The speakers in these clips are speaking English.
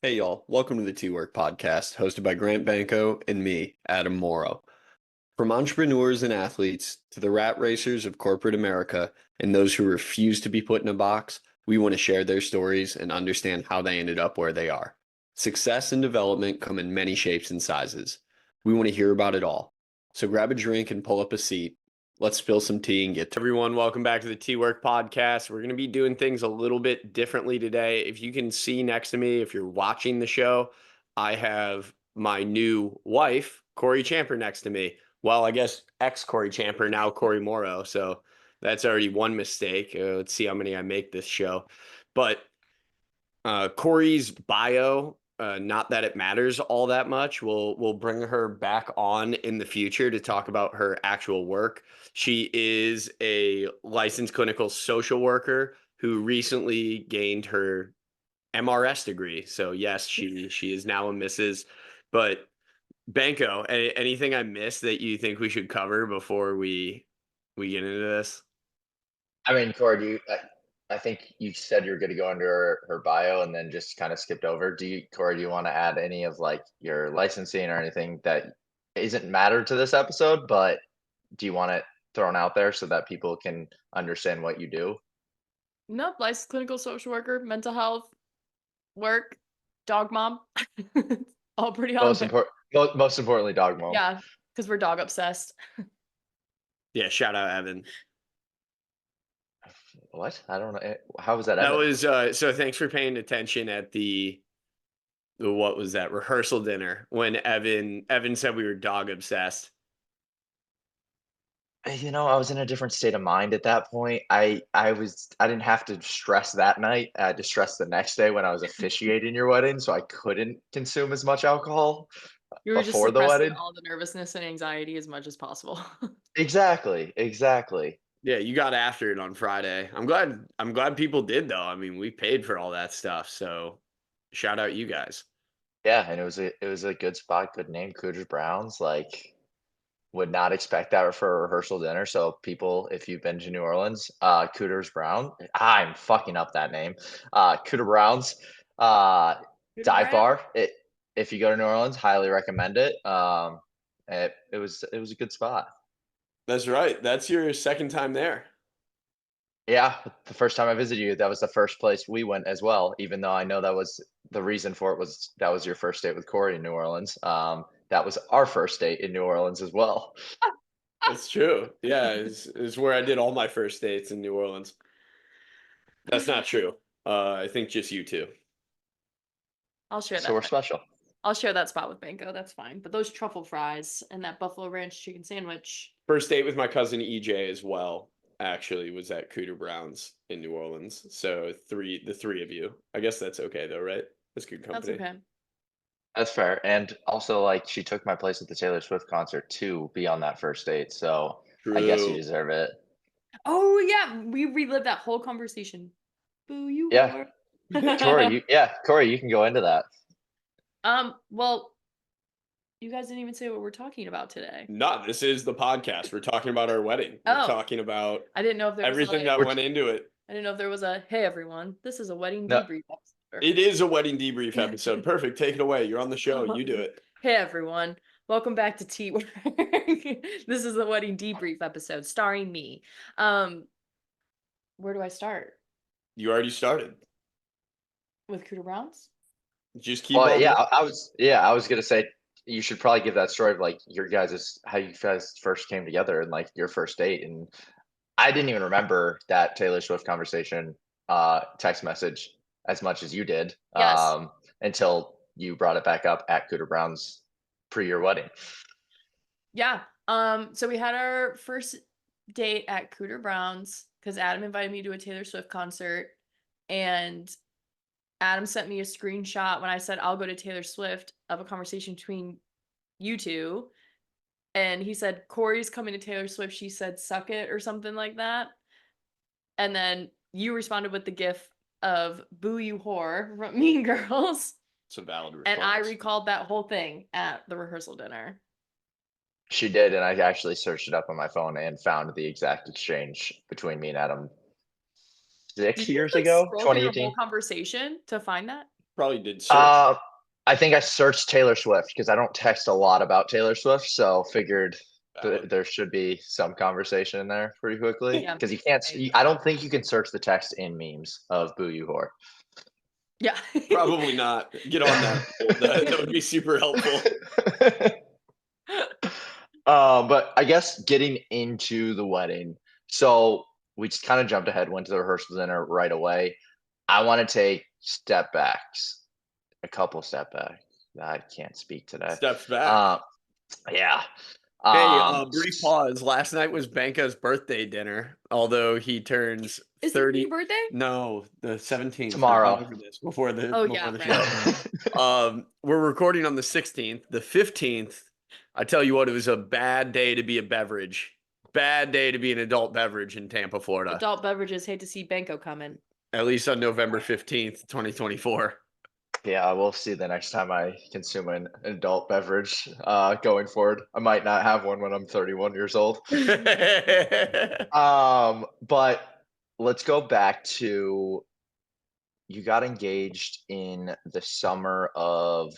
Hey y'all, welcome to the T-Work podcast, hosted by Grant Banko and me, Adam Morrow. From entrepreneurs and athletes to the rat racers of corporate America and those who refuse to be put in a box, we want to share their stories and understand how they ended up where they are. Success and development come in many shapes and sizes. We want to hear about it all. So grab a drink and pull up a seat. Let's spill some tea and get to everyone. Welcome back to the T-Work podcast. We're going to be doing things a little bit differently today. If you can see next to me, if you're watching the show, I have my new wife, Cory Champer, next to me. Well, I guess ex-Cory Champer, now Cory Moreau. So that's already one mistake. Let's see how many I make this show. But Cory's bio, not that it matters all that much. We'll bring her back on in the future to talk about her actual work. She is a licensed clinical social worker who recently gained her MRS degree. So yes, she is now a Mrs. But Banko, anything I missed that you think we should cover before we get into this? I mean, Corey, I think you said you're going to go under her bio and then just kind of skipped over. Corey, do you want to add any of like your licensing or anything that isn't mattered to this episode, but do you want it thrown out there so that people can understand what you do? Nope, licensed clinical social worker, mental health, work, dog mom. All pretty on Most there. important, most importantly, dog mom. Yeah, because we're dog obsessed. Yeah, shout out Evan. What? I don't know. How was that, That Evan? was so thanks for paying attention at the what was that rehearsal dinner when Evan said we were dog obsessed. I was in a different state of mind at that point. I didn't have to stress that night. I had to stress the next day when I was officiating your wedding, so I couldn't consume as much alcohol You were just before the suppressing wedding. all the nervousness and anxiety as much as possible. Exactly, exactly. Yeah, you got after it on Friday. I'm glad people did though. I mean, we paid for all that stuff, so shout out you guys. Yeah, and it was a good spot, good name, Cooters Browns. Like, would not expect that for a rehearsal dinner. So people, if you've been to New Orleans, Cooters Brown, I'm fucking up that name. Cooter Browns, uh, Good dive brand. bar. If you go to New Orleans, highly recommend it. It was a good spot. That's right. That's your second time there. Yeah, the first time I visited you, that was the first place we went as well. Even though I know that was the reason for it was that was your first date with Corey in New Orleans. That was our first date in New Orleans as well. That's true. Yeah, is where I did all my first dates in New Orleans. That's not true. I think just you two. I'll share So that. we're special. I'll share that spot with Banko. That's fine. But those truffle fries and that buffalo ranch chicken sandwich. First date with my cousin EJ as well. Actually, was at Cooter Browns in New Orleans. So the three of you. I guess that's okay though, right? That's good That's company. okay. That's fair. And also, like, she took my place at the Taylor Swift concert to be on that first date. So I guess you True. deserve it. Oh yeah, we relived that whole conversation. Boo you Yeah, whore. Corey, you can go into that. Well, you guys didn't even say what we're talking about today. No, this is the podcast. We're talking about our wedding. We're Oh, talking about I didn't know if there was everything like that We're went into it. I didn't know if there was a hey everyone, this is a wedding no, debrief episode. It is a wedding debrief episode. Perfect. Take it away. You're on the show. You do it. Hey everyone, welcome back to Tea Work. This is the wedding debrief episode starring me. Where do I start? You already started. With Cooter Browns? Just keep well, on yeah, going. I was gonna say you should probably give that story of like how you guys first came together and like your first date. And I didn't even remember that Taylor Swift conversation, text message as much as you did, Yes. until you brought it back up at Cooter Brown's pre your wedding. Yeah. So we had our first date at Cooter Browns because Adam invited me to a Taylor Swift concert, and Adam sent me a screenshot when I said I'll go to Taylor Swift of a conversation between you two. And he said, Corey's coming to Taylor Swift. She said, suck it or something like that. And then you responded with the gif of Boo You Whore from Mean Girls. It's a valid And I response. recalled that whole thing at the rehearsal dinner. She did, and I actually searched it up on my phone and found the exact exchange between me and Adam Did 6 you years like ago, scroll through your whole 2018. conversation to find that? Probably did search. I think I searched Taylor Swift because I don't text a lot about Taylor Swift, so figured there should be some conversation in there pretty quickly. Yeah. Because you can't. I don't think you can search the text in memes of "Boo You Whore." Yeah. Probably not. Get on that. That would be super helpful. But I guess getting into the wedding, so we just kind of jumped ahead, went to the rehearsal dinner right away. I want to take a couple step back. I can't speak today. Steps back. Yeah. Hey, brief pause. Last night was Banko's birthday dinner, although he turns Is 30. it your birthday? No, the 17th. Tomorrow. Before the right. show. We're recording on the 16th. The 15th, I tell you what, it was a bad day to be a beverage. Bad day to be an adult beverage in Tampa, Florida. Adult beverages hate to see Banko coming. At least on November 15th, 2024. Yeah, we'll see the next time I consume an adult beverage going forward. I might not have one when I'm 31 years old. But let's go back to you got engaged in the summer of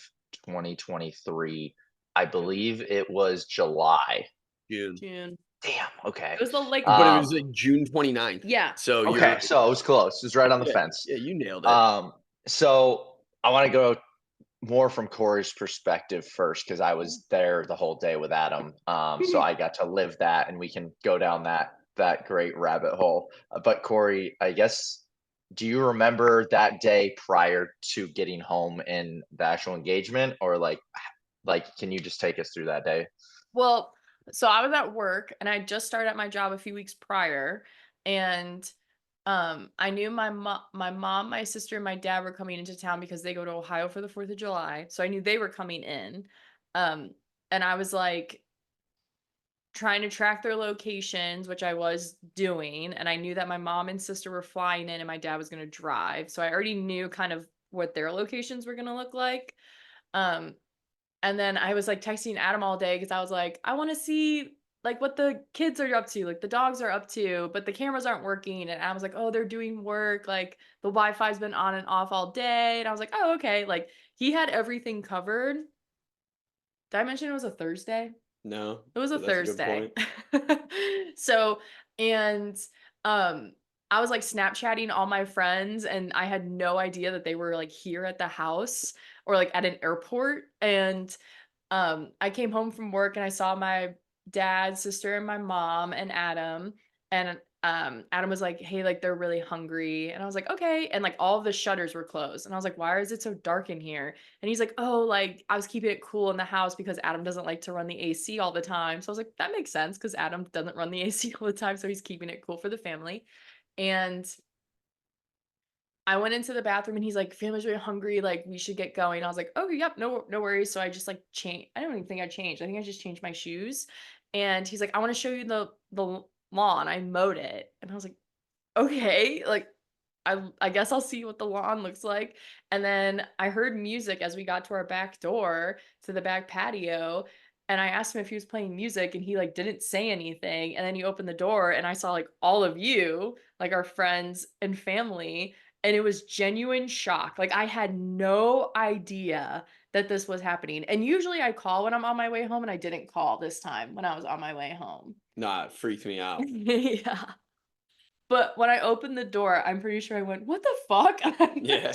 2023. I believe it was July. June. Damn, okay. It was the like But it was like June 29th. Yeah. So okay, so it was close. It was right on the fence. Yeah, you nailed it. So I want to go more from Cory's perspective first because I was there the whole day with Adam. So I got to live that, and we can go down that great rabbit hole. But Cory, I guess, do you remember that day prior to getting home and the actual engagement, or like can you just take us through that day? Well, so I was at work and I just started at my job a few weeks prior, and I knew my mom, my sister, and my dad were coming into town because they go to Ohio for the 4th of July. So I knew they were coming in. And I was like trying to track their locations, which I was doing, and I knew that my mom and sister were flying in and my dad was going to drive. So I already knew kind of what their locations were going to look like. And then I was like texting Adam all day because I was like, I want to see like what the kids are up to, like the dogs are up to, but the cameras aren't working. And I was like, oh, they're doing work. Like the Wi-Fi's been on and off all day. And I was like, oh, okay. Like he had everything covered. Did I mention it was a Thursday? No. It was a That's Thursday. A good point. So, and I was like Snapchatting all my friends and I had no idea that they were like here at the house or like at an airport. And I came home from work and I saw my dad, sister, and my mom and Adam. And Adam was like, hey, like they're really hungry. And I was like, okay. And like all of the shutters were closed. And I was like, why is it so dark in here? And he's like, oh, like I was keeping it cool in the house because Adam doesn't like to run the AC all the time. So I was like, that makes sense because Adam doesn't run the AC all the time. So he's keeping it cool for the family. And I went into the bathroom and he's like, family's really hungry. Like, we should get going. I was like, okay, yep, no worries. So I just like changed. I don't even think I changed. I think I just changed my shoes. And he's like, I want to show you the lawn. I mowed it. And I was like, okay, like I guess I'll see what the lawn looks like. And then I heard music as we got to our back door to the back patio. And I asked him if he was playing music and he like didn't say anything. And then he opened the door and I saw like all of you, like our friends and family. And it was genuine shock. Like I had no idea that this was happening. And usually I call when I'm on my way home and I didn't call this time when I was on my way home. Nah, it freaked me out. Yeah. But when I opened the door, I'm pretty sure I went, "What the fuck?" Yeah.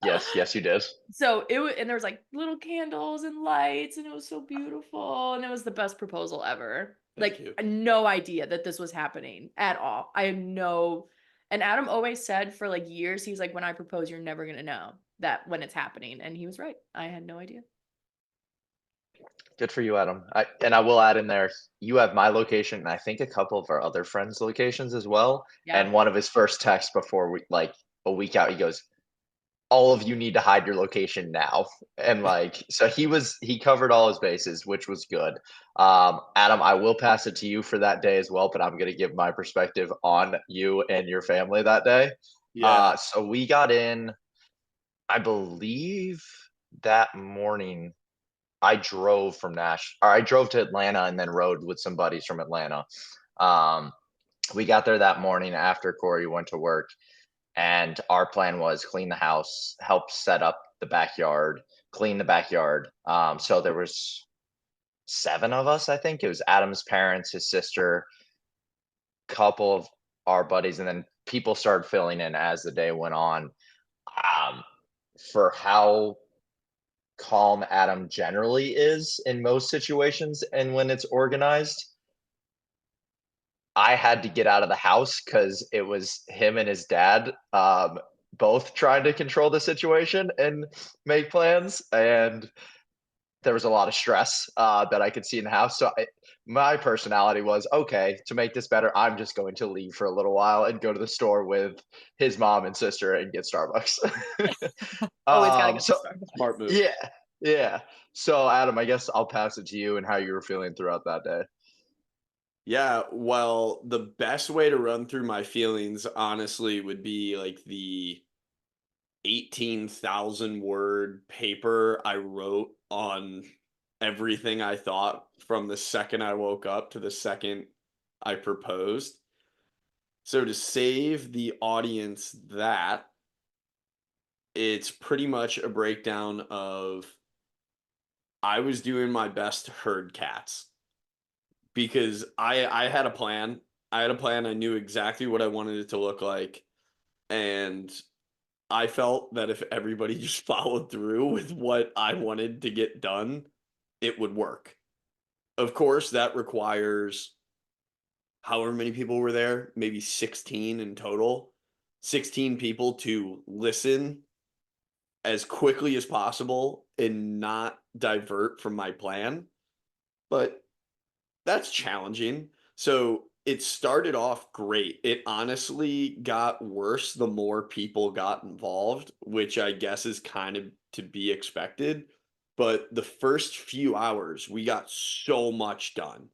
Yes, you did. So it was, and there was like little candles and lights, and it was so beautiful, and it was the best proposal ever. Thank you. No idea that this was happening at all. I had no, and Adam always said for like years, he's like, when I propose, you're never gonna know that when it's happening, and he was right. I had no idea. Good for you, Adam. I will add in there, you have my location and I think a couple of our other friends' locations as well. Yeah. And one of his first texts before we like a week out, he goes, all of you need to hide your location now. And like, so he covered all his bases, which was good. Adam, I will pass it to you for that day as well, but I'm gonna give my perspective on you and your family that day. Yeah. So we got in, I believe that morning. I drove to Atlanta and then rode with some buddies from Atlanta. We got there that morning after Cory went to work. And our plan was clean the house, help set up the backyard, clean the backyard. So there was 7 of us, I think. It was Adam's parents, his sister, couple of our buddies, and then people started filling in as the day went on. Um, for how calm Adam generally is in most situations and when it's organized, I had to get out of the house because it was him and his dad, both trying to control the situation and make plans, and there was a lot of stress, that I could see in the house, so my personality was, "Okay, to make this better, I'm just going to leave for a little while and go to the store with his mom and sister and get Starbucks." Always gotta get the So Starbucks. Smart move. yeah, yeah. So, Adam, I guess I'll pass it to you and how you were feeling throughout that day. Yeah, well, the best way to run through my feelings, honestly, would be like the 18,000 word paper I wrote on everything I thought from the second I woke up to the second I proposed. So to save the audience that, it's pretty much a breakdown of I was doing my best to herd cats because I had a plan. I had a plan. I knew exactly what I wanted it to look like. And I felt that if everybody just followed through with what I wanted to get done, it would work. Of course, that requires however many people were there, maybe 16 in total, 16 people to listen as quickly as possible and not divert from my plan. But that's challenging. So it started off great. It honestly got worse the more people got involved, which I guess is kind of to be expected. But the first few hours, we got so much done,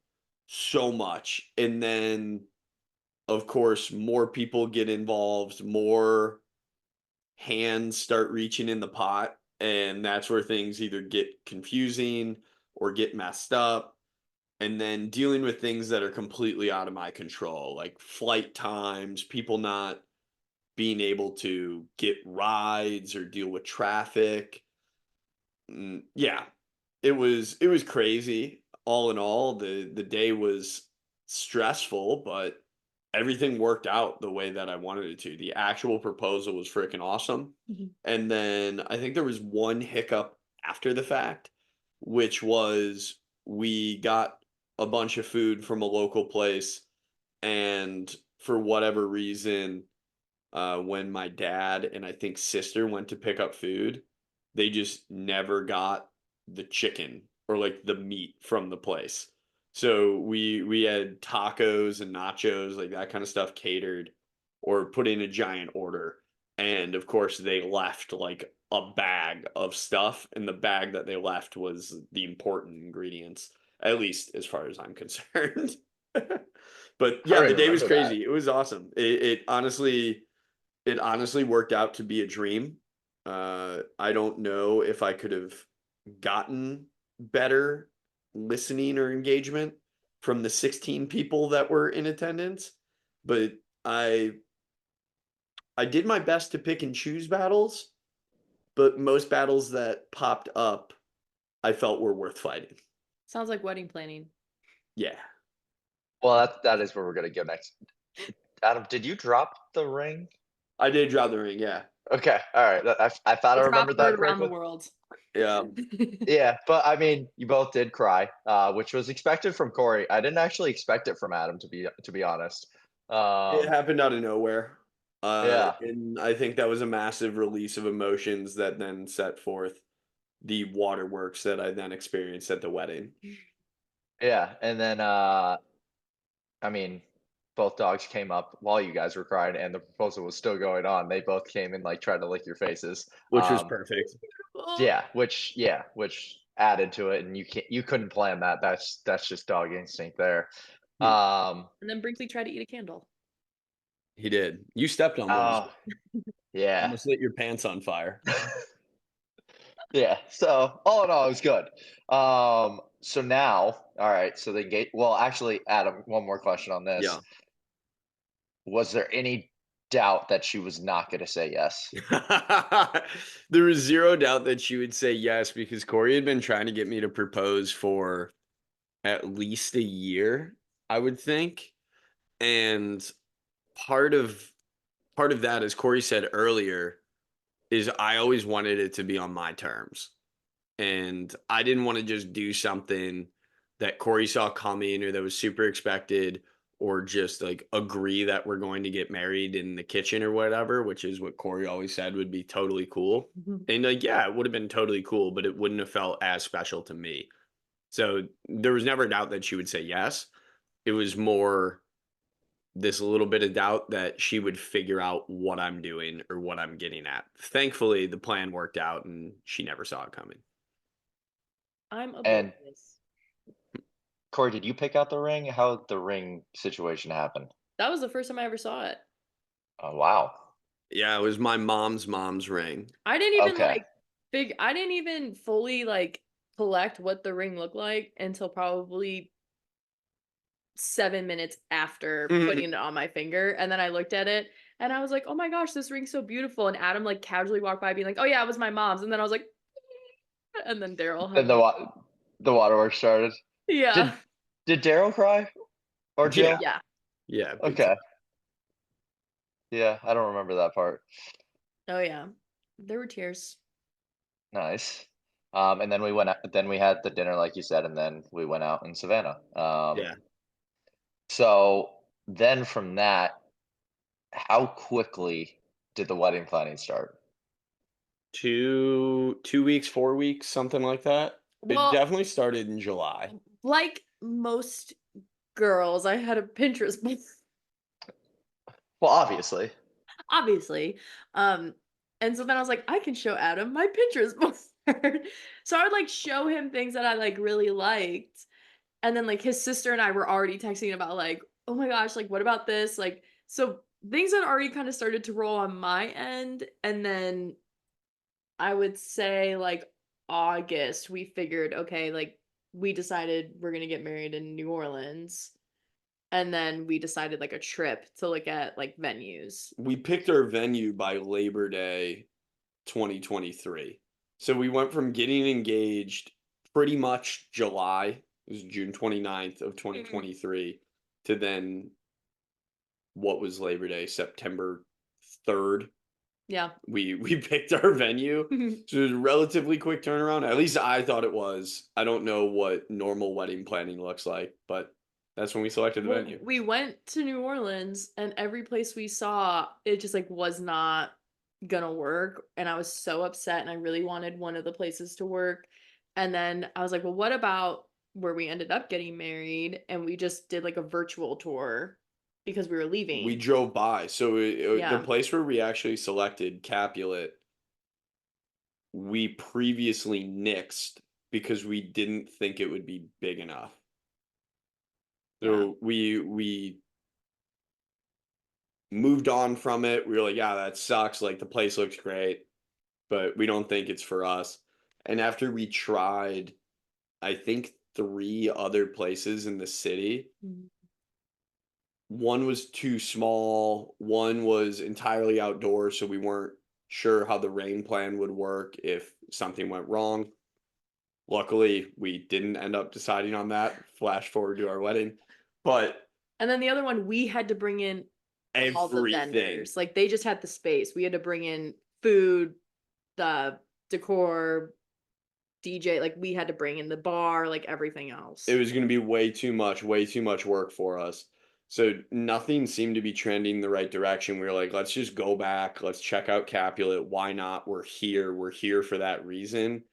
so much. And then, of course, more people get involved, more hands start reaching in the pot. And that's where things either get confusing or get messed up, and then dealing with things that are completely out of my control, like flight times, people not being able to get rides or deal with traffic. Yeah, it was crazy. All in all, the day was stressful, but everything worked out the way that I wanted it to. The actual proposal was freaking awesome. Mhm. And then I think there was one hiccup after the fact, which was we got a bunch of food from a local place, and for whatever reason, when my dad and I think sister went to pick up food, they just never got the chicken or like the meat from the place. So we had tacos and nachos, like that kind of stuff catered or put in a giant order. And of course they left like a bag of stuff, and the bag that they left was the important ingredients, at least as far as I'm concerned. But I yeah, don't the even day was remember that. crazy. It was awesome. It honestly worked out to be a dream. I don't know if I could have gotten better listening or engagement from the 16 people that were in attendance, but I I did my best to pick and choose battles, but most battles that popped up I felt were worth fighting. Sounds like wedding planning. Yeah. Well, that is where we're gonna go next. Adam, did you drop the ring? I did drop the ring, yeah. Okay, all right. I thought I The top remembered word that around the correctly. world. Yeah. Yeah, but I mean, you both did cry, which was expected from Corey. I didn't actually expect it from Adam, to be honest. It Um, happened out of nowhere. yeah, And I think that was a massive release of emotions that then set forth the waterworks that I then experienced at the wedding. yeah, and then I mean, both dogs came up while you guys were crying, and the proposal was still going on. They both came and like tried to lick your faces. Which was perfect. Which added to it, and you couldn't plan that. That's just dog instinct there. Hmm. And then Brinkley tried to eat a candle. He did. You stepped on one as Oh, well. yeah. Almost lit your pants on fire. Yeah. So all in all, it was good. So now, all right. So the gate. Well, actually, Adam, one more question on this. Yeah. Was there any doubt that she was not going to say yes. There was zero doubt that she would say yes because Cory had been trying to get me to propose for at least a year, I would think. And part of that, as Cory said earlier, is I always wanted it to be on my terms. And I didn't want to just do something that Cory saw coming or that was super expected, or just like agree that we're going to get married in the kitchen or whatever, which is what Cory always said would be totally cool. And like, yeah, it would have been totally cool, but it wouldn't have felt as special to me. So there was never a doubt that she would say yes. It was more this little bit of doubt that she would figure out what I'm doing or what I'm getting at. Thankfully, the plan worked out and she never saw it coming. I'm And oblivious. Cory, did you pick out the ring? How did the ring situation happen? That was the first time I ever saw it. Oh, wow. Yeah, it was my mom's ring. I didn't even Okay. I didn't even fully like collect what the ring looked like until probably 7 minutes after putting it on my finger. And then I looked at it and I was like, oh my gosh, this ring's so beautiful. And Adam like casually walked by being like, oh yeah, it was my mom's. And then I was like, and then Daryl Then had the waterworks started. Did yeah. did Daryl cry or Jill? Yeah. Yeah. Big Okay. time. Yeah, I don't remember that part. Oh yeah. There were tears. Nice. And then we went out, then we had the dinner like you said, and then we went out in Savannah. Yeah. So then from that, how quickly did the wedding planning start? 2 weeks, 4 weeks, something like that. It Well, definitely started in July. like most girls, I had a Pinterest board, Well, obviously. obviously. And so then I was like, I can show Adam my Pinterest board. So I would like show him things that I like really liked. And then like his sister and I were already texting about like, oh my gosh, like what about this? Like, so things had already kind of started to roll on my end. And then I would say like August, we figured, okay, like we decided we're gonna get married in New Orleans. And then we decided like a trip to look at like venues. We picked our venue by Labor Day 2023. So we went from getting engaged pretty much July, it was June 29th of 2023, to then what was Labor Day, September 3rd. Yeah. We picked our venue. So it was a relatively quick turnaround. At least I thought it was. I don't know what normal wedding planning looks like, but that's when we selected the Well, venue. we went to New Orleans and every place we saw, it just like was not gonna work. And I was so upset and I really wanted one of the places to work. And then I was like, well, what about where we ended up getting married and we just did like a virtual tour because we were We leaving. drove by. So the Yeah. place where we actually selected Capulet, we previously nixed because we didn't think it would be big enough. Yeah. So we moved on from it. We were like, yeah, that sucks. Like the place looks great, but we don't think it's for us. And after we tried, I think 3 other places in the city, Mhm. one was too small, one was entirely outdoors, so we weren't sure how the rain plan would work if something went wrong. Luckily, we didn't end up deciding on that. Flash forward to our wedding. But And then the other one, we had to bring in all the everything. vendors. Like they just had the space. We had to bring in food, the decor, DJ, like we had to bring in the bar, like everything else. It was going to be way too much work for us. So nothing seemed to be trending the right direction. We were like, let's just go back. Let's check out Capulet. Why not? We're here. We're here for that reason.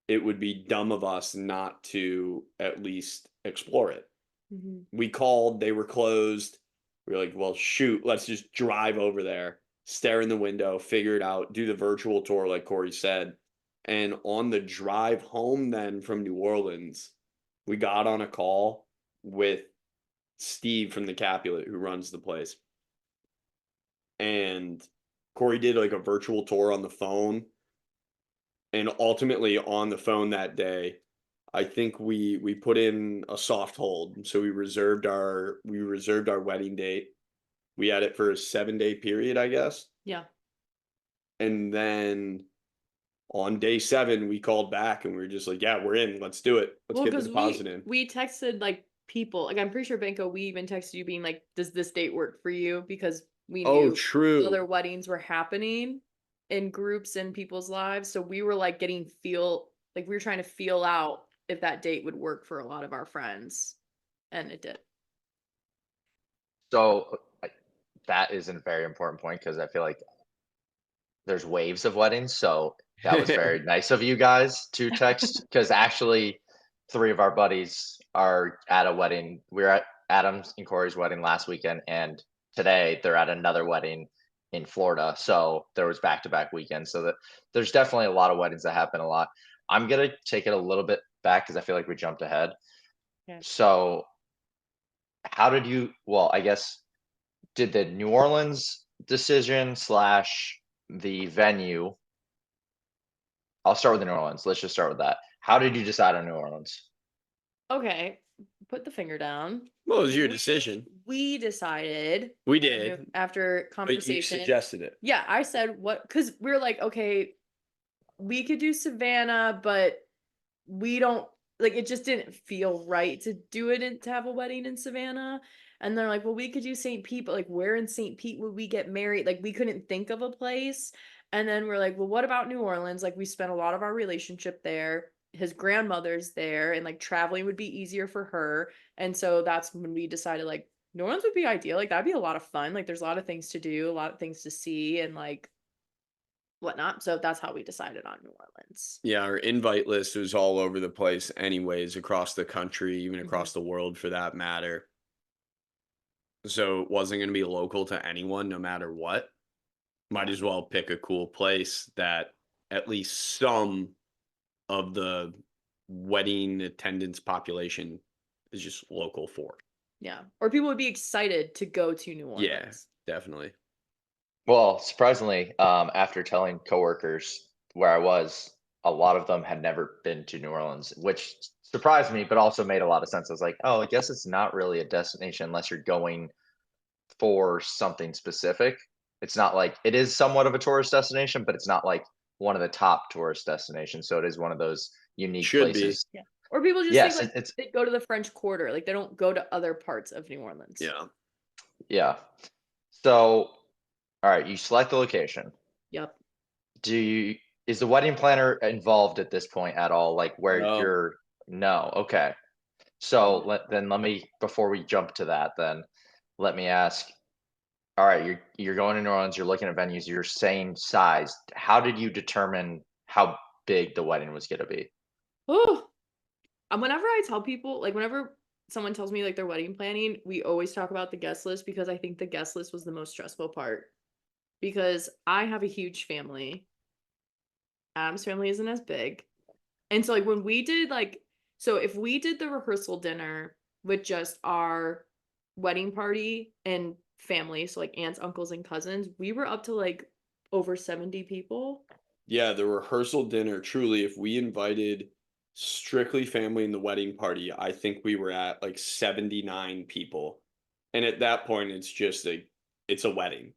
It would be dumb of us not to at least explore it. Mhm. We called, they were closed. We were like, well, shoot, let's just drive over there, stare in the window, figure it out, do the virtual tour, like Cory said. And on the drive home, then from New Orleans, we got on a call with Steve from the Capulet, who runs the place. And Cory did like a virtual tour on the phone. And ultimately, on the phone that day, I think we put in a soft hold. So we reserved our wedding date We had it for a 7-day period, I guess. Yeah. And then on day 7, we called back and we were just like, yeah, we're in. Let's do it. Let's Well, get the because deposit in. we texted like people, like I'm pretty sure Banko, we even texted you being like, does this date work for you? Because we Oh, knew true. other weddings were happening in groups in people's lives. So we were like we were trying to feel out if that date would work for a lot of our friends. And it did. So that is a very important point because I feel like there's waves of weddings. So that was very nice of you guys to text because actually 3 of our buddies are at a wedding. We were at Adam's and Corey's wedding last weekend, and today they're at another wedding in Florida. So there was back-to-back weekends. So that there's definitely a lot of weddings that happen a lot. I'm gonna take it a little bit back because I feel like we jumped ahead. Okay. So how did you? Well, I guess did the New Orleans decision slash the venue. I'll start with the New Orleans. Let's just start with that. How did you decide on New Orleans? Okay. Put the finger down. Well, it was your decision. We decided We did. after But you conversation. suggested it. Yeah, I said because we were like, okay, we could do Savannah, but we don't like it just didn't feel right to do it and to have a wedding in Savannah. And they're like, well, we could do St. Pete, but like where in St. Pete would we get married? Like we couldn't think of a place. And then we're like, well, what about New Orleans? Like we spent a lot of our relationship there. His grandmother's there, and like traveling would be easier for her. And so that's when we decided like New Orleans would be ideal. Like that'd be a lot of fun. Like there's a lot of things to do, a lot of things to see, and like whatnot. So that's how we decided on New Orleans. Yeah, our invite list was all over the place, anyways, across the country, even Mhm. across the world for that matter. So it wasn't going to be local to anyone, no matter what. Might as well pick a cool place that at least some of the wedding attendance population is just local for. Yeah. Or people would be excited to go to New Yeah, Orleans. definitely. Well, surprisingly, after telling coworkers where I was, a lot of them had never been to New Orleans, which surprised me, but also made a lot of sense. I was like, oh, I guess it's not really a destination unless you're going for something specific. It's not like it is somewhat of a tourist destination, but it's not like one of the top tourist destinations. So it is one of those unique Should be. places. Yeah. Or people just Yes, think like it's they go to the French Quarter. Like they don't go to other parts of New Orleans. Yeah. yeah. So, all right, you select the location. Yep. Do you is the wedding planner involved at this point at all? Like where No. you're no, okay. So let me before we jump to that, then let me ask. All right, you're going to New Orleans, you're looking at venues, you're saying size. How did you determine how big the wedding was gonna be? Oh. Whenever I tell people, like whenever someone tells me like their wedding planning, we always talk about the guest list because I think the guest list was the most stressful part. Because I have a huge family. Adam's family isn't as big. And so like when we did so if we did the rehearsal dinner with just our wedding party and family, so like aunts, uncles, and cousins, we were up to like over 70 people. Yeah, the rehearsal dinner, truly, if we invited strictly family in the wedding party, I think we were at like 79 people. And at that point, it's a wedding.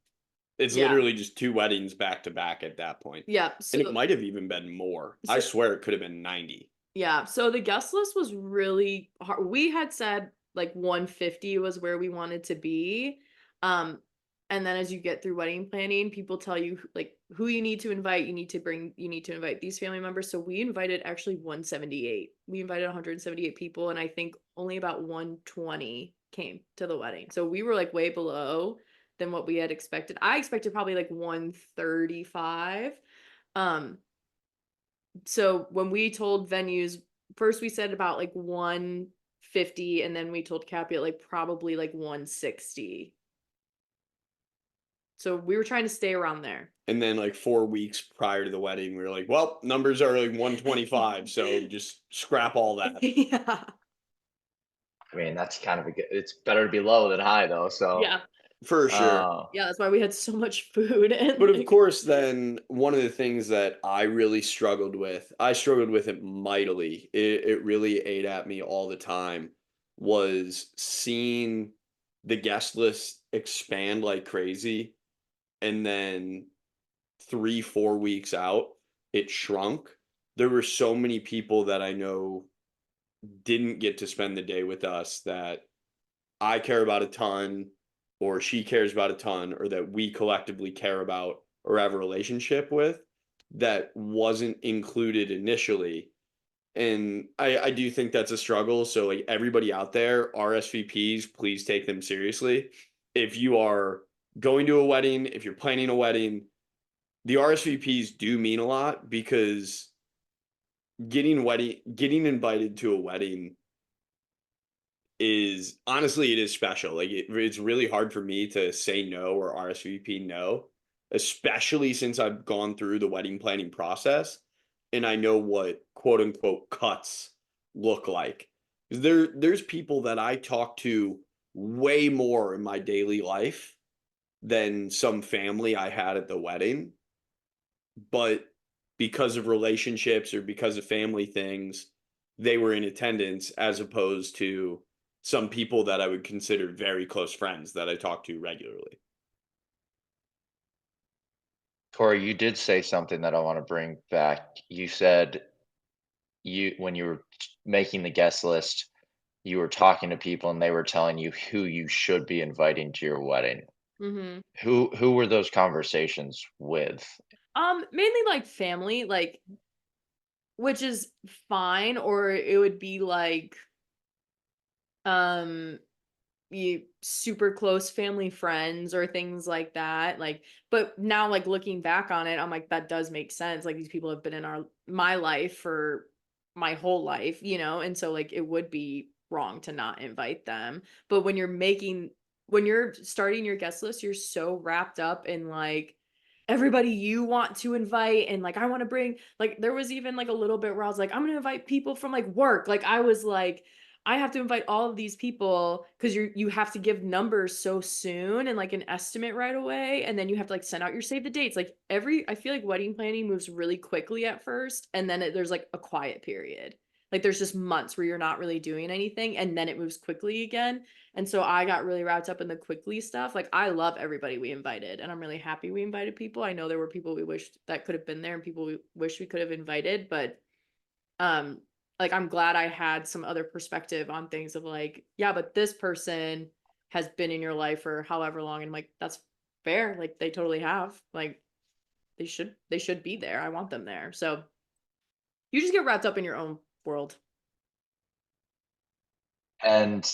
It's Yeah. literally just 2 weddings back to back at that point. Yeah. And it So might have even been more. I So- swear it could have been 90. yeah. So the guest list was really hard. We had said like 150 was where we wanted to be. Um, and then as you get through wedding planning, people tell you like who you need to invite. You need to invite these family members. So we invited actually 178. We invited 178 people, and I think only about 120 came to the wedding. So we were like way below than what we had expected. I expected probably like 135. So when we told venues, first we said about like 150, and then we told Cappy at like probably like 160. So we were trying to stay around there. And then like 4 weeks prior to the wedding, we were like, well, numbers are like 125. So just scrap all that. Yeah. I mean, that's kind of a good it's better to be low than high though. So Yeah. For sure. Yeah, that's why we had so much food. And But of like, course, then one of the things that I struggled with it mightily. It really ate at me all the time was seeing the guest list expand like crazy, and then 3, 4 weeks out, it shrunk. There were so many people that I know didn't get to spend the day with us that I care about a ton, or she cares about a ton, or that we collectively care about or have a relationship with, that wasn't included initially. And I do think that's a struggle. So, like, everybody out there, RSVPs, please take them seriously. If you are going to a wedding, if you're planning a wedding, the RSVPs do mean a lot, because getting invited to a wedding is, honestly, it is special. Like, it's really hard for me to say no or RSVP no, especially since I've gone through the wedding planning process and I know what quote unquote cuts look like. 'Cause there's people that I talk to way more in my daily life than some family I had at the wedding, but because of relationships or because of family things, they were in attendance, as opposed to some people that I would consider very close friends that I talk to regularly. Corey, you did say something that I want to bring back. You said when you were making the guest list, you were talking to people and they were telling you who you should be inviting to your wedding. Mm-hmm. Who were those conversations with? Mainly like family, like, which is fine, or it would be like um you super close family friends or things like that. Like, but now, like, looking back on it, I'm like, that does make sense. Like, these people have been in my life for my whole life, and so, like, it would be wrong to not invite them. But when you're starting your guest list, you're so wrapped up in, like, everybody you want to invite, and, like, I want to bring, like, there was even like a little bit where I was like, I'm gonna invite people from, like, work. Like, I was like, I have to invite all of these people because you have to give numbers so soon and, like, an estimate right away, and then you have to, like, send out your save the dates. Like, I feel like wedding planning moves really quickly at first, and then there's, like, a quiet period. Like, there's just months where you're not really doing anything, and then it moves quickly again. And so I got really wrapped up in the quickly stuff. Like, I love everybody we invited, and I'm really happy we invited people. I know there were people we wished that could have been there and people we wish we could have invited, but um like, I'm glad I had some other perspective on things of, like, yeah, but this person has been in your life for however long, and, like, that's fair. Like, they totally have. Like, they should be there. I want them there. So you just get wrapped up in your own world. And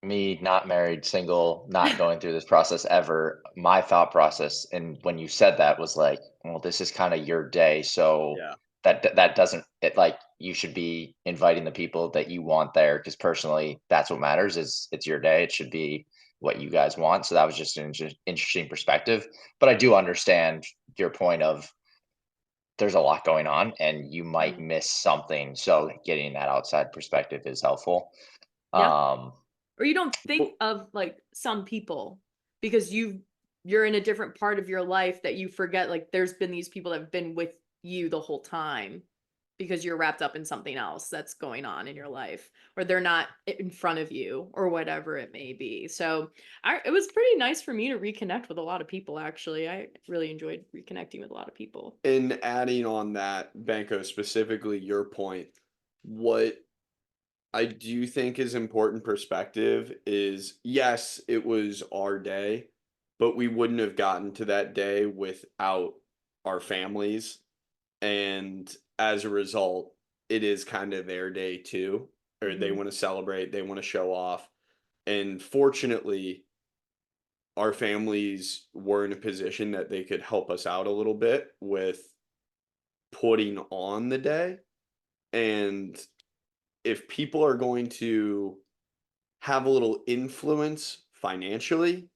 me, not married, single, not going through this process ever, my thought process, and when you said that, was like, well, this is kind of your day, so Yeah. that doesn't it, like, you should be inviting the people that you want there, because personally, that's what matters. Is it's your day, it should be what you guys want. So that was just an interesting perspective. But I do understand your point of, there's a lot going on and you might Mhm. miss something, so getting that outside perspective is helpful. Yeah. um Or you don't think Well, of, like, some people because you're in a different part of your life that you forget, like, there's been these people that have been with you the whole time because you're wrapped up in something else that's going on in your life, or they're not in front of you, or whatever it may be. So it was pretty nice for me to reconnect with a lot of people. Actually, I really enjoyed reconnecting with a lot of people. and adding on that, Banko, specifically your point, what I do think is important perspective is, yes, it was our day, but we wouldn't have gotten to that day without our families. And as a result, it is kind of their day too, or they Hmm. want to celebrate, they want to show off. And fortunately, our families were in a position that they could help us out a little bit with putting on the day. And if people are going to have a little influence financially,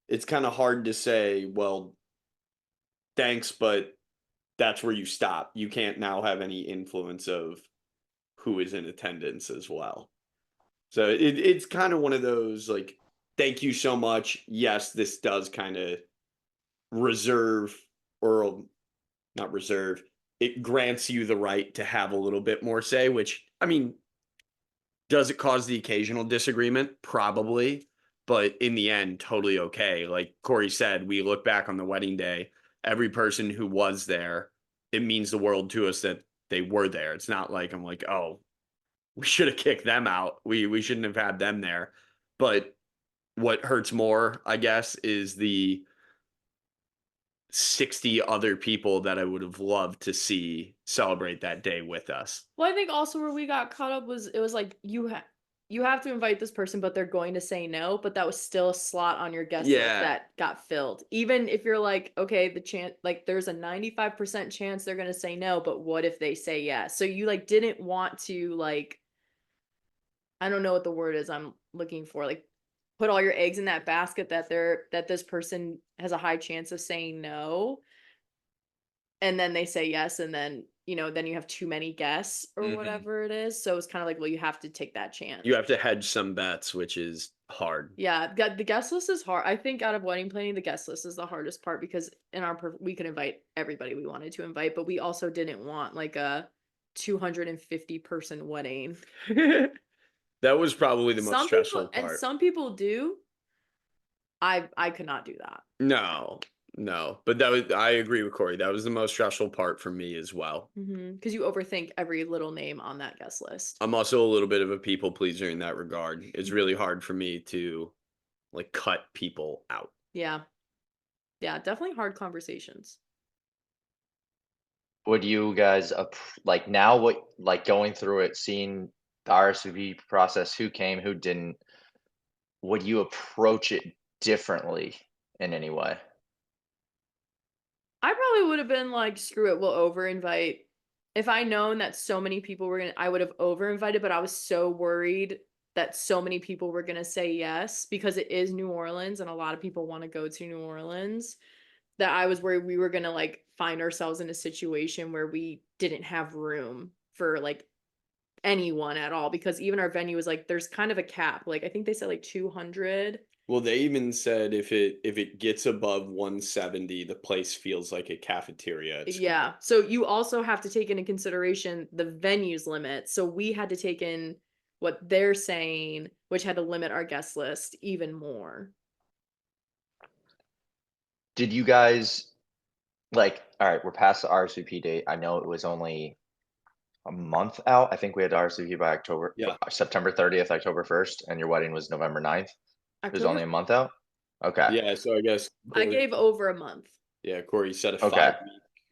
it's kind of hard to say, well, thanks, but that's where you stop. You can't now have any influence of who is in attendance as well. So it's kind of one of those, like, thank you so much. Yes, this does kind of reserve, or not reserve, it grants you the right to have a little bit more say, which, I mean, does it cause the occasional disagreement? Probably. but in the end, totally okay. Like Cory said, we look back on the wedding day, every person who was there, it means the world to us that they were there. It's not like I'm like, oh, we should have kicked them out. We shouldn't have had them there. But what hurts more, I guess, is the 60 other people that I would have loved to see celebrate that day with us. Well, I think also where we got caught up was it was like you have to invite this person, but they're going to say no, but that was still a slot on your guest list Yeah. that got filled. Even if you're like, okay, the chance like there's a 95% chance they're gonna say no, but what if they say yes? So you like didn't want to like I don't know what the word is I'm looking for, like put all your eggs in that basket that this person has a high chance of saying no, and then they say yes, and then then you have too many guests or Mhm. whatever it is. So it's kind of like, well, you have to take that You chance. have to hedge some bets, which is hard. Yeah, the guest list is hard. I think out of wedding planning, the guest list is the hardest part because we could invite everybody we wanted to invite, but we also didn't want like a 250-person wedding. That was probably the most stressful part. Some people do. I could not do that. No, no. But that was, I agree with Cory. That was the most stressful part for me as well. Because you overthink every little name on that guest list. I'm also a little bit of a people pleaser in that regard. It's really hard for me to like cut people out. Yeah. Yeah, definitely hard conversations. Would you guys like now what like going through it, seeing the RSVP process, who came, who didn't, would you approach it differently in any way? I probably would have been like, screw it, we'll over invite. If I known that so many people were gonna, I would have over invited, but I was so worried that so many people were gonna say yes because it is New Orleans and a lot of people want to go to New Orleans that I was worried we were gonna like find ourselves in a situation where we didn't have room for like anyone at all because even our venue was like there's kind of a cap. Like I think they said like 200. Well, they even said if it gets above 170, the place feels like a cafeteria at school. Yeah. So you also have to take into consideration the venue's limit. So we had to take in what they're saying, which had to limit our guest list even more. Did you guys like, all right, we're past the RSVP date. I know it was only a month out. I think we had RSVP by Yeah. September 30th, October 1st, and your wedding was November 9th. It was only October, a month out. Okay. Yeah, so I guess I Cory, gave over a month yeah, Cory said a Okay. 5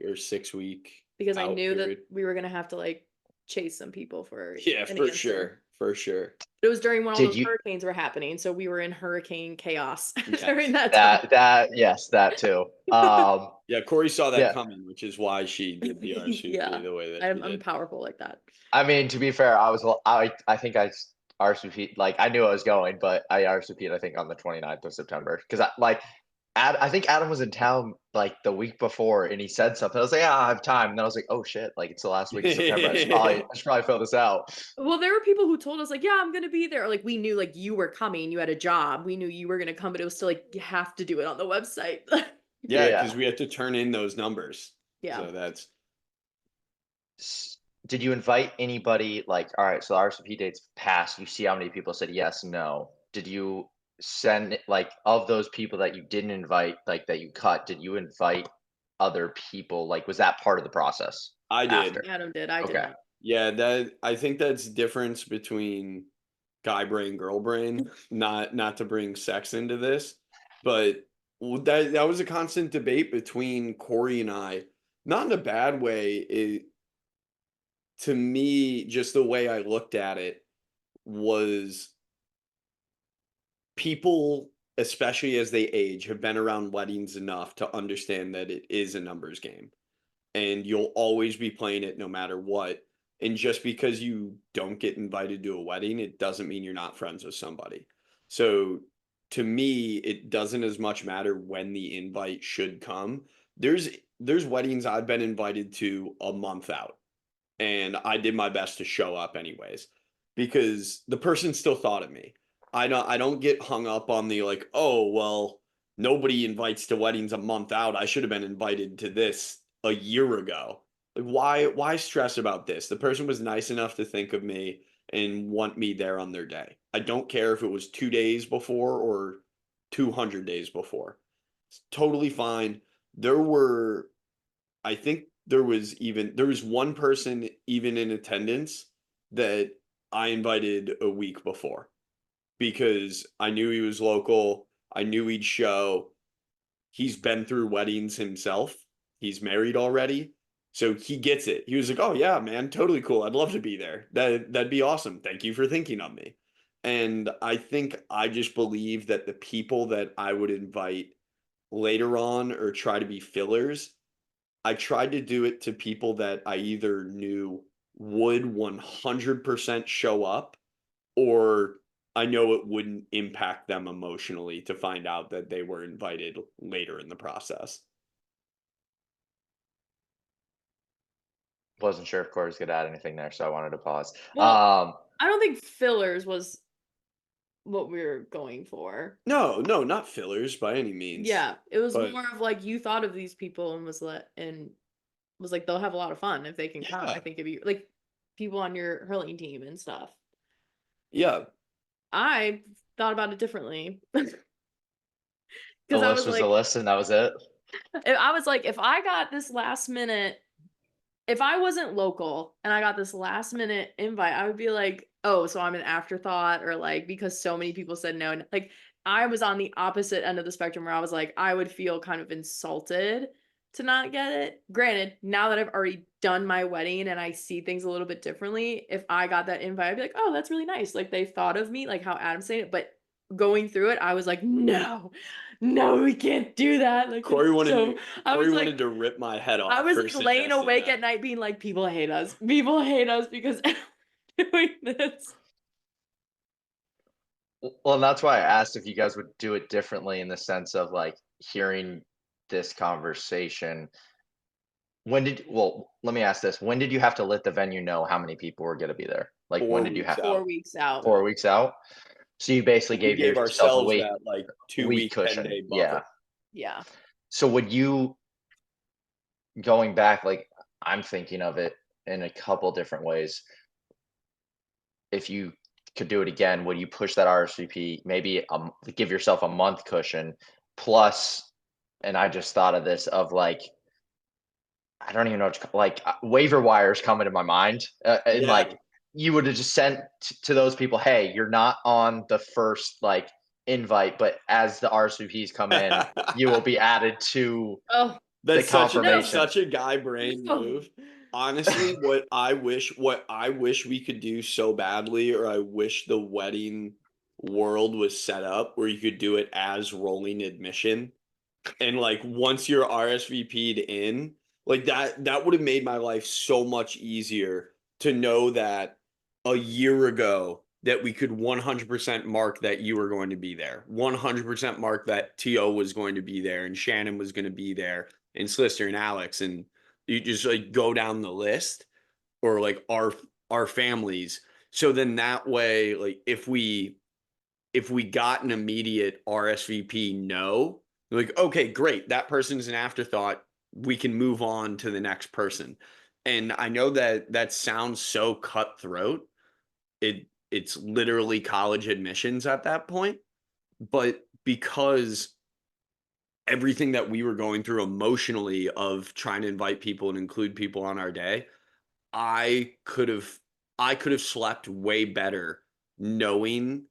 week or 6 week because I out knew that period. we were gonna have to like chase some people for Yeah, an for answer. sure. For sure. It was during when all Did those you hurricanes were happening, so we were in hurricane chaos Yes. during that time. that yes, that too. Yeah, Cory saw that Yeah. coming, which is why she did the RSVP Yeah, the way that she I'm did. powerful like that. I mean, to be fair, I think I RSVP like I knew I was going, but I RSVP'd I think on the 29th of September because I think Adam was in town like the week before and he said something. I was like, yeah, I have time. And then I was like, oh shit, like it's the last week of September. I should probably fill this out. Well, there were people who told us like, "Yeah, I'm gonna be there." Or, like we knew like you were coming, you had a job, we knew you were gonna come, but it was still like you have to do it on the website. Yeah, because Yeah. we had to turn in those numbers. Yeah. So that's Did you invite anybody like, all right, so the RSVP date's passed. You see how many people said yes, no. Did you send like of those people that you didn't invite, like that you cut, did you invite other people? Like, was that part of the process I did. after? Adam did, I did Okay. not. Yeah, that I think that's difference between guy brain, girl brain. Not to bring sex into this, but that was a constant debate between Cory and I. Not in a bad way. To me, just the way I looked at it was people, especially as they age, have been around weddings enough to understand that it is a numbers game and you'll always be playing it no matter what. And just because you don't get invited to a wedding, it doesn't mean you're not friends with somebody. So to me, it doesn't as much matter when the invite should come. There's weddings I've been invited to a month out and I did my best to show up anyways because the person still thought of me. I don't get hung up on the like, oh, well, nobody invites to weddings a month out. I should have been invited to this a year ago. Like why stress about this? The person was nice enough to think of me. and want me there on their day. I don't care if it was 2 days before or 200 days before. It's totally fine. There were I think there was one person even in attendance that I invited a week before because I knew he was local. I knew he'd show. He's been through weddings himself. He's married already. So he gets it. He was like, "Oh yeah, man, totally cool. I'd love to be there. That'd be awesome. Thank you for thinking of me." And I think I just believe that the people that I would invite later on or try to be fillers, I tried to do it to people that I either knew would 100% show up, or I know it wouldn't impact them emotionally to find out that they were invited later in the process. Wasn't sure if Corey's gonna add anything there, so I wanted to pause. Well, I don't think fillers was what we were going for. No, no, not fillers by any means. Yeah, it was But more of like you thought of these people and was like they'll have a lot of fun if they can come. I yeah, think if you like people on your hurling team and stuff. yeah. I thought about it differently The because list was the list, and that was it. I was like, if I got this last minute, if I wasn't local and I got this last minute invite, I would be like, oh, so I'm an afterthought, or like because so many people said no. And like I was on the opposite end of the spectrum where I was like, I would feel kind of insulted to not get it. Granted, now that I've already done my wedding and I see things a little bit differently, if I got that invite, I'd be like, oh, that's really nice. Like they thought of me, like how Adam's saying it. But going through it, I was like, no, no, we can't do that. Like Corey wanted so to, I was Corey like, wanted to rip my head off I was for like laying suggesting awake that. at night being like, people hate us. People hate us because doing this. Well, and that's why I asked if you guys would do it differently in the sense of like hearing this conversation. Let me ask this. When did you have to let the venue know how many people were going to be there? Like, when 4 did you weeks have out. 4 weeks out. 4 weeks out? So you basically We gave gave yourself a ourselves that like week 2 week, cushion. 10-day Yeah. buffer. Yeah. So would you, going back, like I'm thinking of it in a couple different ways. If you could do it again, would you push that RSVP, maybe give yourself a month cushion plus, and I just thought of this of like, I don't even know what to, like waiver wires coming to my mind. And Yeah. like, you would have just sent to those people, hey, you're not on the first like invite, but as the RSVPs come in, you will be added to Oh, the That's confirmation. such a guy brain No. move. Honestly, what I wish we could do so badly, or I wish the wedding world was set up where you could do it as rolling admission. And like once you're RSVP'd in, like that would have made my life so much easier to know that a year ago that we could 100% mark that you were going to be there. 100% mark that TO was going to be there and Shannon was going to be there and Slister and Alex, and you just like go down the list, or like our families. So then that way, like if we got an immediate RSVP no, like, okay, great, that person's an afterthought. We can move on to the next person. And I know that that sounds so cutthroat. It's literally college admissions at that point. But because everything that we were going through emotionally of trying to invite people and include people on our day, I could have I could have slept way better knowing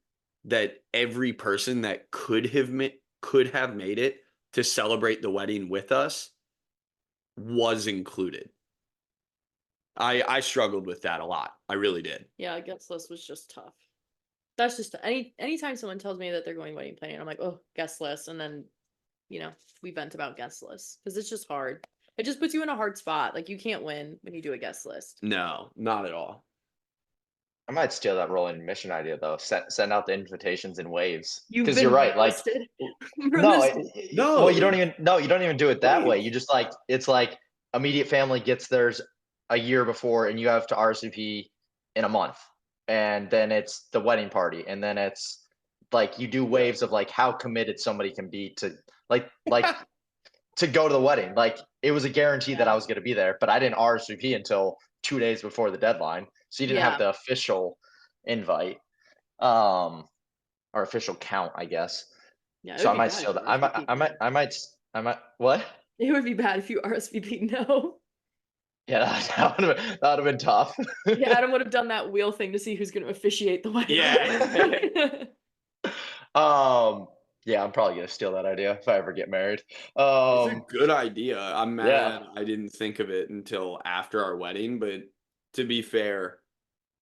that every person that could have made it to celebrate the wedding with us was included. I struggled with that a lot. I really did. yeah, guest list was just tough. That's just anytime someone tells me that they're going wedding planning, I'm like, oh, guest list, and then we vent about guest lists because it's just hard. It just puts you in a hard spot. Like you can't win when you do a guest list. No, not at all. I might steal that rolling admission idea though. Send out the invitations in waves. You've Because been you're right. Like, listed for no, this. well, you don't even no, you don't even do it that way. Wave. You just like it's like immediate family gets theirs a year before, and you have to RSVP in a month, and then it's the wedding party, and then it's like you do waves of like how committed somebody can be to like to go to the wedding. Like it was a guarantee that I was going to be there, but I didn't RSVP until 2 days before the deadline, so you didn't have Yeah. the official invite, or official count, I guess. Yeah, it So would I be might bad if steal you that. I might. What? It would be bad if you RSVP no. Yeah, that would have been tough. Yeah, Adam would have done that wheel thing to see who's going to officiate the wedding. Yeah. Yeah, I'm probably gonna steal that idea if I ever get married. It's a good idea. I'm Yeah. mad I didn't think of it until after our wedding, but to be fair,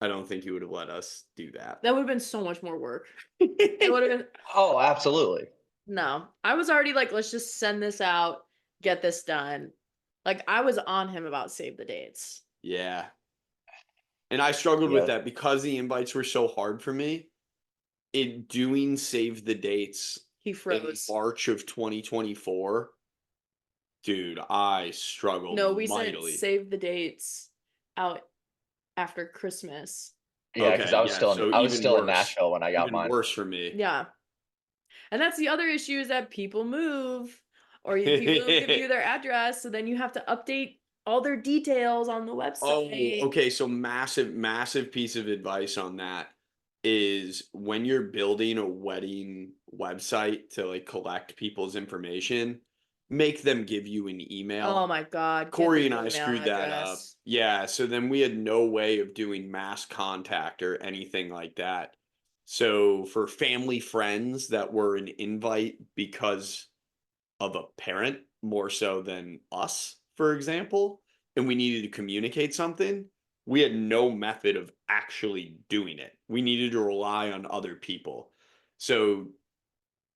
I don't think you would have let us do that. That would have been so much more work. It would have been Oh, absolutely. no. I was already like, let's just send this out, get this done. Like I was on him about save the dates. Yeah. And I struggled with Yeah. that because the invites were so hard for me. In doing save the dates He in froze. March of 2024, dude, I struggled No, we sent mightily. save the dates out after Christmas. Yeah, because Okay, yeah, so I was even still in worse. Nashville when I got Even mine. worse for me. Yeah. And that's the other issue is that people move or people don't give you their address. So then you have to update all their details on the Oh, website. okay. So massive piece of advice on that is when you're building a wedding website to like collect people's information, make them give you an Oh email. my God. Get Corey the and I email screwed that up. address. Yeah, so then we had no way of doing mass contact or anything like that. So for family friends that were an invite because of a parent more so than us, for example, and we needed to communicate something, we had no method of actually doing it. We needed to rely on other people. So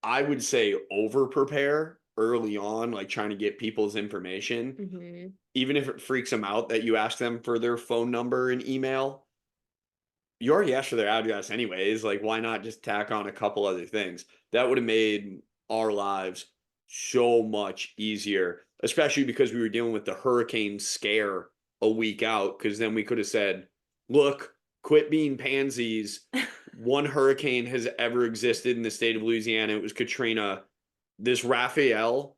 I would say over prepare early on, like trying to get people's information, Hmm. even if it freaks them out that you ask them for their phone number and email. You already asked for their address anyways. Like, why not just tack on a couple other things? That would have made our lives so much easier, especially because we were dealing with the hurricane scare a week out. Because then we could have said, look, quit being pansies. One hurricane has ever existed in the state of Louisiana. It was Katrina. This Raphael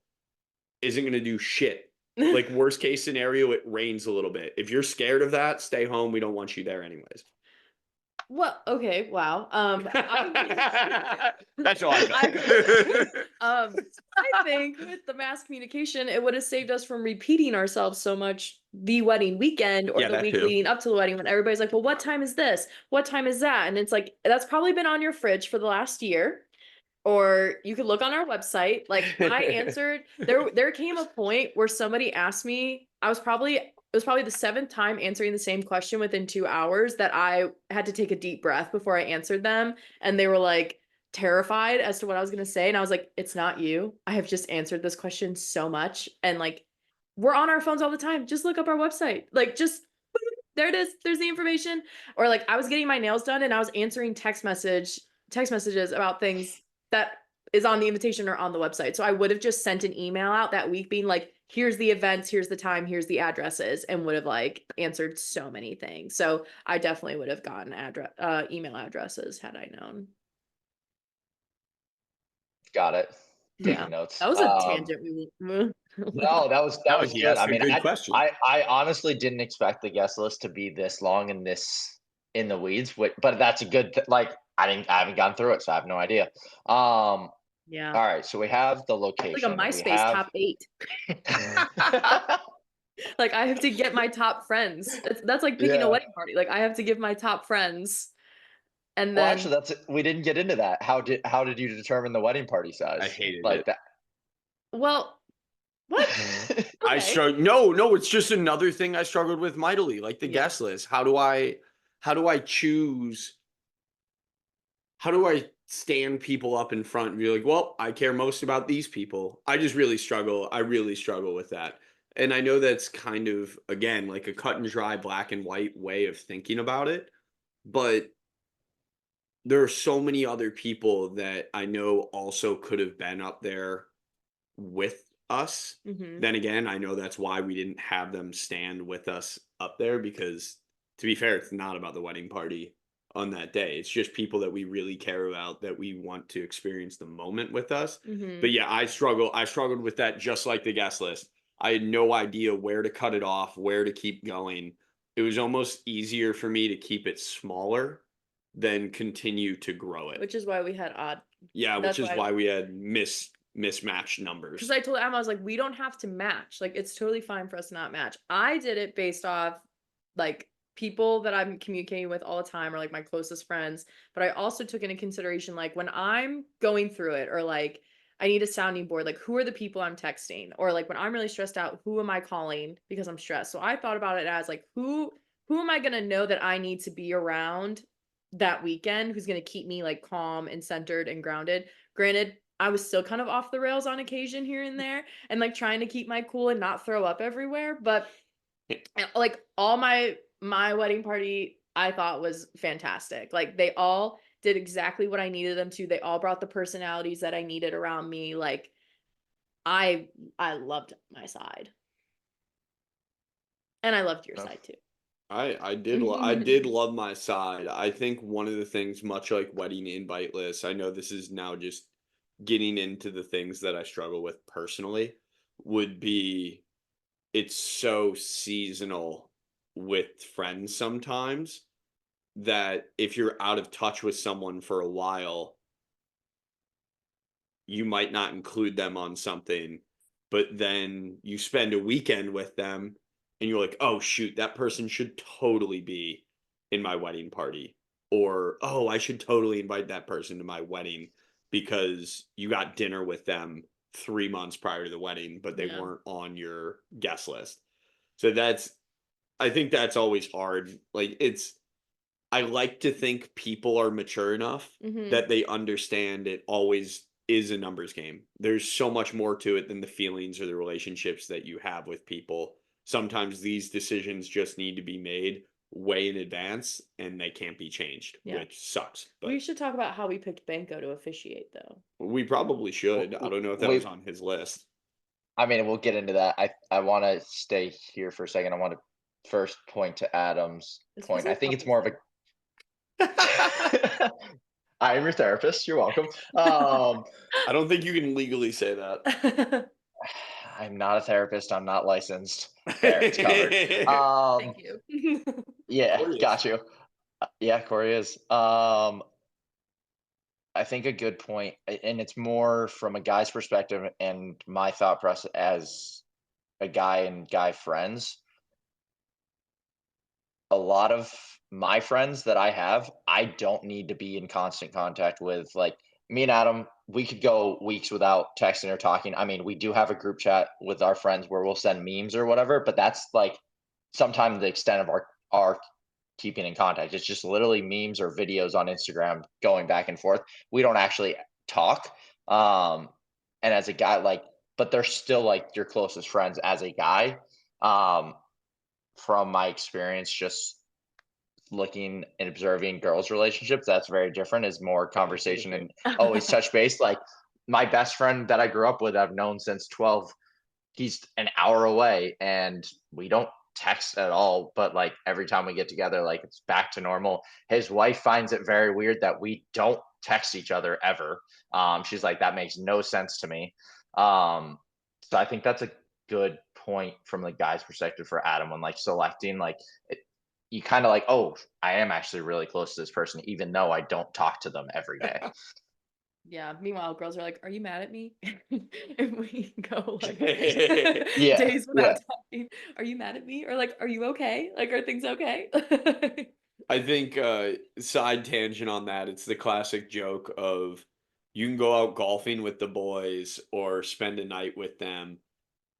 isn't going to do shit. Like, worst case scenario, it rains a little bit. If you're scared of that, stay home. We don't want you there anyways. Well, okay, wow. That's all I I think with the mass communication, it would have saved us from repeating ourselves so much the wedding weekend or Yeah, the that week too. leading up to the wedding when everybody's like, well, what time is this? What time is that? And it's like, that's probably been on your fridge for the last year. Or you could look on our website. Like I answered, there came a point where somebody asked me, it was probably the seventh time answering the same question within 2 hours that I had to take a deep breath before I answered them. And they were like terrified as to what I was gonna say. And I was like, it's not you. I have just answered this question so much. And like we're on our phones all the time. Just look up our website. Like just there it is. There's the information. Or like I was getting my nails done and I was answering text messages about things that is on the invitation or on the website. So I would have just sent an email out that week being like, here's the events, here's the time, here's the addresses, and would have like answered so many things. So I definitely would have gotten email addresses had I known. Got it. Yeah. Taking notes. That was a tangent we No, that was He good. asked I a mean, good question. I honestly didn't expect the guest list to be this long and this in the weeds, but that's a good like I haven't gone through it, so I have no idea. Yeah. All right, so we have the Like a location. We MySpace have top 8. Like I have to get my top friends. That's like picking a Yeah. wedding party. Like I have to give my top friends and Well, then actually, we didn't get into that. How did you determine the wedding party size? I hated Like it. that. well, what? I Okay. struggle. No, it's just another thing I struggled with mightily, like the Yeah. guest list. How do I choose? How do I stand people up in front and be like, well, I care most about these people? I just really struggle. I really struggle with that. And I know that's kind of, again, like a cut and dry black and white way of thinking about it. But there are so many other people that I know also could have been up there with us. Mhm. Then again, I know that's why we didn't have them stand with us up there because, to be fair, it's not about the wedding party on that day. It's just people that we really care about that we want to experience the moment with us. Mhm. But yeah, I struggled with that just like the guest list. I had no idea where to cut it off, where to keep going. It was almost easier for me to keep it smaller then continue to grow it. Which is why we had odd. Yeah, That's which is why we had mismatched numbers. Because I told Emma, I was like, we don't have to match. Like, it's totally fine for us to not match. I did it based off like people that I'm communicating with all the time, or like my closest friends. But I also took into consideration like when I'm going through it, or like I need a sounding board, like who are the people I'm texting, or like when I'm really stressed out, who am I calling because I'm stressed. So I thought about it as like who am I gonna know that I need to be around that weekend, who's gonna keep me like calm and centered and grounded. Granted, I was still kind of off the rails on occasion here and there, and like trying to keep my cool and not throw up everywhere. But like all my wedding party, I thought was fantastic. Like they all did exactly what I needed them to. They all brought the personalities that I needed around me. Like I loved my side. And I loved your side too. I did love my side. I think one of the things, much like wedding invite lists, I know this is now just getting into the things that I struggle with personally, would be it's so seasonal with friends sometimes that if you're out of touch with someone for a while, you might not include them on something, but then you spend a weekend with them and you're like, oh, shoot, that person should totally be in my wedding party. Or, oh, I should totally invite that person to my wedding because you got dinner with them 3 months prior to the wedding, but they Yeah. weren't on your guest list. So I think that's always hard. Like, I like to think people are mature enough that they understand it always is a numbers game. There's so much more to it than the feelings or the relationships that you have with people. Sometimes these decisions just need to be made way in advance and they can't be changed, Yeah. which sucks. We But should talk about how we picked Banko to officiate though. we probably should. I don't know if that was on his list. I mean, we'll get into that. I want to stay here for a second. I want to first point to Adam's point. I think it's more of a. I am your therapist. You're welcome. I don't think you can legally say that. I'm not a therapist. I'm not licensed. There, it's covered. Thank you. Yeah, Corey got is. you. Yeah, Corey is. I think a good point, and it's more from a guy's perspective and my thought process as a guy and guy friends. A lot of my friends that I have, I don't need to be in constant contact with. Like me and Adam, we could go weeks without texting or talking. I mean, we do have a group chat with our friends where we'll send memes or whatever, but that's like sometimes the extent of our keeping in contact. It's just literally memes or videos on Instagram going back and forth. We don't actually talk. And as a guy, like, but they're still like your closest friends as a guy. Um, from my experience, just looking and observing girls' relationships, that's very different. Is more conversation and always touch base. Like my best friend that I grew up with, I've known since 12. He's an hour away, and we don't text at all. But like every time we get together, like it's back to normal. His wife finds it very weird that we don't text each other ever. She's like, that makes no sense to me. So I think that's a good point from the guy's perspective for Adam when like selecting like you kind of like, oh, I am actually really close to this person, even though I don't talk to them every day. Yeah. Meanwhile, girls are like, "Are you mad at me?" If we go like Yeah, days yeah. without talking, "Are you mad at me?" Or like, "Are you okay? Like, are things okay?" I think side tangent on that, it's the classic joke of you can go out golfing with the boys or spend a night with them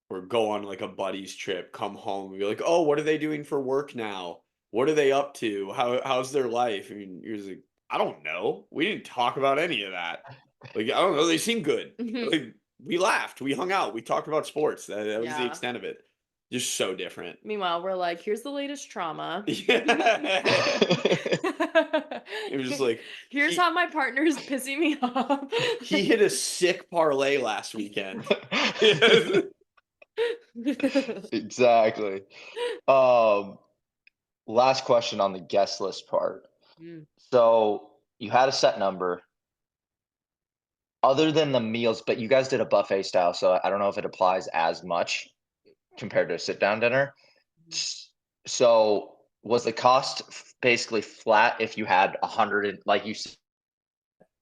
or go on like a buddy's trip, come home and be like, "Oh, what are they doing for work now? What are they up to? How's their life?" I mean, you're just like, "I don't know. We didn't talk about any of that. Like, I don't know. They seem good. Like, we laughed, we hung out, we talked about sports. That was the Yeah. extent of it. Just so different." Meanwhile, we're like, "Here's the latest trauma." Yeah. It was just like Here's how my partner's pissing me off. he hit a sick parlay last weekend. Exactly. Um, Last question on the guest list part. Mm. So you had a set number other than the meals, but you guys did a buffet style, so I don't know if it applies as much compared to a sit down dinner. Mhm. S- So was the cost basically flat if you had 100, like you said,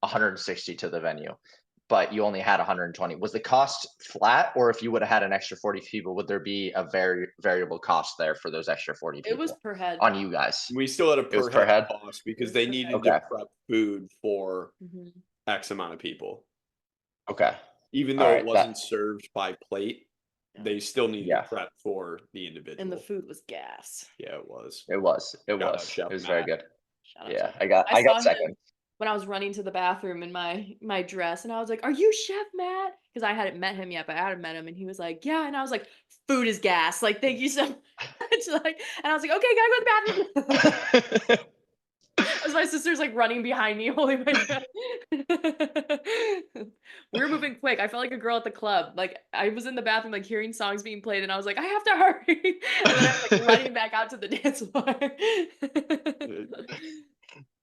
160 to the venue, but you only had 120? Was the cost flat, or if you would have had an extra 40 people, would there be a variable cost there for those extra 40 It was people per head. on you guys? We still had a It was per per head head? cost because was they per needed head. Okay. to prep food for Mhm. X amount of people. Okay. Even All though it right. wasn't served by plate, Yeah. they still needed Yeah. to prep for the individual. And the food was gas. Yeah, it was. It was. It Shout out was. Chef It was very Matt. good. Shout out Yeah. Chef. I I saw got him second. when I was running to the bathroom in my dress, and I was like, "Are you Chef Matt?" Because I hadn't met him yet, but I had met him, and he was like, "Yeah," and I was like, "Food is gas." Like, thank you so much. Like, and I was like, "Okay, gotta go to the bathroom." As my sister's like running behind me, holding my dress. We were moving quick. I felt like a girl at the club. Like I was in the bathroom, like hearing songs being played, and I was like, I have to hurry. And then I was like running back out to the dance floor.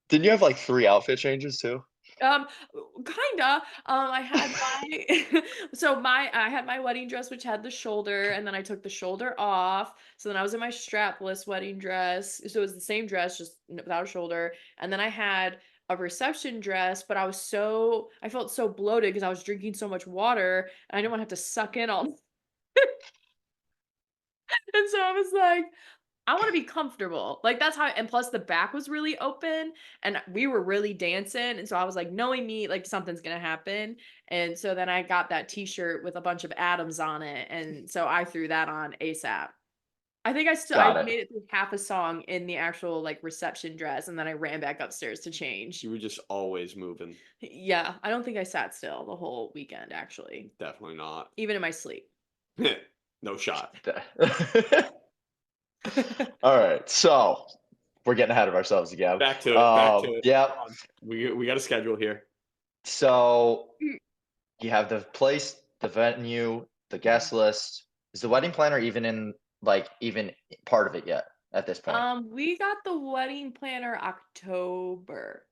Didn't you have like 3 outfit changes too? Um, kinda. I had my I had my wedding dress which had the shoulder, and then I took the shoulder off. So then I was in my strapless wedding dress. So it was the same dress, just without a shoulder. And then I had a reception dress, but I felt so bloated because I was drinking so much water, and I didn't want to have to suck in all. And so I was like, I want to be comfortable. Like that's how, and plus the back was really open and we were really dancing. And so I was like, knowing me, like something's going to happen. And so then I got that t-shirt with a bunch of atoms on it. And so I threw that on ASAP. I think I Got it. made it through half a song in the actual like reception dress. And then I ran back upstairs to change. You were just always moving. Yeah. I don't think I sat still the whole weekend, actually. Definitely not. Even in my sleep. No shot. All right. So we're getting ahead of ourselves again. Back to it. Back to it. Yeah. Come on. We got a schedule here. So you have the place, the venue, the guest list. Is the wedding planner even part of it yet at this point? We got the wedding planner October.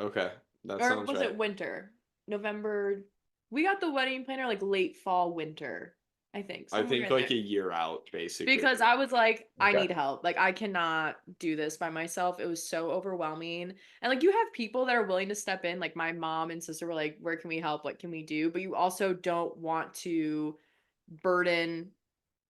Okay. That Or sounds was right. it winter? November. We got the wedding planner like late fall, winter, I think. I Somewhere think in like there. a year out, basically. Because I was like, I Okay. need help. Like, I cannot do this by myself. It was so overwhelming. And like, you have people that are willing to step in. Like, my mom and sister were like, where can we help? What can we do? But you also don't want to burden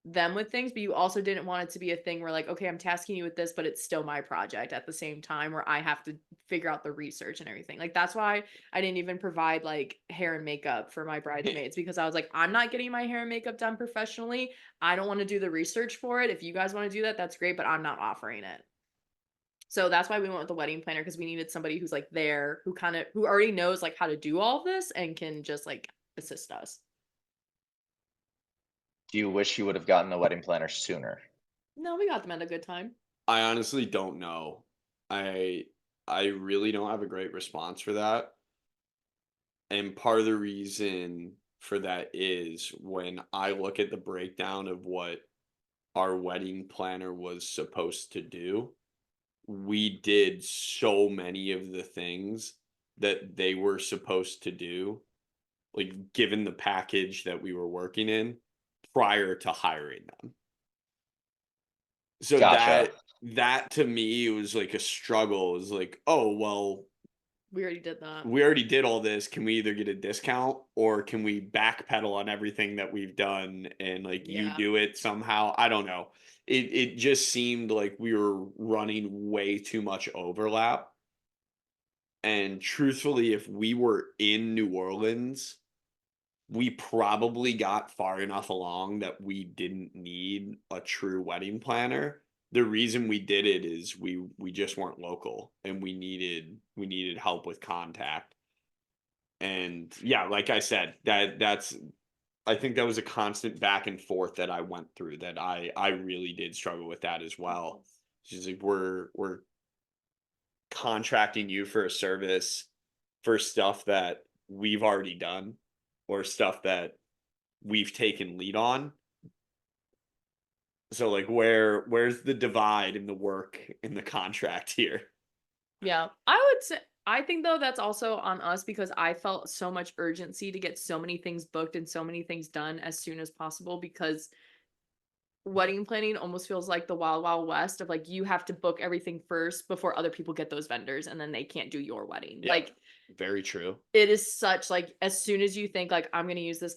them with things, but you also didn't want it to be a thing where like, okay, I'm tasking you with this, but it's still my project at the same time where I have to figure out the research and everything. Like that's why I didn't even provide like hair and makeup for my bridesmaids because I was like, I'm not getting my hair and makeup done professionally. I don't want to do the research for it. If you guys want to do that, that's great, but I'm not offering it. So that's why we went with the wedding planner because we needed somebody who's like there, who already knows like how to do all of this and can just like assist us. Do you wish you would have gotten the wedding planner sooner? No, we got them at a good time. I honestly don't know. I I really don't have a great response for that. And part of the reason for that is when I look at the breakdown of what our wedding planner was supposed to do, we did so many of the things that they were supposed to do, like given the package that we were working in prior to hiring them. So Gotcha. that to me was like a struggle. It was like, oh well, We already did that. we already did all this. Can we either get a discount or can we backpedal on everything that we've done and like you Yeah. do it somehow? I don't know. It just seemed like we were running way too much overlap. And truthfully, if we were in New Orleans, we probably got far enough along that we didn't need a true wedding planner. The reason we did it is we just weren't local and we needed help with contact. And yeah, like I said, that's I think that was a constant back and forth that I went through that I really did struggle with that as well. She's like we're contracting you for a service for stuff that we've already done or stuff that we've taken lead on. So like where's the divide in the work in the contract here? Yeah. I would say I think though that's also on us because I felt so much urgency to get so many things booked and so many things done as soon as possible because wedding planning almost feels like the wild, wild west of like you have to book everything first before other people get those vendors and then they can't do your wedding. Yeah. Like Very true. it is such like as soon as you think like I'm gonna use this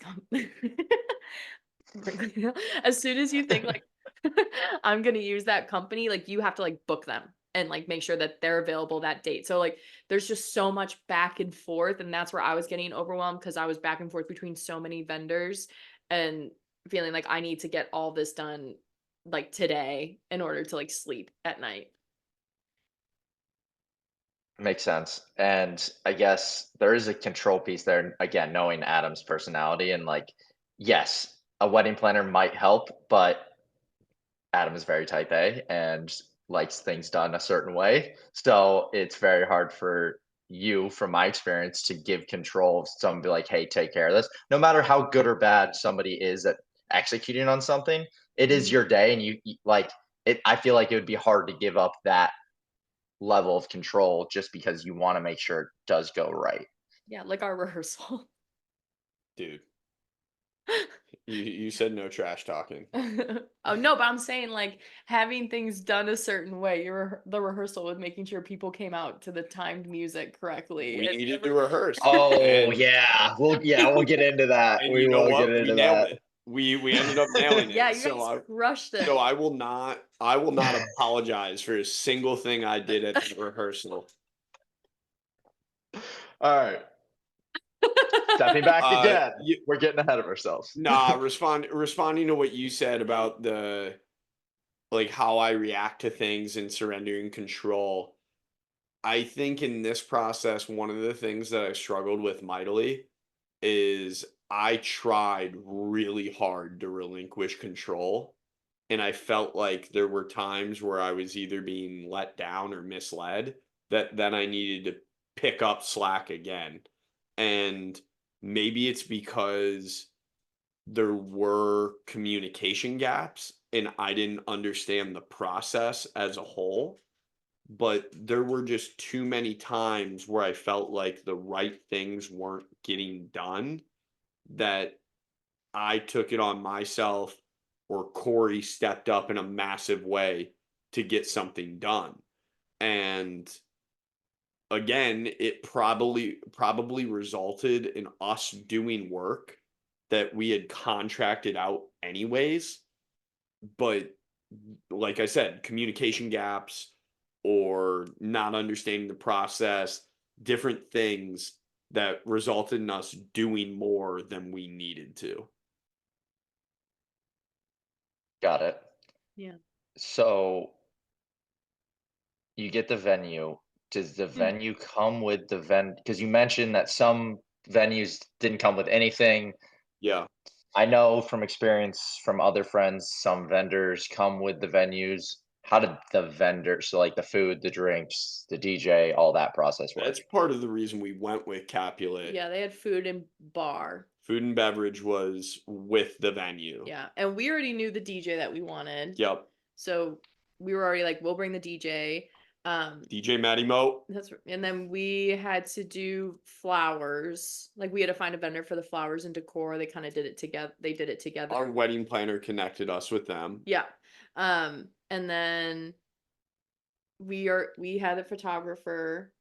as soon as you think like I'm gonna use that company, like you have to like book them and like make sure that they're available that date. So like there's just so much back and forth, and that's where I was getting overwhelmed because I was back and forth between so many vendors and feeling like I need to get all this done like today in order to like sleep at night. Makes sense. And I guess there is a control piece there. Again, knowing Adam's personality and like, yes, a wedding planner might help, but Adam is very type A and likes things done a certain way. So it's very hard for you, from my experience, to give control of someone, be like, hey, take care of this. No matter how good or bad somebody is at executing on something, it is Mhm. your day. And like it, I feel like it would be hard to give up that level of control just because you want to make sure it does go right. Yeah, like our rehearsal. Dude, you said no trash talking. Oh no, but I'm saying like having things done a certain way. The rehearsal with making sure people came out to the timed music correctly. We and needed to every- rehearse. Oh And we'll get into that. and We you know will get what? We into nailed that. it. We ended up nailing Yeah, it. you guys crushed it. So I will not apologize for a single thing I did at the rehearsal. All right. Stepping back again. You, We're getting ahead of ourselves. nah, responding to what you said about the like how I react to things and surrendering control. I think in this process, one of the things that I struggled with mightily is I tried really hard to relinquish control. And I felt like there were times where I was either being let down or misled that then I needed to pick up slack again. And maybe it's because there were communication gaps and I didn't understand the process as a whole. But there were just too many times where I felt like the right things weren't getting done that I took it on myself or Corey stepped up in a massive way to get something done. And again, it probably resulted in us doing work that we had contracted out anyways, but like I said, communication gaps or not understanding the process, different things that resulted in us doing more than we needed to. Got it. Yeah. So you get the venue. Does the Mm. venue come with the because you mentioned that some venues didn't come with anything. Yeah. I know from experience from other friends, some vendors come with the venues. How did the vendors, so like the food, the drinks, the DJ, all that process work? That's part of the reason we went with Capulet. Yeah, they had food and bar. Food and beverage was with the venue. Yeah, and we already knew the DJ that we wanted. Yep. So we were already like, we'll bring the DJ. DJ Matty Mo. And then we had to do flowers. Like we had to find a vendor for the flowers and decor. They kind of did it together. They did it together. Our wedding planner connected us with them. Yeah. And then we had a photographer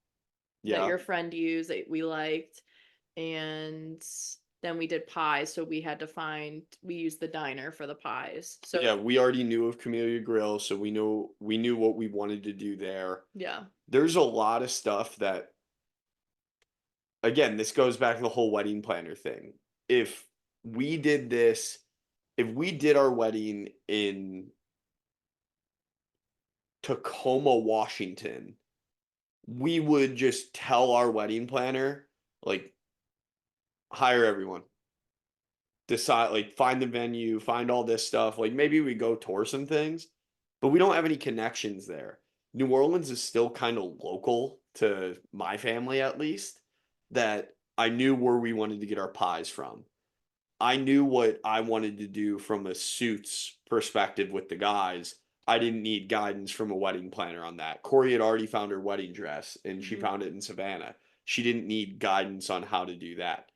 that your friend used that we liked, and then we did pies. So we used the diner for the pies. So yeah, we already knew of Camellia Grill, so we knew what we wanted to do there. yeah. There's a lot of stuff that, again, this goes back to the whole wedding planner thing. If we did this, if we did our wedding in Tacoma, Washington, we would just tell our wedding planner, like, hire everyone, decide, like, find the venue, find all this stuff. Like, maybe we go tour some things, but we don't have any connections there. New Orleans is still kind of local to my family, at least, that I knew where we wanted to get our pies from. I knew what I wanted to do from a suits perspective with the guys. I didn't need guidance from a wedding planner on that. Corey had already found her wedding dress and she found it in Savannah. She didn't need guidance on how to do that.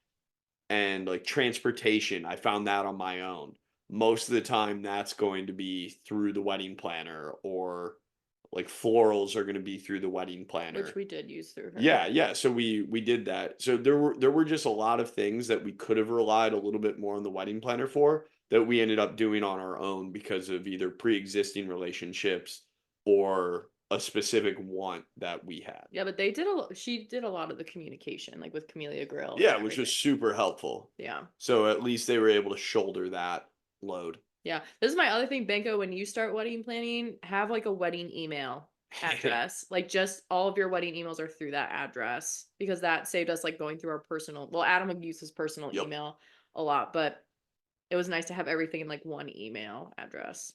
And like transportation, I found that on my own. most of the time that's going to be through the wedding planner, or like florals are going to be through the wedding planner. Which we did use through her. Yeah. So we did that. So there were just a lot of things that we could have relied a little bit more on the wedding planner for, that we ended up doing on our own because of either pre-existing relationships or a specific want that we had. Yeah, but she did a lot of the communication, like with Camellia Grill. Yeah, and which was everything. super helpful. Yeah. So at least they were able to shoulder that load. Yeah. This is my other thing, Banko, when you start wedding planning, have like a wedding email address. Like just all of your wedding emails are through that address, because that saved us like going through our personal. Well, Adam would use his personal Yep. email a lot, but it was nice to have everything in like one email address.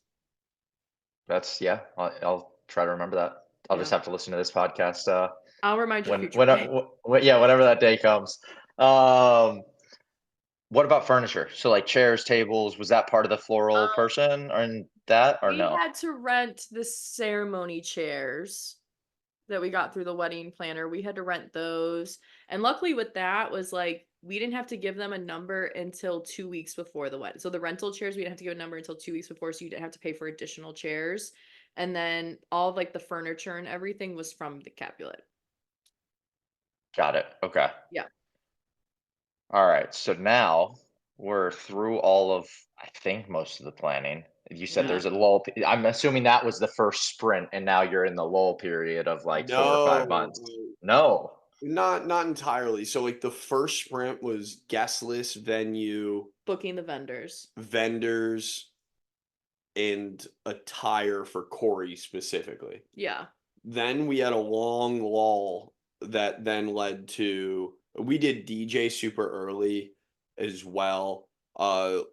That's I'll try to remember that. I'll just Yeah. have to listen to this podcast I'll remind you when future. whenever that day comes. What about furniture? So like chairs, tables, was that part of the floral person or that or We no? had to rent the ceremony chairs that we got through the wedding planner. We had to rent those. And luckily with that was like, we didn't have to give them a number until 2 weeks before the wedding. So the rental chairs, we didn't have to give a number until 2 weeks before. So you didn't have to pay for additional chairs. And then all of like the furniture and everything was from the Capulet. Got it. Okay. Yeah. All right. So now we're through all of, I think, most of the planning. You said Yeah. there's a lull. I'm assuming that was the first sprint, and now you're in the lull period of like 4 or 5 months. No. Not entirely. So like the first sprint was guest list, venue, Booking the vendors. vendors, and attire for Cory specifically. Yeah. Then we had a long lull that then led to, we did DJ super early as well.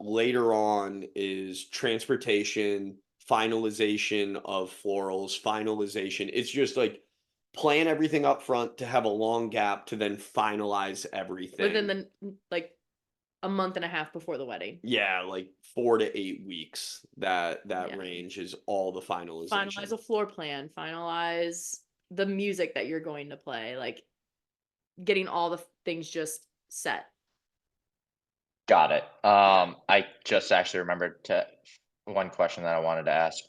Later on is transportation, finalization of florals, finalization. It's just like plan everything up front to have a long gap to then finalize everything. Within the like a month and a half before the wedding. Yeah, like 4 to 8 weeks. That Yeah. range is all the finalization. Finalize a floor plan, finalize the music that you're going to play, like getting all the things just set. Got it. I just actually remembered one question that I wanted to ask.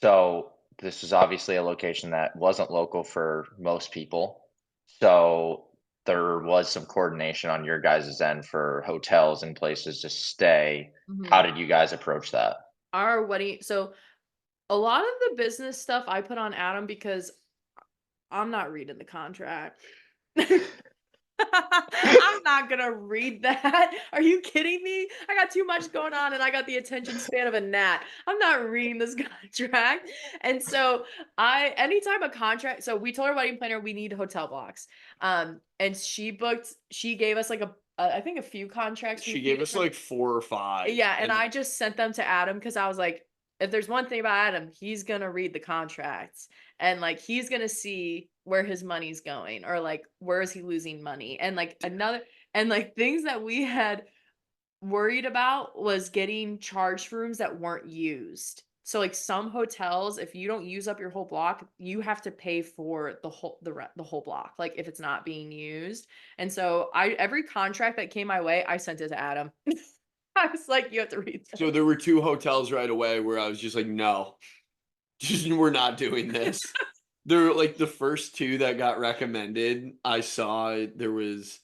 So this is obviously a location that wasn't local for most people. So there was some coordination on your guys' end for hotels and places to stay. How did you guys approach that? Our wedding, so a lot of the business stuff I put on Adam because I'm not reading the contract. I'm not gonna read that. Are you kidding me? I got too much going on and I got the attention span of a gnat. I'm not reading this contract. And so anytime a contract, so we told our wedding planner we need hotel blocks. And she gave us like I think a few contracts. She gave us like 4 or 5. Yeah, and I just sent them to Adam because I was like, if there's one thing about Adam, he's gonna read the contracts and like he's gonna see where his money's going, or like where is he losing money, and like things that we had worried about was getting charged for rooms that weren't used. So like some hotels, if you don't use up your whole block, you have to pay for the whole block, like if it's not being used. And so every contract that came my way, I sent it to Adam. I was like, you have to read this. So there were 2 hotels right away where I was just like, no, we're not doing this. There were like the first 2 that got recommended. I saw there was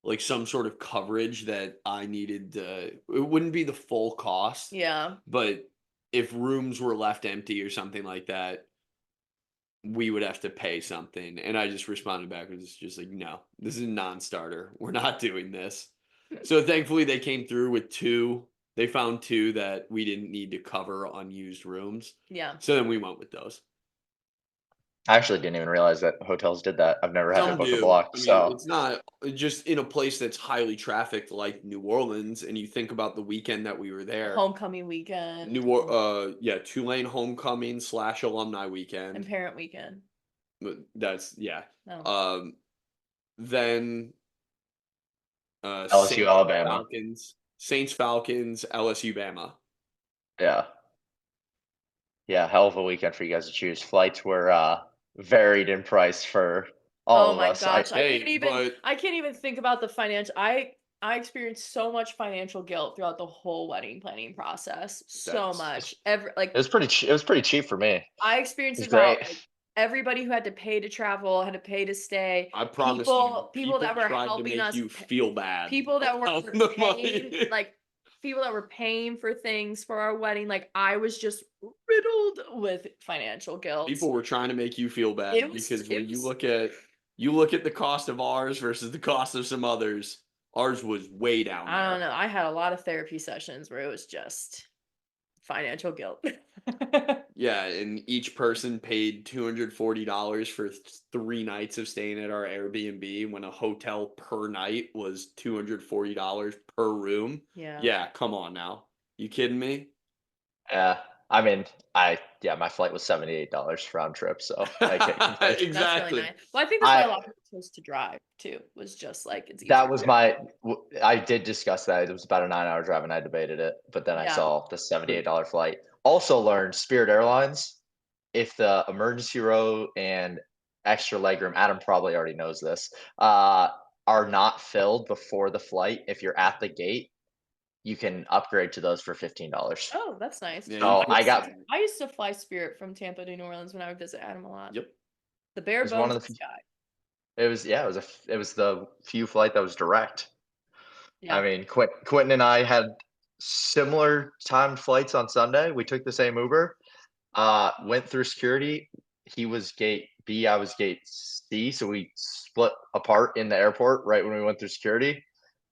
like some sort of coverage that I needed. It wouldn't be the full cost, Yeah. but if rooms were left empty or something like that, we would have to pay something. And I just responded back and was just like, no, this is a non-starter. We're not doing this. So thankfully they came through with 2. They found 2 that we didn't need to cover unused rooms. Yeah. So then we went with those. I actually didn't even realize that hotels did that. I've never had to Some book a do. block. I mean, So it's not just in a place that's highly trafficked like New Orleans, and you think about the weekend that we were there. Homecoming weekend. Tulane homecoming / alumni and weekend. parent weekend. But that's Oh. Then LSU, Saints, Alabama. Saints, Falcons, LSU, Bama. Yeah. Yeah, hell of a weekend for you guys to choose. Flights were varied in price for all Oh of my us. gosh. Hey, but I can't even think about the financial. I experienced so much financial guilt throughout the whole wedding planning process. So That's- much. It was pretty cheap for me. I It experienced was it about great. like everybody who had to pay to travel, had to pay to stay. I promise you, People that were tried to helping make us, you feel bad. people that were about the paying, money. like people that were paying for things for our wedding. Like I was just riddled with financial guilt. People were trying to make you feel bad because when you look at the cost of ours versus the cost of some others, ours was way down there. I don't know. I had a lot of therapy sessions where it was just financial guilt. Yeah, and each person paid $240 for 3 nights of staying at our Airbnb when a hotel per night was $240 per room. Yeah. Yeah, come on now. You kidding me? Yeah. I mean, my flight was $78 round trip, so I can't complain. Exactly. That's really nice. Well, I think that's why a lot of people chose to drive too. Was just like it's easier. That was I did discuss that. It was about a 9-hour drive, and I debated it, but then I Yeah. saw the $78 flight. Also learned Spirit Airlines, if the emergency row and extra legroom, Adam probably already knows this, are not filled before the flight, if you're at the gate, you can upgrade to those for $15. Oh, that's nice. Yeah, So I used to fly Spirit from Tampa to New Orleans when I would visit Adam a lot. Yep. The bare was one bones of the of the sky. it was it was the few flight that was direct. Yeah. I mean, Quentin and I had similar timed flights on Sunday. We took the same Uber, went through security. He was gate B, I was gate C, so we split apart in the airport right when we went through security.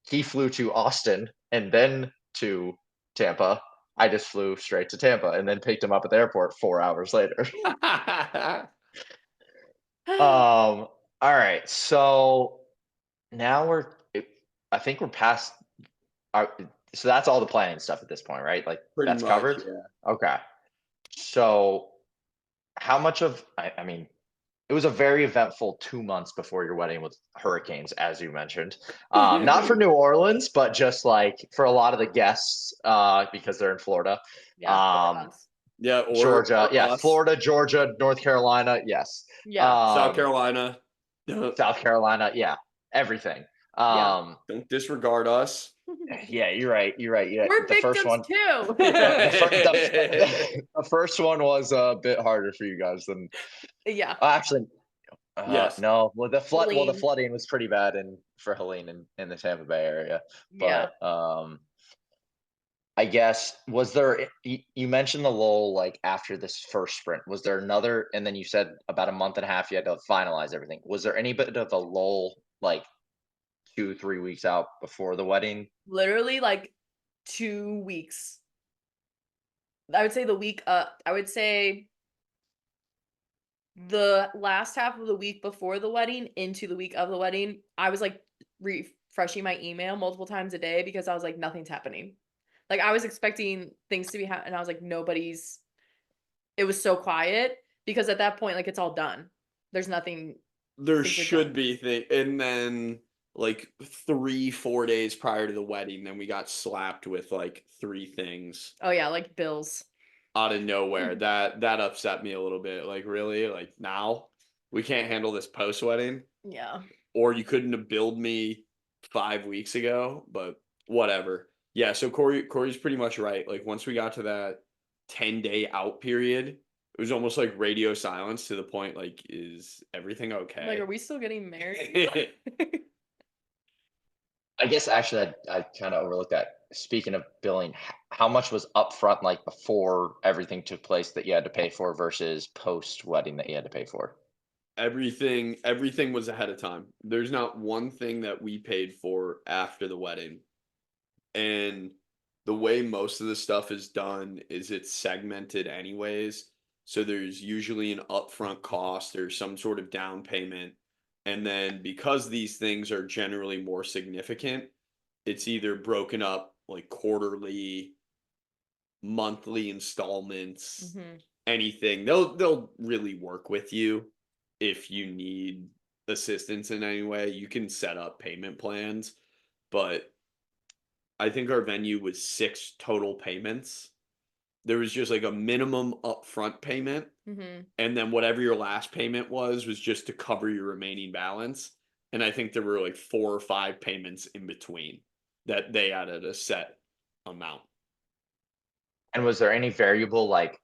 He flew to Austin and then to Tampa. I just flew straight to Tampa and then picked him up at the airport 4 hours later. All right, so now I think we're past our so that's all the planning stuff at this point, right? Like, Pretty that's much, covered? yeah. Okay. So, how much of I mean, it was a very eventful 2 months before your wedding with hurricanes, as you mentioned. Not for New Orleans, but just, like, for a lot of the guests, because they're in Florida. Yeah. Yeah, or Georgia, yeah, us. Florida, Georgia, North Carolina, yes. Yeah. South Carolina. South Carolina, yeah, everything. Yeah. Don't disregard us. Yeah, you're right. Yeah, We're the first victims one, too. the first one was a bit harder for you guys than Yeah. actually. Yes. No, well, the Helene. flooding was pretty bad for Helene in the Tampa Bay area. Yeah. But I guess was there? You mentioned the lull like after this first sprint. Was there another? And then you said about a month and a half you had to finalize everything. Was there any bit of a lull like 2-3 weeks out before the wedding? Literally like 2 weeks. I would say I would say the last half of the week before the wedding into the week of the wedding, I was like refreshing my email multiple times a day because I was like, nothing's happening. Like I was expecting things to be happening, and I was like, it was so quiet because at that point, like it's all done. There's nothing. There Things are should done. be and then like 3-4 days prior to the wedding, then we got slapped with like 3 things Oh yeah, like bills. out of nowhere. That upset me a little bit. Like, really? Like, now we can't handle this post wedding? Yeah. Or you couldn't have billed me 5 weeks ago, but whatever. Yeah, so Corey's pretty much right. Like, once we got to that 10-day out period, it was almost like radio silence to the point like, is everything okay? Like, are we still getting married? I guess actually I kind of overlooked that. Speaking of billing, how much was upfront, like before everything took place, that you had to pay for versus post wedding that you had to pay for? Everything was ahead of time. There's not one thing that we paid for after the wedding. And the way most of the stuff is done is it's segmented anyways. So there's usually an upfront cost or some sort of down payment. And then because these things are generally more significant, it's either broken up like quarterly, monthly installments, Mhm. anything. They'll really work with you if you need assistance in any way. You can set up payment plans, but I think our venue was 6 total payments. There was just like a minimum upfront payment, Mhm. and then whatever your last payment was just to cover your remaining balance. And I think there were like 4 or 5 payments in between. that they added a set amount. And was there any variable, like,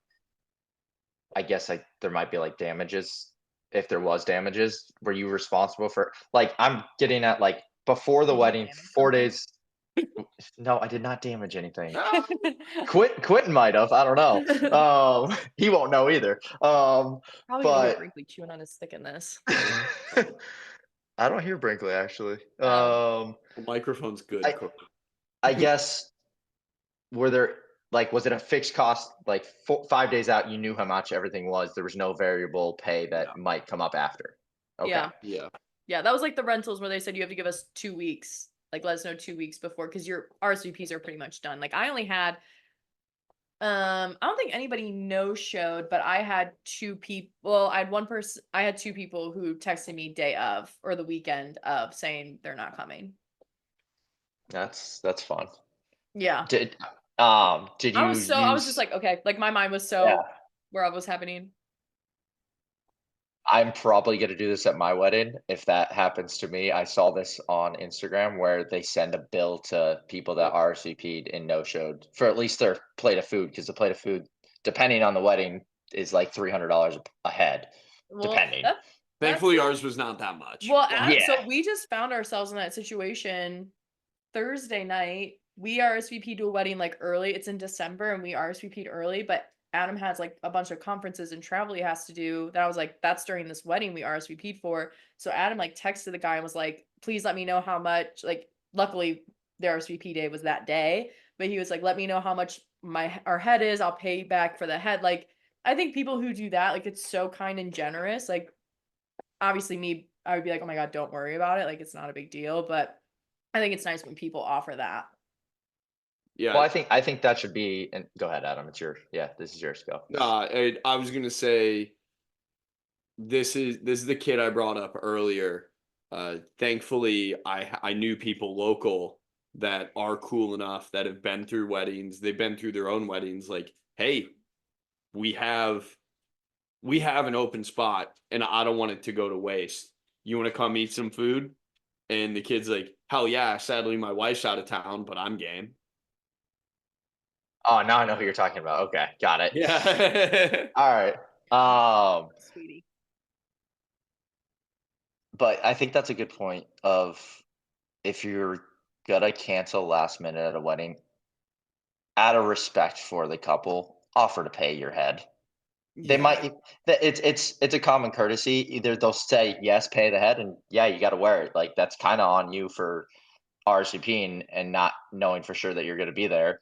I guess, like, there might be, like, damages? If there was damages, were you responsible for, like, I'm getting at, like, before the Did you wedding, damage 4 something? days. No, I did not damage anything. Ah, Quentin might have, I don't know. He won't know either. Probably gonna hear But Brinkley chewing on his stick in this. I don't hear Brinkley actually. Oh. the microphone's good. I Cory. I guess, were there, like, was it a fixed cost, like, 5 days out, you knew how much everything was, there was no variable pay that Yeah. might come up after? Okay. Yeah. Yeah. Yeah, that was like the rentals where they said you have to give us 2 weeks. Like, let us know 2 weeks before because your RSVPs are pretty much done. Like, I only had, I don't think anybody no-showed, but I had 2 people. Well, I had 2 people who texted me day of or the weekend of saying they're not coming. That's fun. Yeah. Did did I you was just use like, okay. Like, my mind was Yeah. so where I was happening. I'm probably gonna do this at my wedding if that happens to me. I saw this on Instagram where they send a bill to people that Yep. RSVP'd and no-showed for at least their plate of food, because the plate of food, depending on the wedding, is like $300 a head, Well, depending. that's Thankfully, like, ours was not that much. well, but- so Yeah. we just found ourselves in that situation Thursday night. We RSVP'd to a wedding like early. It's in December and we RSVP'd early, but Adam has like a bunch of conferences and travel he has to do. That I was like, that's during this wedding we RSVP'd for. So Adam like texted the guy and was like, please let me know how much. Like, luckily the RSVP day was that day, but he was like, let me know how much our head is. I'll pay you back for the head. Like, I think people who do that, like, it's so kind and generous. Like, obviously me, I would be like, oh my God, don't worry about it. Like, it's not a big deal. But I think it's nice when people offer that. Yeah. Well, I think that should be, and go ahead, Adam. It's your, yeah, this is yours. Go. I was gonna say this is the kid I brought up earlier. Thankfully, I knew people local that are cool enough that have been through weddings. They've been through their own weddings. Like, hey, we have an open spot, and I don't want it to go to waste. You want to come eat some food? And the kid's like, hell yeah. Sadly, my wife's out of town, but I'm game. Oh, now I know who you're talking about. Okay, got it. Yeah. All right. Sweetie. But I think that's a good point of, if you're gonna cancel last minute at a wedding, out of respect for the couple, offer to pay your head. They Yeah. might, it's a common courtesy. Either they'll say yes, pay the head, and yeah, you got to wear it. Like, that's kind of on you for RSVPing and not knowing for sure that you're going to be there.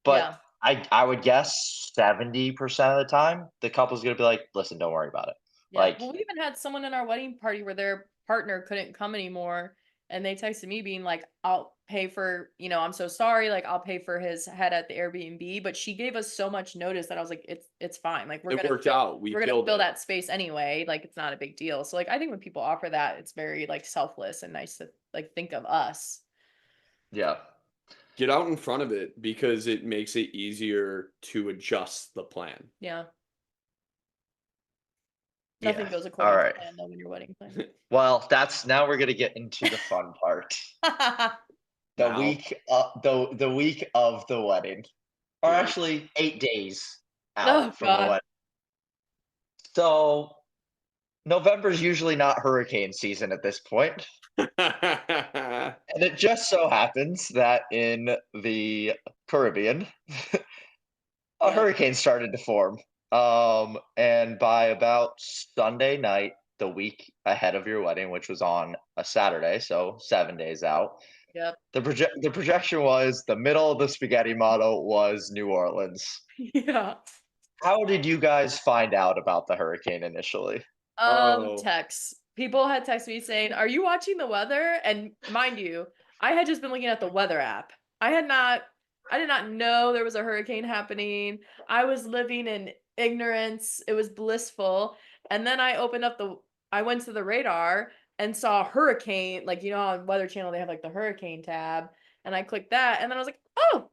But Yeah. I would guess 70% of the time the couple's going to be like, listen, don't worry about it. Yeah. Like, Well, we even had someone in our wedding party where their partner couldn't come anymore. And they texted me being like, I'll pay for, I'm so sorry. Like, I'll pay for his head at the Airbnb. But she gave us so much notice that I was like, it's fine. Like, It worked out. we're gonna filled fill it. that space anyway. Like, it's not a big deal. So like, I think when people offer that, it's very like selfless and nice to like think of us. yeah. Get out in front of it because it makes it easier to adjust the plan. Yeah. Yeah. Nothing goes All according right. to plan though when you're wedding planning. Well, now we're going to get into the fun part. The Now. the week of the wedding, or Yeah. actually 8 days Oh, out from the God. wedding. So November's usually not hurricane season at this point, and it just so happens that in the Caribbean, a Yeah. hurricane started to form. And by about Sunday night, the week ahead of your wedding, which was on a Saturday, so 7 days out, Yep. the projection was the middle of the spaghetti model was New Orleans. Yeah. How did you guys find out about the hurricane initially? Oh. Texts. People had texted me saying, "Are you watching the weather?" And mind you, I had just been looking at the weather app. I did not know there was a hurricane happening. I was living in ignorance. It was blissful. And then I went to the radar and saw hurricane, like, on Weather Channel they have like the hurricane tab, and I clicked that and then I was like, "Oh,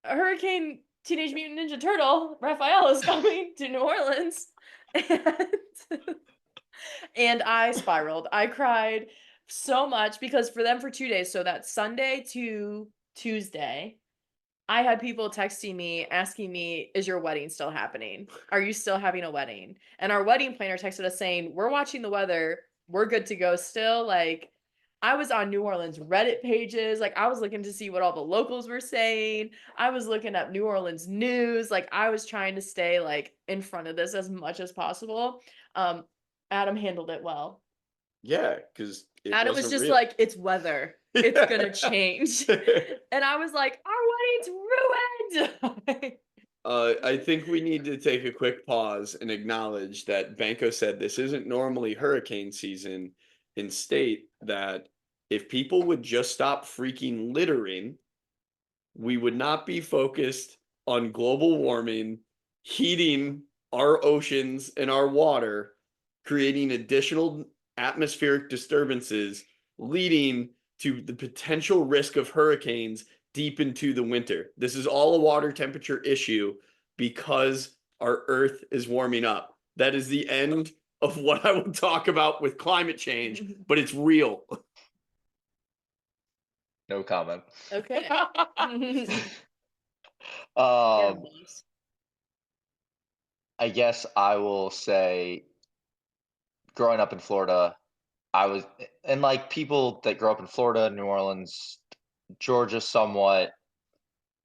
a hurricane Teenage Mutant Ninja Turtle Raphael is coming to New Orleans." And and I spiraled. I cried so much because for them for 2 days, so that's Sunday to Tuesday, I had people texting me asking me, "Is your wedding still happening? Are you still having a wedding?" And our wedding planner texted us saying, "We're watching the weather. We're good to go still." Like, I was on New Orleans Reddit pages. Like, I was looking to see what all the locals were saying. I was looking up New Orleans news. Like, I was trying to stay like in front of this as much as possible. Um, Adam handled it well. Yeah, because it Adam was wasn't just real. like, "It's weather. It's gonna change." And I was like, "Our wedding's ruined." I think we need to take a quick pause and acknowledge that Banko said this isn't normally hurricane season and state that if people would just stop freaking littering, we would not be focused on global warming, heating our oceans and our water, creating additional atmospheric disturbances, leading to the potential risk of hurricanes deep into the winter. This is all a water temperature issue because our Earth is warming up. That is the end of what I will talk about with climate change, but it's real. No comment. Okay. Yeah, Um, please. I guess I will say, growing up in Florida, I was, and like people that grow up in Florida, New Orleans, Georgia, somewhat,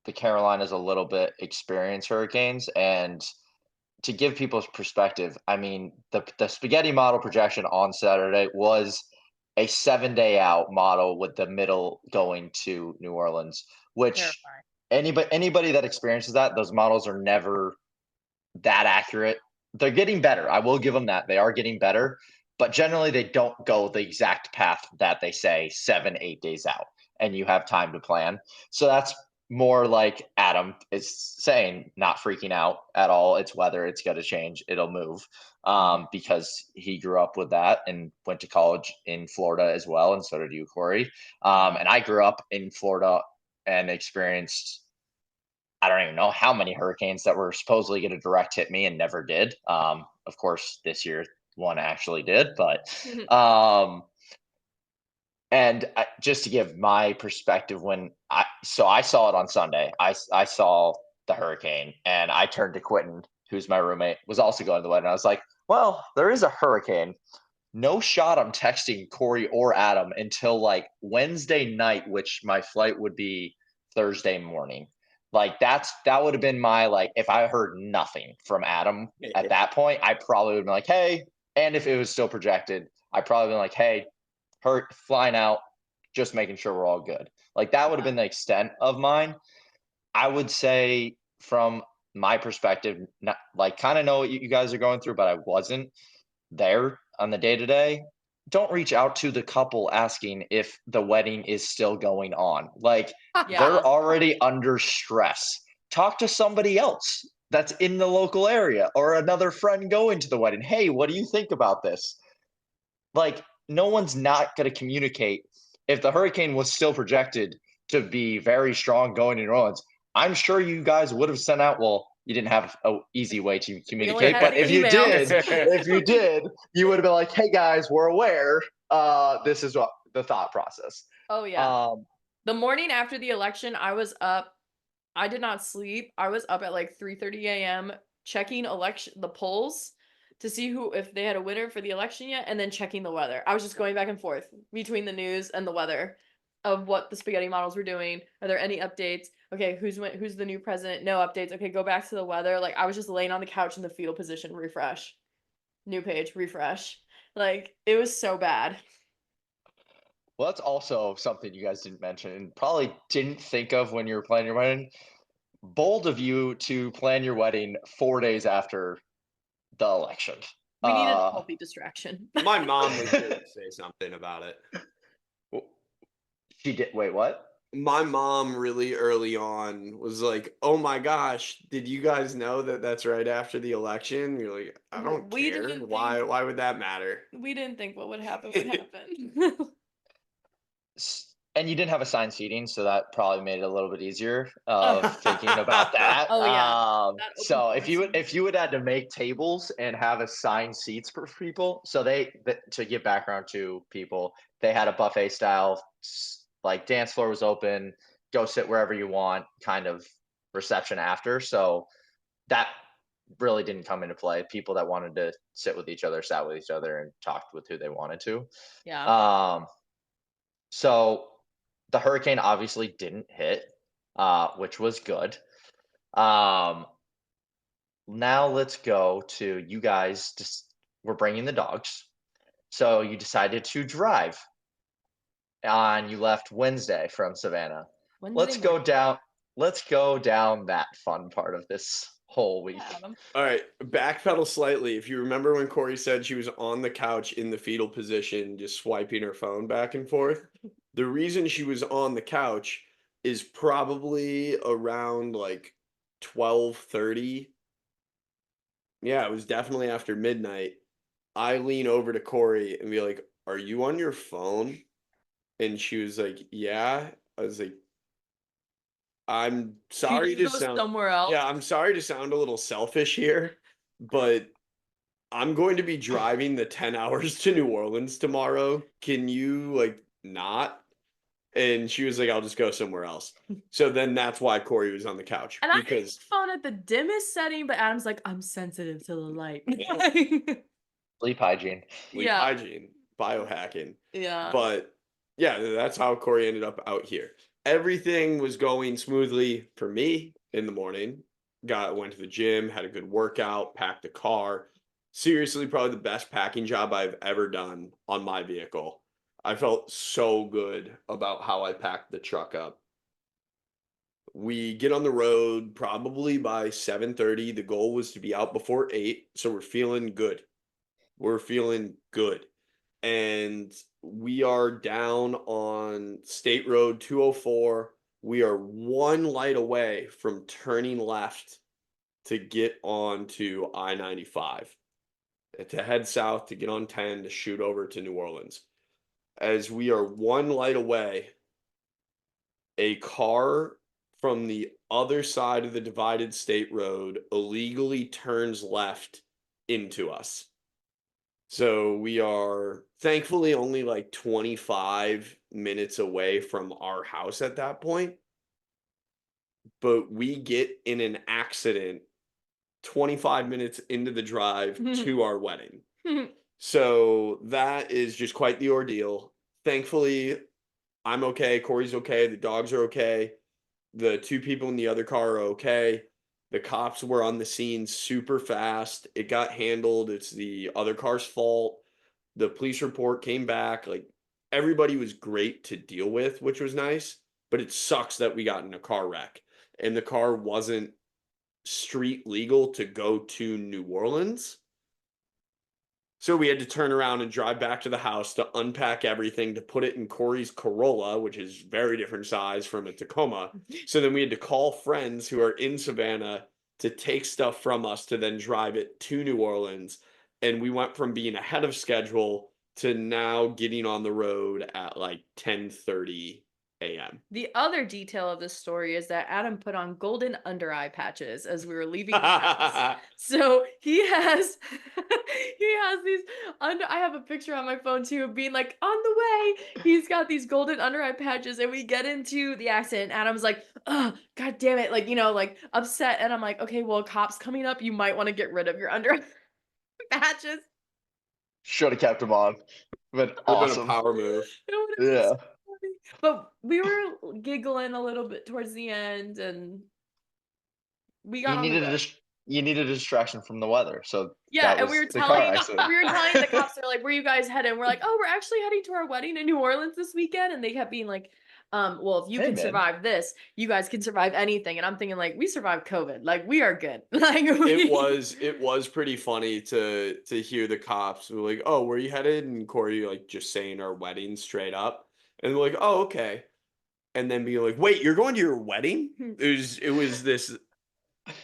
the Carolinas a little bit, experience hurricanes. And to give people's perspective, I mean, the spaghetti model projection on Saturday was a 7 day out model with the middle going to New Orleans, which Terrifying. anybody that experiences that, those models are never that accurate. They're getting better. I will give them that. They are getting better, but generally they don't go the exact path that they say 7, 8 days out, and you have time to plan. So that's more like Adam is saying, not freaking out at all. It's weather. It's going to change. It'll move, because he grew up with that and went to college in Florida as well. And so did you, Corey. And I grew up in Florida and experienced, I don't even know how many hurricanes that were supposedly going to direct hit me and never did. Of course, this year one actually did, but and just to give my perspective, I saw it on Sunday. I saw the hurricane, and I turned to Quentin, who's my roommate, was also going to the wedding. I was like, "Well, there is a hurricane." No shot I'm texting Corey or Adam until like Wednesday night, which my flight would be Thursday morning. Like that would have been my, like, if I heard nothing from Adam at that point, I probably would have been like, "Hey," and if it was still projected, I probably been like, "Hey, hurt flying out, just making sure we're all good." Like that would have Yeah. been the extent of mine. I would say from my perspective, not like, kind of know what you guys are going through, but I wasn't there on the day to day. Don't reach out to the couple asking if the wedding is still going on. Like, they're Yeah. already under stress. Talk to somebody else that's in the local area or another friend going to the wedding. "Hey, what do you think about this?" Like, no one's not going to communicate. If the hurricane was still projected to be very strong going to New Orleans, I'm sure you guys would have sent out, well, you didn't have an easy way to We only communicate, had but the if you emails. did, you would have been like, "Hey guys, we're aware. This is what the thought process." Oh, yeah. Um, The morning after the election, I was up. I did not sleep. I was up at like 3:30 a.m. checking the polls to see who if they had a winner for the election yet, and then checking the weather. I was just going back and forth between the news and the weather of what the spaghetti models were doing. Are there any updates? Okay, who's the new president? No updates. Okay, go back to the weather. Like, I was just laying on the couch in the fetal position, refresh. New page, refresh. Like, it was so bad. well, that's also something you guys didn't mention and probably didn't think of when you were planning your wedding. Bold of you to plan your wedding 4 days after the election. We needed a healthy distraction. My mom was here to say something about it. She did. Wait, what? My mom really early on was like, "Oh my gosh, did you guys know that that's right after the election?" You're like, "I don't We care. didn't think Why would that matter?" we didn't think what would happen would happen. And you didn't have assigned seating, so that probably made it a little bit easier of thinking about that. Oh, yeah. That open So floor seating. if you would had to make tables and have assigned seats for people, so to give background to people, they had a buffet style, like dance floor was open, go sit wherever you want, kind of reception after. So that really didn't come into play. People that wanted to sit with each other sat with each other and talked with who they wanted to. Yeah. So the hurricane obviously didn't hit, which was good. Um, Now let's go to you guys. Just we're bringing the dogs, so you decided to drive, and you left Wednesday from Savannah. Wednesday Let's go morning. down. Let's go down that fun part of this whole week. Yeah, Adam. All right, backpedal slightly. If you remember when Cory said she was on the couch in the fetal position, just swiping her phone back and forth, the reason she was on the couch is probably around like 12:30. Yeah, it was definitely after midnight. I lean over to Cory and be like, "Are you on your phone?" And she was like, "Yeah." I was like, I'm sorry You to go sound somewhere else. yeah, I'm sorry to sound a little selfish here, but I'm going to be driving the 10 hours to New Orleans tomorrow. Can you like not? And she was like, I'll just go somewhere else. So then that's why Cory was on the couch And I had because the phone at the dimmest setting, but Adam's like, I'm sensitive to the light. Sleep hygiene. sleep Yeah. hygiene, biohacking. Yeah. But yeah, that's how Cory ended up out here. Everything was going smoothly for me in the morning. Went to the gym, had a good workout, packed the car. Seriously, probably the best packing job I've ever done on my vehicle. I felt so good about how I packed the truck up. We get on the road probably by 7:30. The goal was to be out before 8, so we're feeling good. We're feeling good. And we are down on State Road 204. We are one light away from turning left to get onto I-95, to head south to get on 10 to shoot over to New Orleans. As we are one light away, a car from the other side of the divided state road illegally turns left into us. So we are thankfully only like 25 minutes away from our house at that point. But we get in an accident 25 minutes into the drive to our wedding. So that is just quite the ordeal. Thankfully, I'm okay. Cory's okay. The dogs are okay. The two people in the other car are okay. The cops were on the scene super fast. It got handled. It's the other car's fault. The police report came back. Like everybody was great to deal with, which was nice. But it sucks that we got in a car wreck and the car wasn't street legal to go to New Orleans. So we had to turn around and drive back to the house to unpack everything to put it in Cory's Corolla, which is very different size from a Tacoma. So then we had to call friends who are in Savannah to take stuff from us to then drive it to New Orleans. And we went from being ahead of schedule to now getting on the road at like 10:30 a.m. The other detail of this story is that Adam put on golden under eye patches as we were leaving the house. So he has he has these I have a picture on my phone too of being like on the way. He's got these golden under eye patches and we get into the accident. Adam's like, oh god damn it, like like upset. And I'm like, okay, well, cops coming up, you might want to get rid of your under eye patches. Should have kept him on. But Would've been a awesome. power move. It would've been Yeah. so funny. But we were giggling a little bit towards the end and we got You on the needed road. you needed a distraction from the weather. So Yeah, that and was the car accident. we were telling the cops, they're like, "Where you guys headed?" And we're like, "Oh, we're actually heading to our wedding in New Orleans this weekend." And they kept being like, well, if you Hey, can man. survive this, you guys can survive anything." And I'm thinking like, we survived COVID. Like we are good. Like It was pretty funny to hear the cops were like, "Oh, where you headed?" And Cory like just saying our wedding straight up, and they're like, "Oh, okay," and then being like, "Wait, you're going to your wedding?" It was this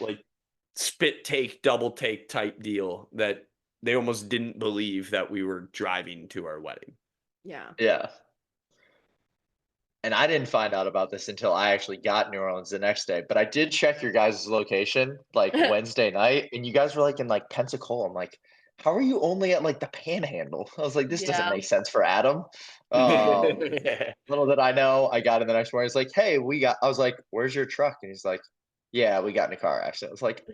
like spit take, double take type deal that they almost didn't believe that we were driving to our wedding. Yeah. Yeah. and I didn't find out about this until I actually got New Orleans the next day, but I did check your guys' location like Wednesday night, and you guys were like in like Pensacola. I'm like, how are you only at like the Panhandle? I was like, this doesn't Yeah. make sense for Adam. Little did I know, I got in the next morning. It's like, hey, I was like, where's your truck? And he's like, yeah, we got in a car accident. I was like,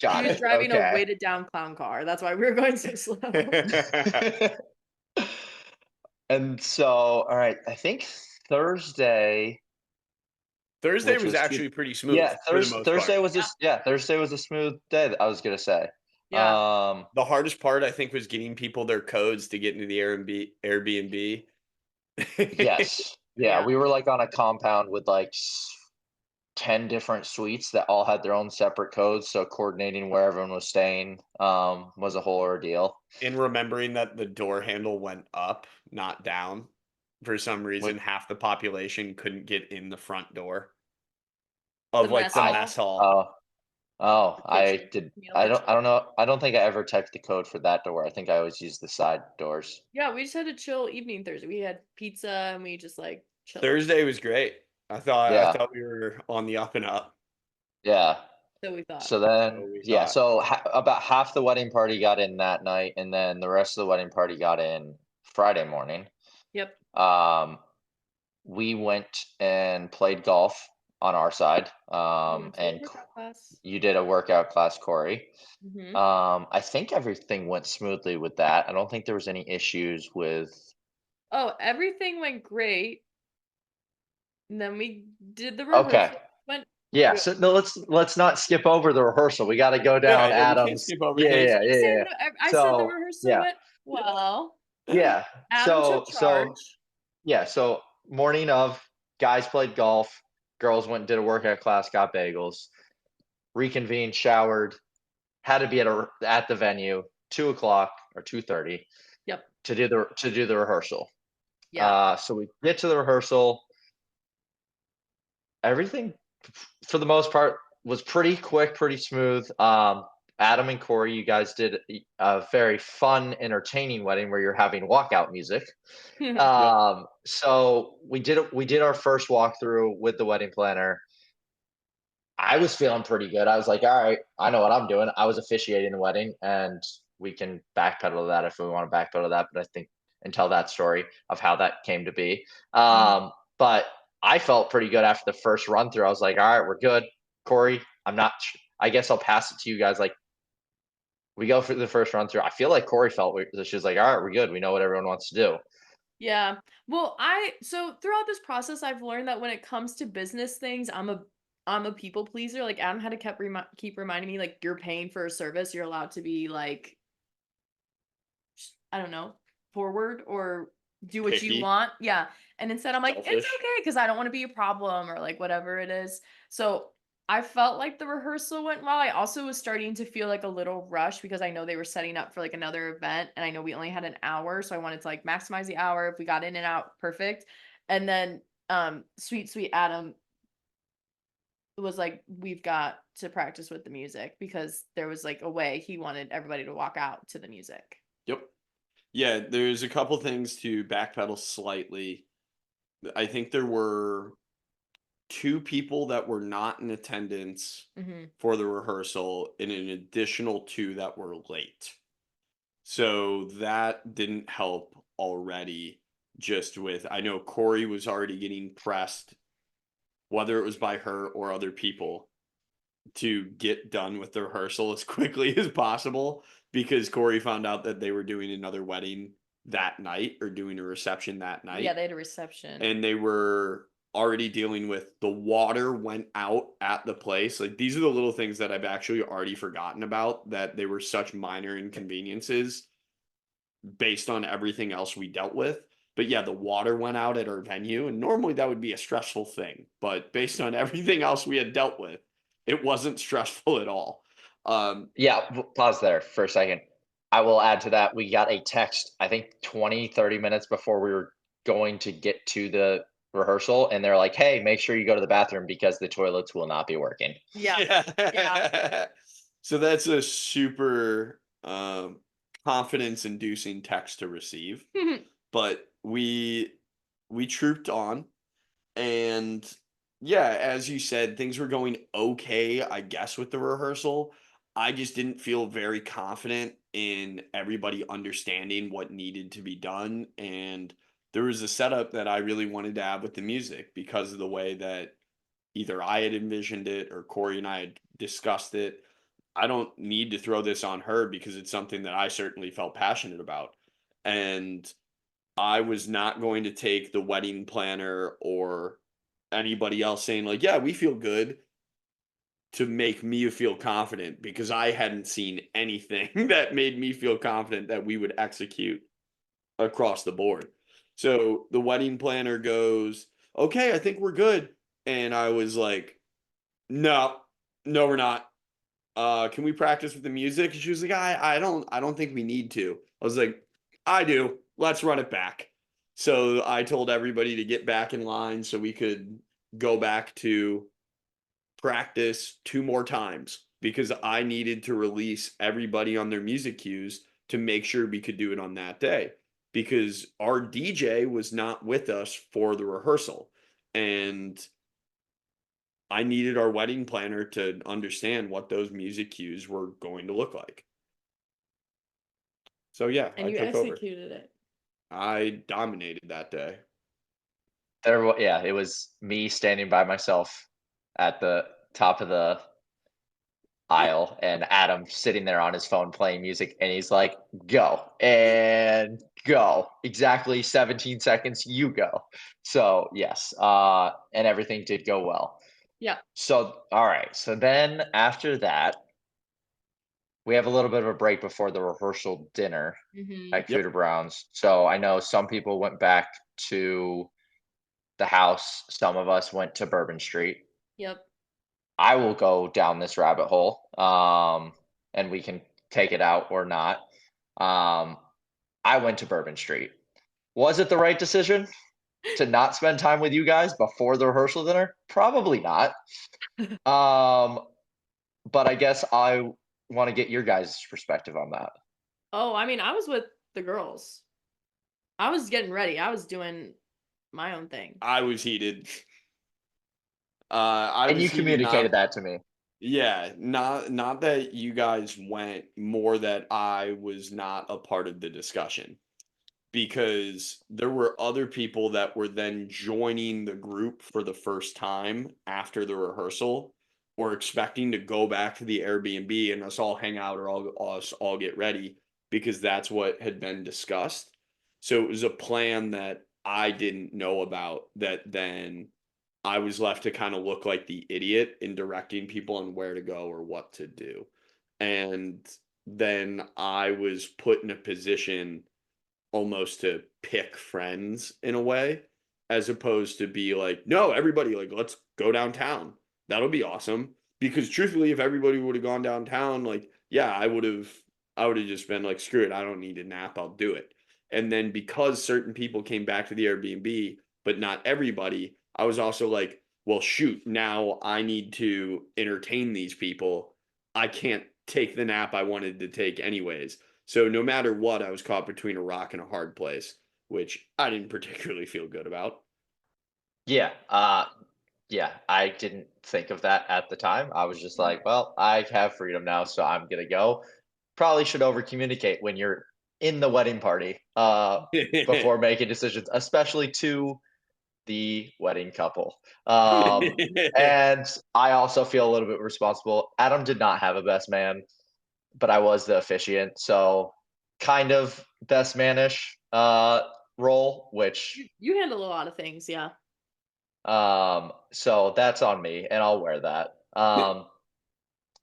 got He was it. driving a Okay. weighted down clown car. That's why we were going so slow. And so, all right, I think Thursday, Thursday which was was actually pretty smooth yeah, for the most Thursday part. was this yeah, Thursday was a smooth day, I was gonna say. Yeah. The hardest part, I think, was getting people their codes to get into the Airbnb. Yes. Yeah, Yeah. we were like on a compound with like 10 different suites that all had their own separate codes, so coordinating where everyone was staying was a whole ordeal. And remembering that the door handle went up, not down. For some What reason, half the population couldn't get in the front door The of like mess the hall, mess hall. oh oh, the I kitchen, did meal kitchen. I don't know. I don't think I ever typed the code for that door. I think I always used the side doors. Yeah, we just had a chill evening Thursday. We had pizza and we just like chilled. Thursday was great. I Yeah. thought we were on the up and up. Yeah. So we thought. So So then, we yeah, thought. so about half the wedding party got in that night, and then the rest of the wedding party got in Friday morning. Yep. Um, we went and played golf on our side, We went to a workout class. you did a workout class, Corey. Hmm. I think everything went smoothly with that. I don't think there was any issues with. Oh, everything went great. And then we did the Okay, rehearsal. Went yeah. good. So no, let's not skip over the rehearsal. We got to go Yeah, down yeah, we can't Adams. skip over Yeah, his. yeah, yeah, yeah, yeah. I said the So rehearsal yeah, went well. yeah. Adam took So charge. yeah, so morning of, guys played golf, girls went and did a workout class, got bagels, reconvened, showered, had to be at the venue 2 o'clock or 2:30 Yep. to do the rehearsal. Yeah. So we get to the rehearsal. Everything for the most part was pretty quick, pretty smooth. Adam and Corey, you guys did a very fun, entertaining wedding where you're having walkout music. Yep. So we did our first walkthrough with the wedding planner. I was feeling pretty good. I was like, all right, I know what I'm doing. I was officiating the wedding, and we can backpedal to that if we want to backpedal to that. But I think and tell that story of how that came to be. Mhm. But I felt pretty good after the first run through. I was like, all right, we're good. Corey, I guess I'll pass it to you guys. Like, we go for the first run through. I feel like Corey felt she was like, all right, we're good. We know what everyone wants to do. Yeah. Well, so throughout this process, I've learned that when it comes to business things, I'm a people pleaser. Like Adam had to keep reminding me, like, you're paying for a service, you're allowed to be like, I don't know, forward or do what you Picky, want. Yeah. And instead I'm like, it's selfish. okay because I don't want to be a problem or like whatever it is. So I felt like the rehearsal went well. I also was starting to feel like a little rush because I know they were setting up for like another event and I know we only had an hour. So I wanted to like maximize the hour. If we got in and out, perfect. And then sweet Adam was like, we've got to practice with the music because there was like a way he wanted everybody to walk out to the music. Yep. Yeah, there's a couple things to backpedal slightly. I think there were two people that were not in attendance Hmm. for the rehearsal and an additional two that were late. So that didn't help already. Just with, I know Corey was already getting pressed, whether it was by her or other people, to get done with the rehearsal as quickly as possible because Corey found out that they were doing another wedding that night or doing a reception that Yeah, night. they had a reception. And they were already dealing with the water went out at the place. Like these are the little things that I've actually already forgotten about, that they were such minor inconveniences based on everything else we dealt with. But yeah, the water went out at our venue, and normally that would be a stressful thing. But based on everything else we had dealt with, it wasn't stressful at all. Yeah, pause there for a second. I will add to that. We got a text, I think 20, 30 minutes before we were going to get to the rehearsal. And they're like, hey, make sure you go to the bathroom because the toilets will not be working. Yeah. Yeah. Yeah. So that's a super confidence inducing text to receive. But we trooped on. And yeah, as you said, things were going okay, I guess, with the rehearsal. I just didn't feel very confident in everybody understanding what needed to be done. And there was a setup that I really wanted to have with the music because of the way that either I had envisioned it or Corey and I had discussed it. I don't need to throw this on her because it's something that I certainly felt passionate about. And I was not going to take the wedding planner or anybody else saying, like, yeah, we feel good to make me feel confident because I hadn't seen anything that made me feel confident that we would execute across the board. So the wedding planner goes, okay, I think we're good. And I was like, no, no, we're not. Can we practice with the music? And she was like, I don't think we need to. I was like, I do. Let's run it back. So I told everybody to get back in line so we could go back to practice 2 more times because I needed to release everybody on their music cues to make sure we could do it on that day because our DJ was not with us for the rehearsal. And I needed our wedding planner to understand what those music cues were going to look like. So yeah, And I you took over. executed it. I dominated that day. Yeah, it was me standing by myself at the top of the aisle and Adam sitting there on his phone playing music, and he's like, go and go. Exactly 17 seconds, you go. So yes, and everything did go well. Yeah. So all right. So then after that, we have a little bit of a break before the rehearsal dinner at Yep. Cooter Brown's. So I know some people went back to the house. Some of us went to Bourbon Street. Yep. I will go down this rabbit hole, and we can take it out or not. Um, I went to Bourbon Street. Was it the right decision to not spend time with you guys before the rehearsal dinner? Probably not. Um, but I guess I want to get your guys' perspective on that. Oh, I mean, I was with the girls. I was getting ready. I was doing my own thing. I was heated. I And was you heated communicated not that to me. yeah, not that you guys went, more that I was not a part of the discussion. Because there were other people that were then joining the group for the first time after the rehearsal or expecting to go back to the Airbnb and us all hang out or us all get ready because that's what had been discussed. So it was a plan that I didn't know about that then I was left to kind of look like the idiot in directing people on where to go or what to do. And then I was put in a position almost to pick friends in a way, as opposed to be like, no, everybody, like, let's go downtown. That'll be awesome. Because truthfully, if everybody would have gone downtown, like, yeah, I would have just been like, screw it, I don't need a nap, I'll do it. And then because certain people came back to the Airbnb, but not everybody, I was also like, well, shoot, now I need to entertain these people. I can't take the nap I wanted to take anyways. So no matter what, I was caught between a rock and a hard place, which I didn't particularly feel good about. Yeah. Yeah, I didn't think of that at the time. I was just like, well, I have freedom now, so I'm gonna go. Probably should over communicate when you're in the wedding party before making decisions, especially to the wedding couple. And I also feel a little bit responsible. Adam did not have a best man, but I was the officiant, so kind of best manish role, which You handle a lot of things, yeah. so that's on me, and I'll wear that.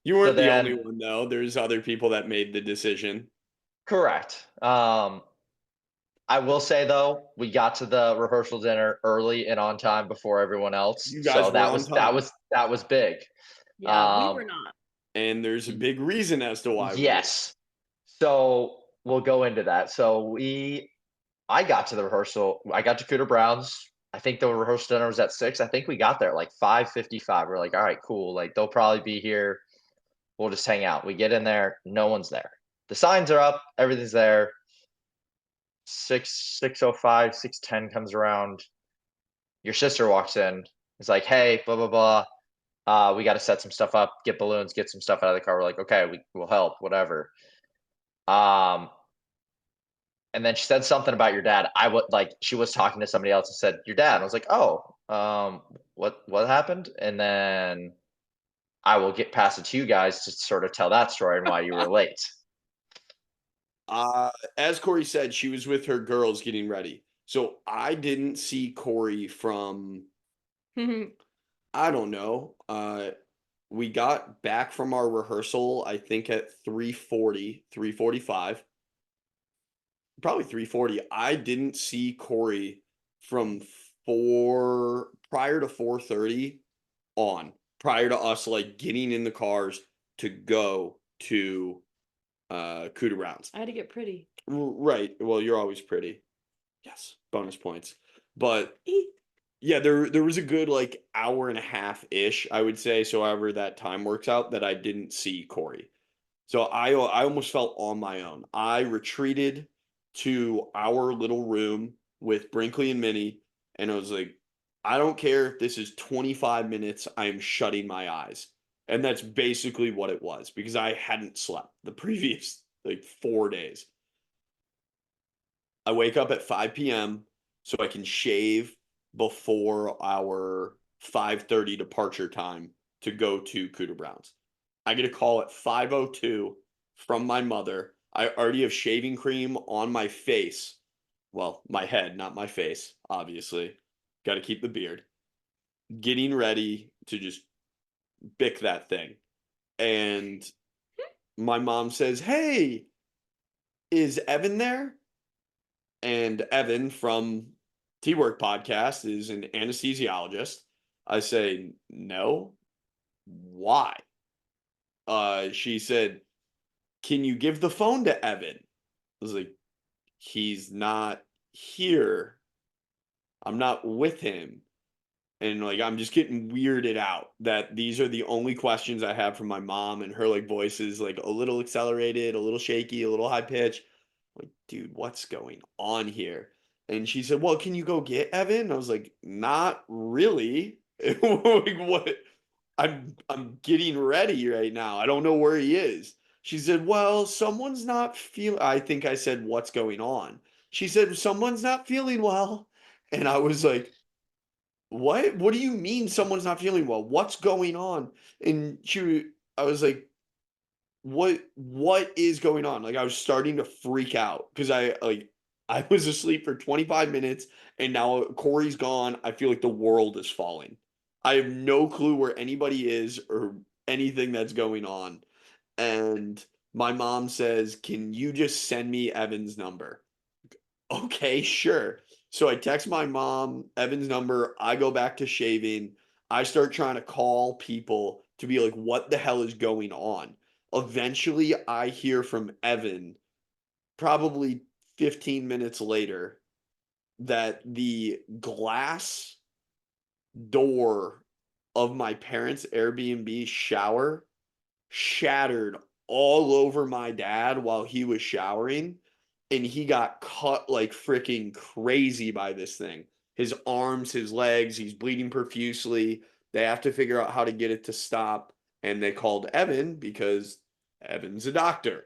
You So weren't the only then, one though. There's other people that made the decision. correct. I will say though, we got to the rehearsal dinner early and on time before everyone else, You so guys were that on was that time. was that was big. Yeah, we Um, were not. And there's a big reason as to why we were. yes. So we'll go into that. I got to the rehearsal. I got to Cooter Brown's. I think the rehearsal dinner was at 6. I think we got there at like 5:55. We're like, all right, cool. Like they'll probably be here. We'll just hang out. We get in there, no one's there. The signs are up, everything's there. 6:05, 6:10 comes around. your sister walks in. It's like, hey, blah blah blah. We got to set some stuff up, get balloons, get some stuff out of the car. We're like, okay, we'll help, whatever. Um, and then she said something about your dad. I would like she was talking to somebody else and said your dad. And I was like, oh, what happened? And then I will get past it to you guys to sort of tell that story and why you were late. As Cory said, she was with her girls getting ready. So I didn't see Cory from, I don't know. We got back from our rehearsal, I think at 3:40, 3:45, probably 3:40. I didn't see Cory from 4 prior to 4:30 on, prior to us like getting in the cars to go to Cuda Browns. I had to get pretty. Right. Well, you're always pretty. Yes, bonus points. But yeah, there was a good like hour and a half ish, I would say. So however that time works out, that I didn't see Cory. So I almost felt on my own. I retreated to our little room with Brinkley and Minnie, and I was like, I don't care if this is 25 minutes, I am shutting my eyes. And that's basically what it was because I hadn't slept the previous like 4 days. I wake up at 5 p.m. so I can shave before our 5:30 departure time to go to Cooter Browns. I get a call at 5:02 from my mother. I already have shaving cream on my face. Well, my head, not my face, obviously. Got to keep the beard. Getting ready to just bick that thing. And my mom says, "Hey, is Evan there?" And Evan from T-Work podcast is an anesthesiologist. I say, no. Why? She said, can you give the phone to Evan? I was like, he's not here. I'm not with him. And like I'm just getting weirded out that these are the only questions I have from my mom, and her like voice is like a little accelerated, a little shaky, a little high pitched. Like, dude, what's going on here? And she said, well, can you go get Evan? I was like, not really. Like, what? I'm getting ready right now. I don't know where he is. She said, well, someone's not feeling. I think I said, what's going on? She said, someone's not feeling well. And I was like, what? What do you mean someone's not feeling well? What's going on? And I was like, what is going on? Like I was starting to freak out because I was asleep for 25 minutes and now Cory's gone. I feel like the world is falling. I have no clue where anybody is or anything that's going on. And my mom says, "Can you just send me Evan's number?" Okay, sure. So I text my mom Evan's number. I go back to shaving. I start trying to call people to be like, what the hell is going on? Eventually, I hear from Evan, probably 15 minutes later, that the glass door of my parents' Airbnb shower shattered all over my dad while he was showering, and he got cut like freaking crazy by this thing. His arms, his legs, he's bleeding profusely. They have to figure out how to get it to stop, and they called Evan because Evan's a doctor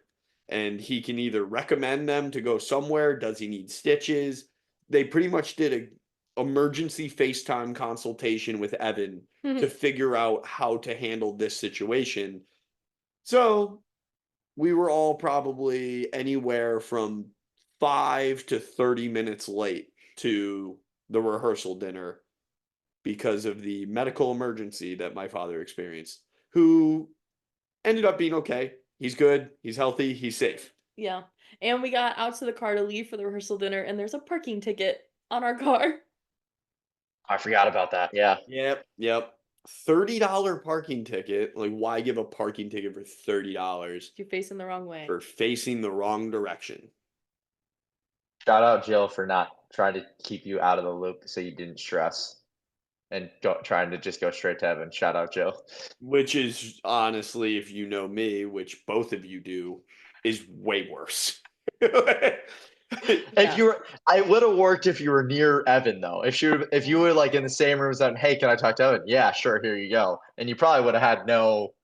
and he can either recommend them to go somewhere. Does he need stitches? They pretty much did a emergency FaceTime consultation with Evan to figure out how to handle this situation. So we were all probably anywhere from 5 to 30 minutes late to the rehearsal dinner because of the medical emergency that my father experienced, who ended up being okay. He's good, he's healthy, he's safe. Yeah. And we got out to the car to leave for the rehearsal dinner, and there's a parking ticket on our car. I forgot about that. Yeah. Yep. $30 parking ticket. Like, why give a parking ticket for $30 You're facing the wrong way. for facing the wrong direction? Shout out Jill for not trying to keep you out of the loop so you didn't stress and trying to just go straight to Evan. Shout out Jill. Which is honestly, if you know me, which both of you do, is way worse. If you were, I would have worked if you were near Evan though. If you were like in the same room as Evan, hey, can I talk to Evan? Yeah, sure, here you go. And you probably would have had no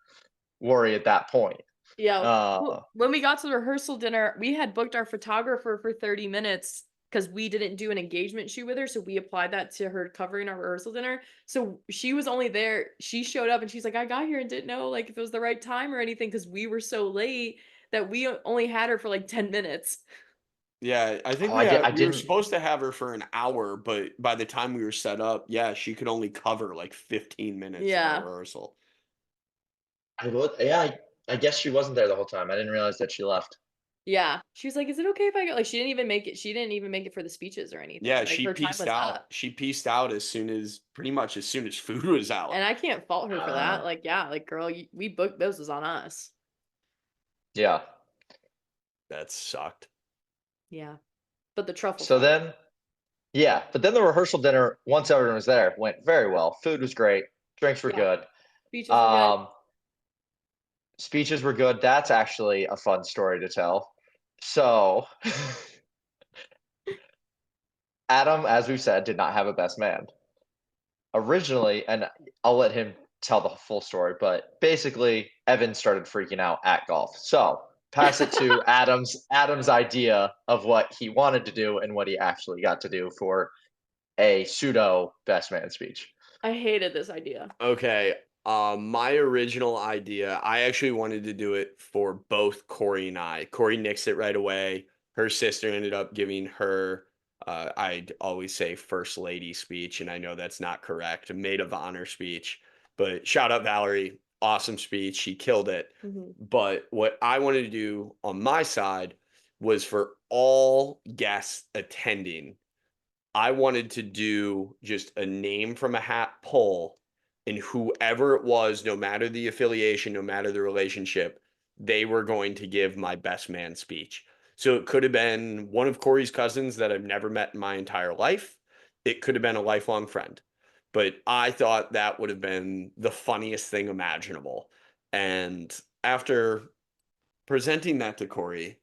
worry at that point. Yeah. When we got to the rehearsal dinner, we had booked our photographer for 30 minutes because we didn't do an engagement shoot with her. So we applied that to her covering our rehearsal dinner. So she was only there. She showed up and she's like, I got here and didn't know like if it was the right time or anything because we were so late that we only had her for like 10 minutes. Yeah, I think Oh, we I were didn't. supposed to have her for an hour, but by the time we were set up, yeah, she could only cover like 15 minutes of Yeah. our rehearsal. I would. Yeah, I guess she wasn't there the whole time. I didn't realize that she left. Yeah. She was like, is it okay if I go? Like, she didn't even make it. She didn't even make it for the speeches or anything. Yeah, Like, she her time pieced was out. up. She pieced out pretty much as soon as food was out. And I can't fault her for that. Uh, Like, yeah, like, girl, we booked those was on us. yeah. That sucked. Yeah. But the truffle So fun. then, yeah, but then the rehearsal dinner, once everyone was there, went very well. Food was great. Drinks were Yeah. good. Speeches were good. Speeches were good. That's actually a fun story to tell. So, Adam, as we've said, did not have a best man. Originally, and I'll let him tell the full story, but basically, Evan started freaking out at golf. So, pass it to Adam's idea of what he wanted to do and what he actually got to do for a pseudo best man speech. I hated this idea. Okay. My original idea, I actually wanted to do it for both Cory and I. Cory nixed it right away. Her sister ended up giving her, I'd always say first lady speech, and I know that's not correct, a maid of honor speech. But shout out Valerie, awesome speech. She killed it. Mhm. But what I wanted to do on my side was for all guests attending, I wanted to do just a name from a hat pull, and whoever it was, no matter the affiliation, no matter the relationship, they were going to give my best man speech. So it could have been one of Cory's cousins that I've never met in my entire life. It could have been a lifelong friend. But I thought that would have been the funniest thing imaginable. And after presenting that to Cory,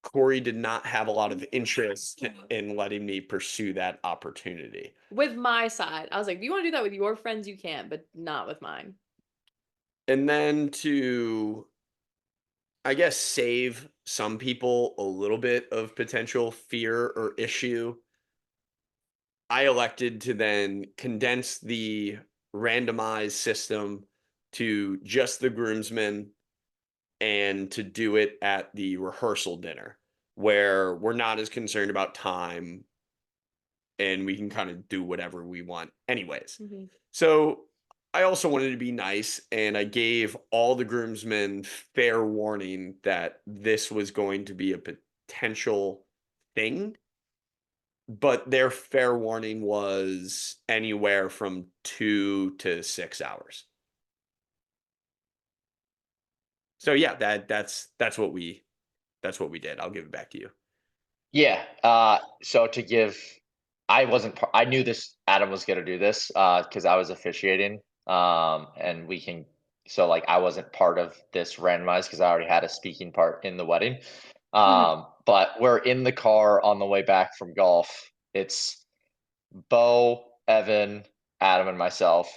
Cory did not have a lot of interest in letting me pursue that opportunity. With my side, I was like, if you want to do that with your friends, you can, but not with mine. And then to, I guess, save some people a little bit of potential fear or issue, I elected to then condense the randomized system to just the groomsmen and to do it at the rehearsal dinner where we're not as concerned about time and we can kind of do whatever we want anyways. Mhm. So I also wanted to be nice and I gave all the groomsmen fair warning that this was going to be a potential thing, but their fair warning was anywhere from 2 to 6 hours. So yeah, that's what we did. I'll give it back to you. Yeah. So to give, I wasn't. I knew this. Adam was going to do this because I was officiating. And we can. So like I wasn't part of this randomized because I already had a speaking part in the wedding. But we're in the car on the way back from golf. It's Bo, Evan, Adam, and myself.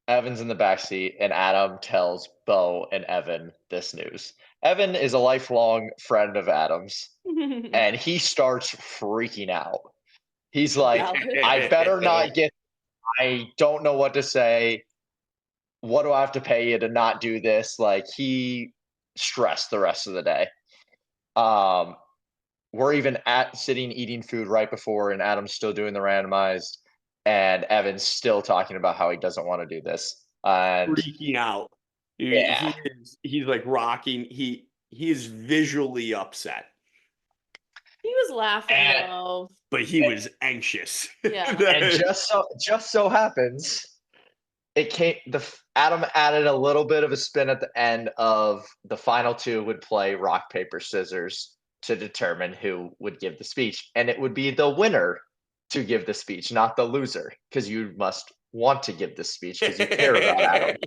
Evan's in the back seat, and Adam tells Bo and Evan this news. Evan is a lifelong friend of Adam's, and he starts freaking out. He's like, Valid. I better not get, I don't know what to say. What do I have to pay you to not do this? Like, he stressed the rest of the day. Um, we're even at sitting eating food right before, and Adam's still doing the randomized, and Evan's still talking about how he doesn't want to do this. And Freaking out. yeah, He's like rocking. He is visually upset, He was laughing and though. but he was anxious. Yeah. and just so happens it came Adam added a little bit of a spin at the end of the final two would play rock paper scissors to determine who would give the speech, and it would be the winner to give the speech, not the loser, because you must want to give the speech because you care about Adam.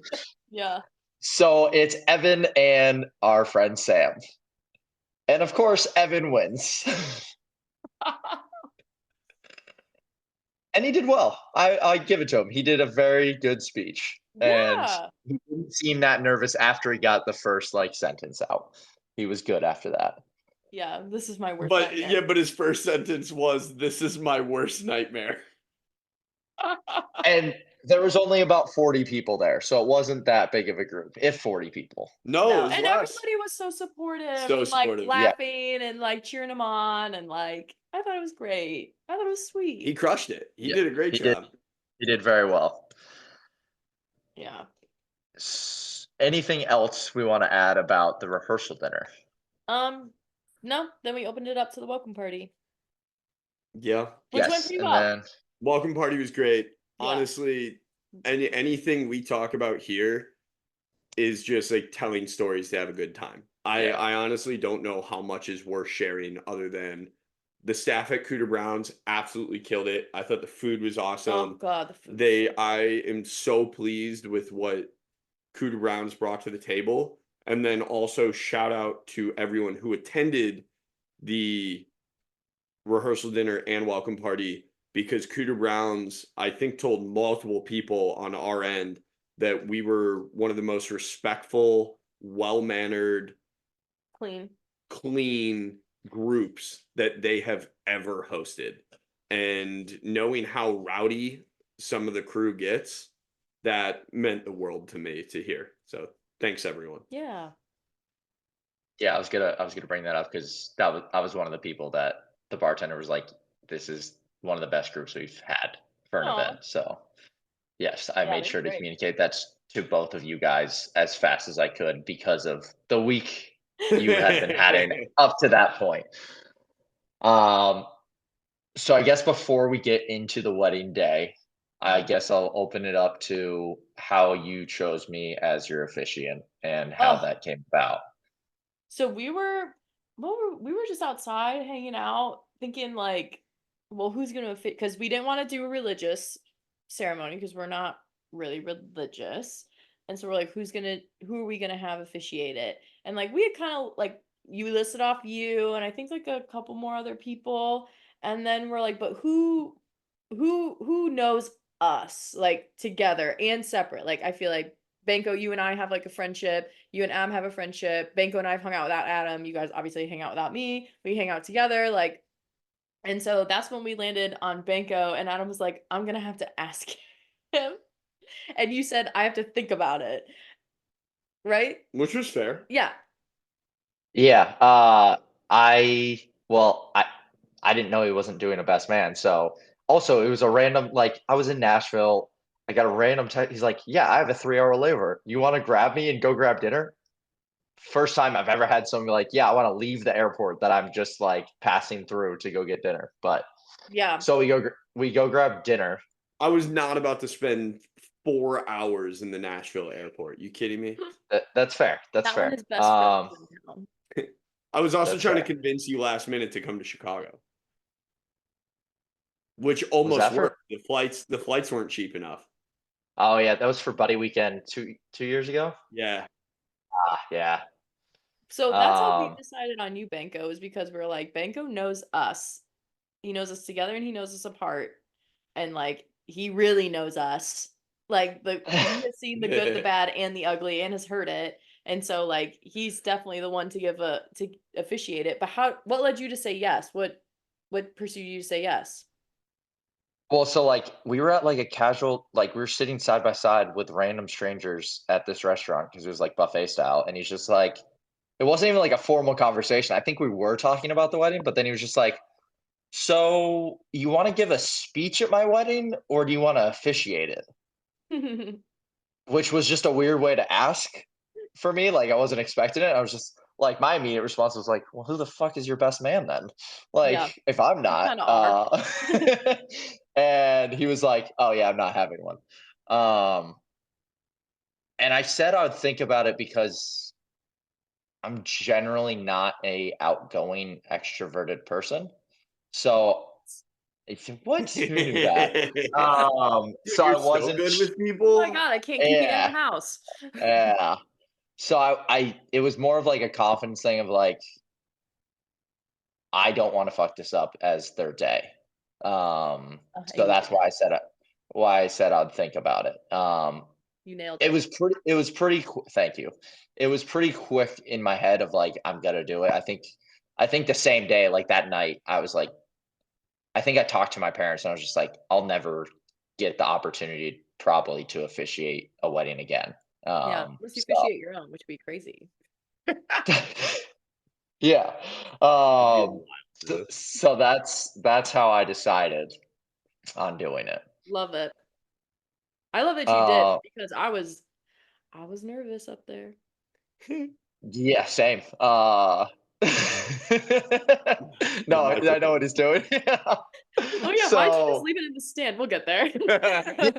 Yeah. So it's Evan and our friend Sam. And of course, Evan wins. And he did well. I give it to him. He did a very good speech. And Yeah. he didn't seem that nervous after he got the first like sentence out. He was good after that. Yeah, this is my worst But nightmare. yeah, but his first sentence was, "This is my worst nightmare." And there was only about 40 people there, so it wasn't that big of a group, if 40 people. No, it No, was and less. everybody was so supportive So and like supportive. Yeah. laughing and like cheering him on and like I thought it was great. I thought it was He sweet. crushed it. He Yeah. did a great He did. job. He did very well. Yeah. Anything else we want to add about the rehearsal dinner? No, then we opened it up to the welcome party, Yeah. which went Yes, pretty and well. then Welcome party was great. Yeah. Honestly, anything we talk about here is just like telling stories to have a good time. Yeah. I honestly don't know how much is worth sharing other than the staff at Cooter Browns absolutely killed it. I thought the food was Oh awesome. god, the food. I am so pleased with what Cooter Browns brought to the table. And then also shout out to everyone who attended the rehearsal dinner and welcome party, because Cooter Browns, I think, told multiple people on our end that we were one of the most respectful, well-mannered, Clean. clean groups that they have ever hosted. And knowing how rowdy some of the crew gets, that meant the world to me to hear. So thanks everyone. Yeah. Yeah, I was gonna bring that up because I was one of the people that the bartender was like, "This is one of the best groups we've had for an Aw. event." So yes, I Yeah, made they sure were to great. communicate that to both of you guys as fast as I could because of the week you had been having up to that point. Um, so I guess before we get into the wedding day, I Mhm. guess I'll open it up to how you chose me as your officiant and how Oh, that came about. so we were just outside hanging out, thinking like, well, who's gonna fit? Because we didn't want to do a religious ceremony because we're not really religious, and so we're like, who are we gonna have officiate it? And like we had kind of like you listed off you and I think like a couple more other people, and then we're like, but who knows us like together and separate? Like I feel like Banko, you and I have like a friendship. You and Adam have a friendship. Banko and I have hung out without Adam. You guys obviously hang out without me. We hang out together. Like, and so that's when we landed on Banko. And Adam was like, I'm gonna have to ask him. And you said I have to think about it. Right? Which was fair. Yeah. Yeah, I well, I didn't know he wasn't doing a best man. So also it was a random like I was in Nashville. I got a random text. He's like, "Yeah, I have a 3 hour layover. You want to grab me and go grab dinner?" First time I've ever had someone be like, "Yeah, I want to leave the airport that I'm just like passing through to go get dinner." But Yeah. so we go grab dinner. I was not about to spend 4 hours in the Nashville airport. You kidding me? That's fair. That's Not when fair. his best friend was in town. I was also That's trying to fair. convince you last minute to come to Chicago, which Was almost that for? worked. The flights weren't cheap enough. Oh yeah, that was for Buddy Weekend 2 years ago. Yeah. Yeah. So that's how we Um, decided on you, Banko, is because we were like, Banko knows us. He knows us together and he knows us apart. And like he really knows us. Like he has seen the good, the bad, and the ugly and has heard it. And so like he's definitely the one to to officiate it. But what led you to say yes? What pursued you to say yes? well, so like we were at like a casual, like we were sitting side by side with random strangers at this restaurant because it was like buffet style, and he's just like, it wasn't even like a formal conversation. I think we were talking about the wedding, but then he was just like, "So you want to give a speech at my wedding, or do you want to officiate it?" Which was just a weird way to ask for me. Like I wasn't expecting it. I was just like, my immediate response was like, "Well, who the fuck is your best man then? Yeah, Like, if I'm you not." kind of are. And he was like, "Oh yeah, I'm not having one." Um, and I said I would think about it because I'm generally not a outgoing extroverted person. So if what who knew that? Dude, So you're I so wasn't. good with Oh my people. god, I can't keep you in the Yeah, house. yeah. So I it was more of like a confidence thing of like I don't want to fuck this up as their day. So And you that's did. why I said I'd think about it. You nailed It it. was pretty thank you. It was pretty quick in my head of like, I'm gonna do it. I think the same day, like that night, I was like, I think I talked to my parents and I was just like, I'll never get the opportunity probably to officiate a wedding again. Yeah. Unless you So officiate your own, which would be crazy. yeah. That'd be a Um, wild so, twist. so that's how I decided on doing it. Love it. I love that you did Uh, because I was nervous up there. yeah, same. The No, I know what microphone. he's doing. Oh yeah, why'd you just So leave it in the stand? We'll get there. yeah,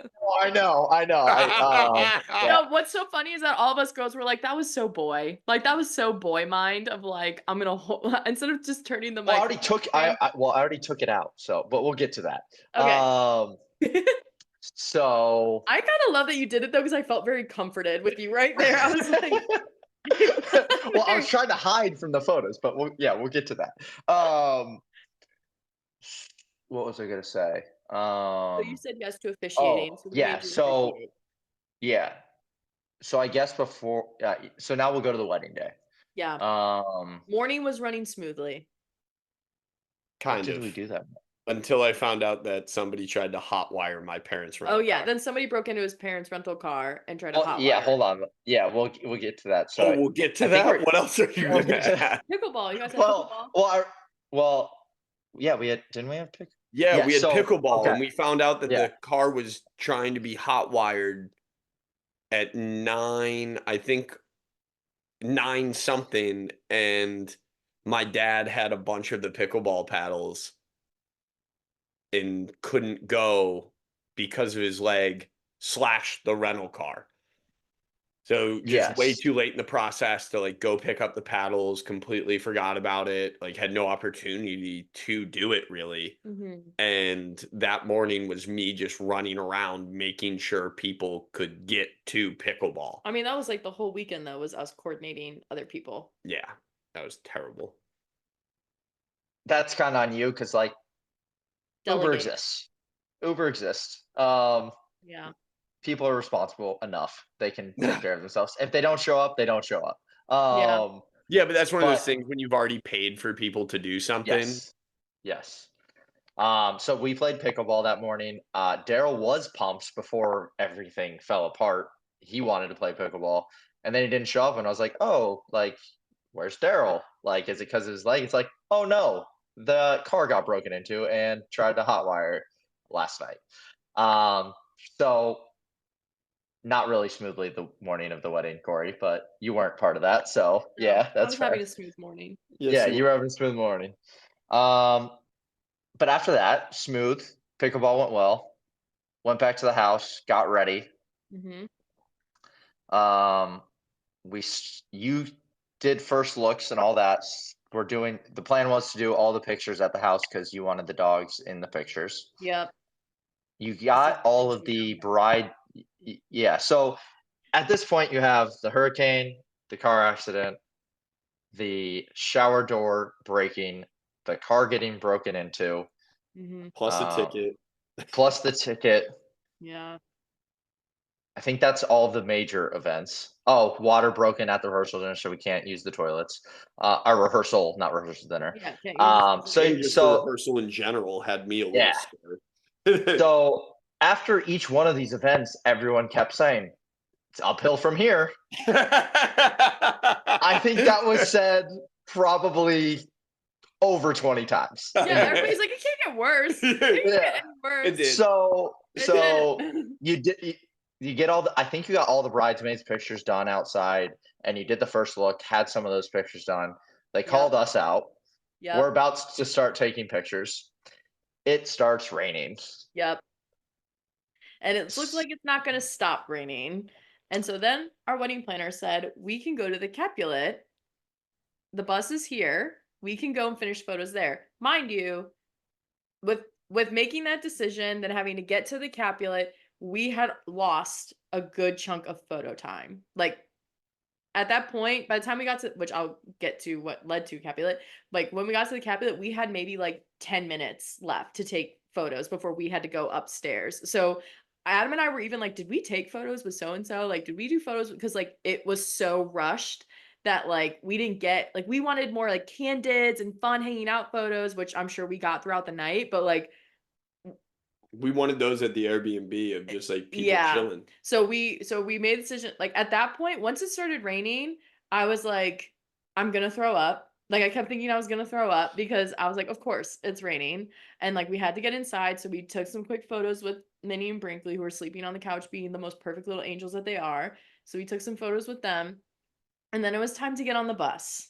I know, I know. Yeah, No, what's so funny is that all of us girls were like, that was so boy. Like that was so boy mind of like, I'm gonna instead of just turning the well, microphone stand. I already took it out. So, but we'll get to that. Okay. So I kind of love that you did it though, because I felt very comforted with you right there. I was like, well, I was trying to hide from the photos, but we'll get to that. What was I gonna say? So you said yes to officiating. So we Yeah. made you officiate. Yeah. So I guess so now we'll go to the wedding day. Yeah. Um, Morning was running smoothly. what Kind did we of. do that? Until I found out that somebody tried to hotwire my parents' Oh rental yeah. car. Then somebody broke into his parents' rental car and tried to Well, yeah, hotwire hold it. on. Yeah, we'll get to that. Oh, So we'll get to I think that. we're What else are you we'll gonna get to add? Pickleball. You guys had well, pickleball? well, well, yeah, didn't we have pick? Yeah, Yeah, we had so pickleball, okay, and we found out that yeah, the car was trying to be hotwired at 9, I think 9 something, and my dad had a bunch of the pickleball paddles and couldn't go because of his leg slash the rental car. So just way yes. too late in the process to like go pick up the paddles, completely forgot about it, like had no opportunity to do it really. Mm-hmm. And that morning was me just running around making sure people could get to pickleball. I mean, that was like the whole weekend though, was us coordinating other people. Yeah, that was terrible. That's kind of on you because like Uber Delegate. exists. Uber exists. Yeah. People are responsible enough; they can take care of themselves. If they don't show up, they don't show up. Yeah. Yeah, but that's one of those But things when you've already paid for people to do something. yes, yes. So we played pickleball that morning. Daryl was pumped before everything fell apart. He wanted to play pickleball, and then he didn't show up. And I was like, "Oh, like, where's Daryl? Like, is it because of his leg?" It's like, "Oh no, the car got broken into and tried to hotwire last night." Um, so not really smoothly the morning of the wedding, Corey, but you weren't part of that, so No, yeah, I that's was having fair. a smooth morning. Yes, Yeah, you you were having a smooth morning. Um, but after that, smooth. Pickleball went well. Went back to the house, got ready. Mm-hmm. Um, you did first looks and all that. The plan was to do all the pictures at the house because you wanted the dogs in the pictures. Yep. You This is got all of Instagram. the yeah. So at this point, you have the hurricane, the car accident, the shower door breaking, the car getting broken into, Mm-hmm. plus a um, ticket. plus the ticket. Yeah. I think that's all the major events. Oh, water broken at the rehearsal dinner, so we can't use the toilets. Our rehearsal, not rehearsal dinner. Yeah. Can't use the So And facility. just the so rehearsal in general had me a little yeah. scared. So after each one of these events, everyone kept saying, "It's uphill from here." I think that was said probably over 20 times. Yeah. Everybody's like, it can't get worse. It can't Yeah. get any It worse. did. So It did. you did you get all the I think you got all the bridesmaids pictures done outside and you did the first look, had some of those pictures done. They Yep. called us out. We're Yep. about to start taking pictures. It starts raining. Yep. And it looks S- like it's not going to stop raining. And so then our wedding planner said, we can go to the Capulet. The bus is here. We can go and finish photos there. Mind you, with making that decision, then having to get to the Capulet, we had lost a good chunk of photo time. Like at that point, by the time we got to, which I'll get to what led to Capulet, like when we got to the Capulet, we had maybe like 10 minutes left to take photos before we had to go upstairs. So Adam and I were even like, did we take photos with so and so? Like, did we do photos? Because like it was so rushed that like we didn't get, like, we wanted more like candids and fun hanging out photos, which I'm sure we got throughout the night, but like, We wanted those at the Airbnb of just like people yeah. chilling. So we made the decision, like at that point, once it started raining, I was like, I'm gonna throw up. Like I kept thinking I was gonna throw up because I was like, of course it's raining. And like we had to get inside. So we took some quick photos with Minnie and Brinkley, who were sleeping on the couch being the most perfect little angels that they are. So we took some photos with them. And then it was time to get on the bus.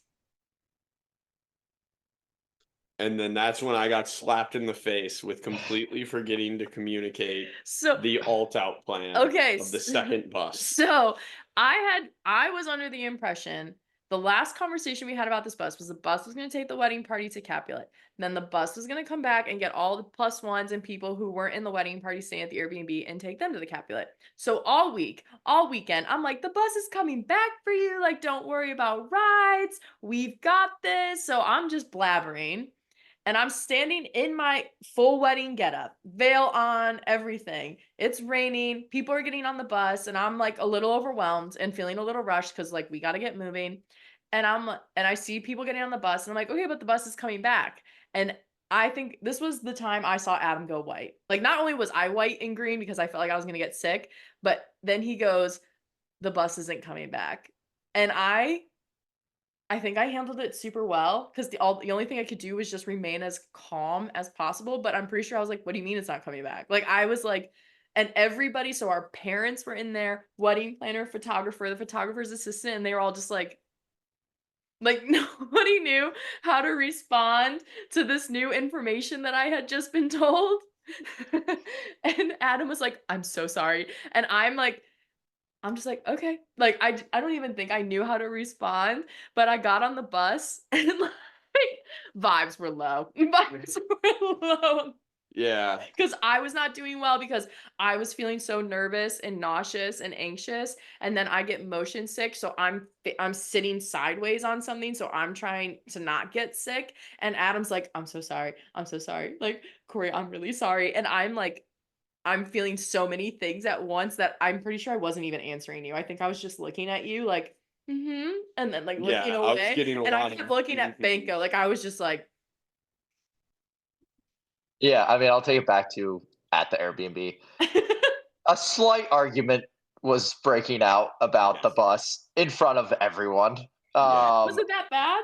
And then that's when I got slapped in the face with completely forgetting to communicate So the alt-out plan okay, of the second bus. so I was under the impression the last conversation we had about this bus was the bus was going to take the wedding party to Capulet. Then the bus was going to come back and get all the plus ones and people who weren't in the wedding party staying at the Airbnb and take them to the Capulet. So all week, all weekend, I'm like, the bus is coming back for you. Like, don't worry about rides. We've got this. So I'm just blabbering. And I'm standing in my full wedding getup, veil on, everything. It's raining. People are getting on the bus, and I'm like a little overwhelmed and feeling a little rushed because like we got to get moving. And I see people getting on the bus, and I'm like, okay, but the bus is coming back. And I think this was the time I saw Adam go white. Like not only was I white and green because I felt like I was gonna get sick, but then he goes, the bus isn't coming back. And I think I handled it super well because the only thing I could do was just remain as calm as possible. But I'm pretty sure I was like, "What do you mean it's not coming back?" Like I was like, and everybody. So our parents were in there, wedding planner, photographer, the photographer's assistant, and they were all just like nobody knew how to respond to this new information that I had just been told. And Adam was like, "I'm so sorry," and I'm just like, okay. Like, I don't even think I knew how to respond, but I got on the bus and like vibes were low. Vibes were low Yeah. because I was not doing well because I was feeling so nervous and nauseous and anxious, and then I get motion sick, so I'm sitting sideways on something, so I'm trying to not get sick. And Adam's like, I'm so sorry. I'm so sorry. Like, Cory, I'm really sorry. And I'm feeling so many things at once that I'm pretty sure I wasn't even answering you. I think I was just looking at you like, and then like looking Yeah, I was away. getting a And I lot of kept looking at mhm. Banko. Like I was just like, Yeah, I mean, I'll take it back to at the Airbnb. A slight argument was breaking out about the Yes. bus in front of everyone. Yeah. was it that bad?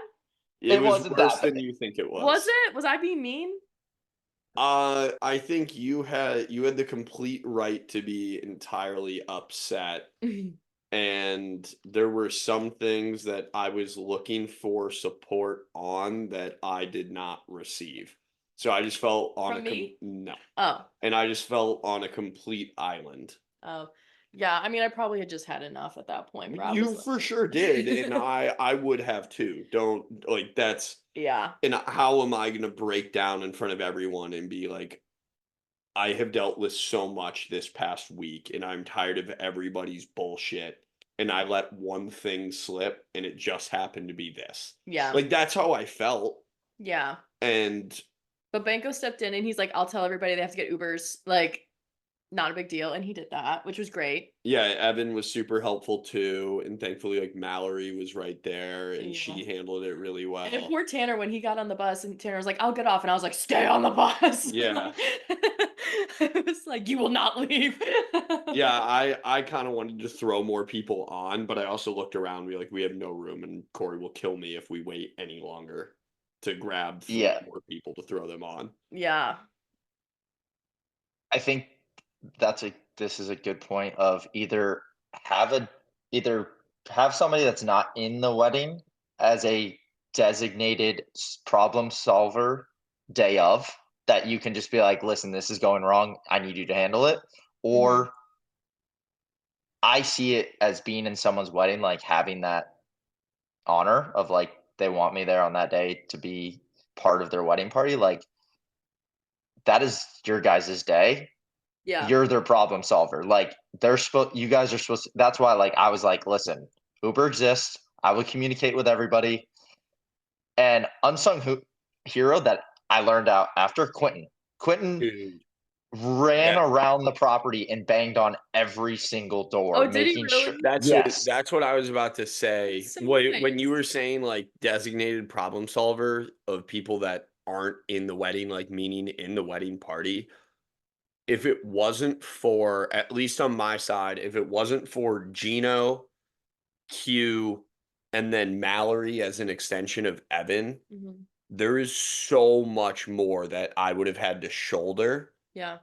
It It was wasn't worse that than bad. you think it Was was. it? Was I being mean? I think you had the complete right to be entirely upset. And there were some things that I was looking for support on that I did not receive. So I just felt on From me? no. Oh, And I just felt on a complete island. oh, yeah. I mean, I probably had just had enough at that point. Where I was You for sure did, and like, I would have too. Don't like that's yeah, and how am I going to break down in front of everyone and be like, I have dealt with so much this past week and I'm tired of everybody's bullshit. And I let one thing slip and it just happened to be this. yeah, Like that's how I felt. yeah. And But Banko stepped in and he's like, I'll tell everybody they have to get Ubers. Like, not a big deal. And he did that, which was great. yeah, Evan was super helpful too. And thankfully, like Mallory was right there and Yeah. she handled it really And well. poor Tanner, when he got on the bus, and Tanner was like, I'll get off. And I was like, stay on the bus. Yeah. It was like, you will not leave. Yeah, I kind of wanted to throw more people on, but I also looked around and be like, we have no room, and Cory will kill me if we wait any longer to grab three Yeah, more people to throw them on. Yeah. I think this is a good point of either have somebody that's not in the wedding as a designated problem solver day of, that you can just be like, listen, this is going wrong. I need you to handle it. Mhm. Or I see it as being in someone's wedding, like having that honor of like they want me there on that day to be part of their wedding party. Like that is your guys' day. Yeah. You're their problem solver. Like you guys are supposed to, that's why like I was like, listen, Uber exists. I would communicate with everybody. And unsung hero that I learned out after Quentin. Quentin Dude. ran Yeah. around the property and banged on every single door, Oh, did he making sure. really? That's that's what I was about to say. So When you nice. were saying like designated problem solver of people that aren't in the wedding, like meaning in the wedding party, if it wasn't for, at least on my side, if it wasn't for Gino, Q, and then Mallory as an extension of Evan, Mhm. there is so much more that I would have had to shoulder Yeah.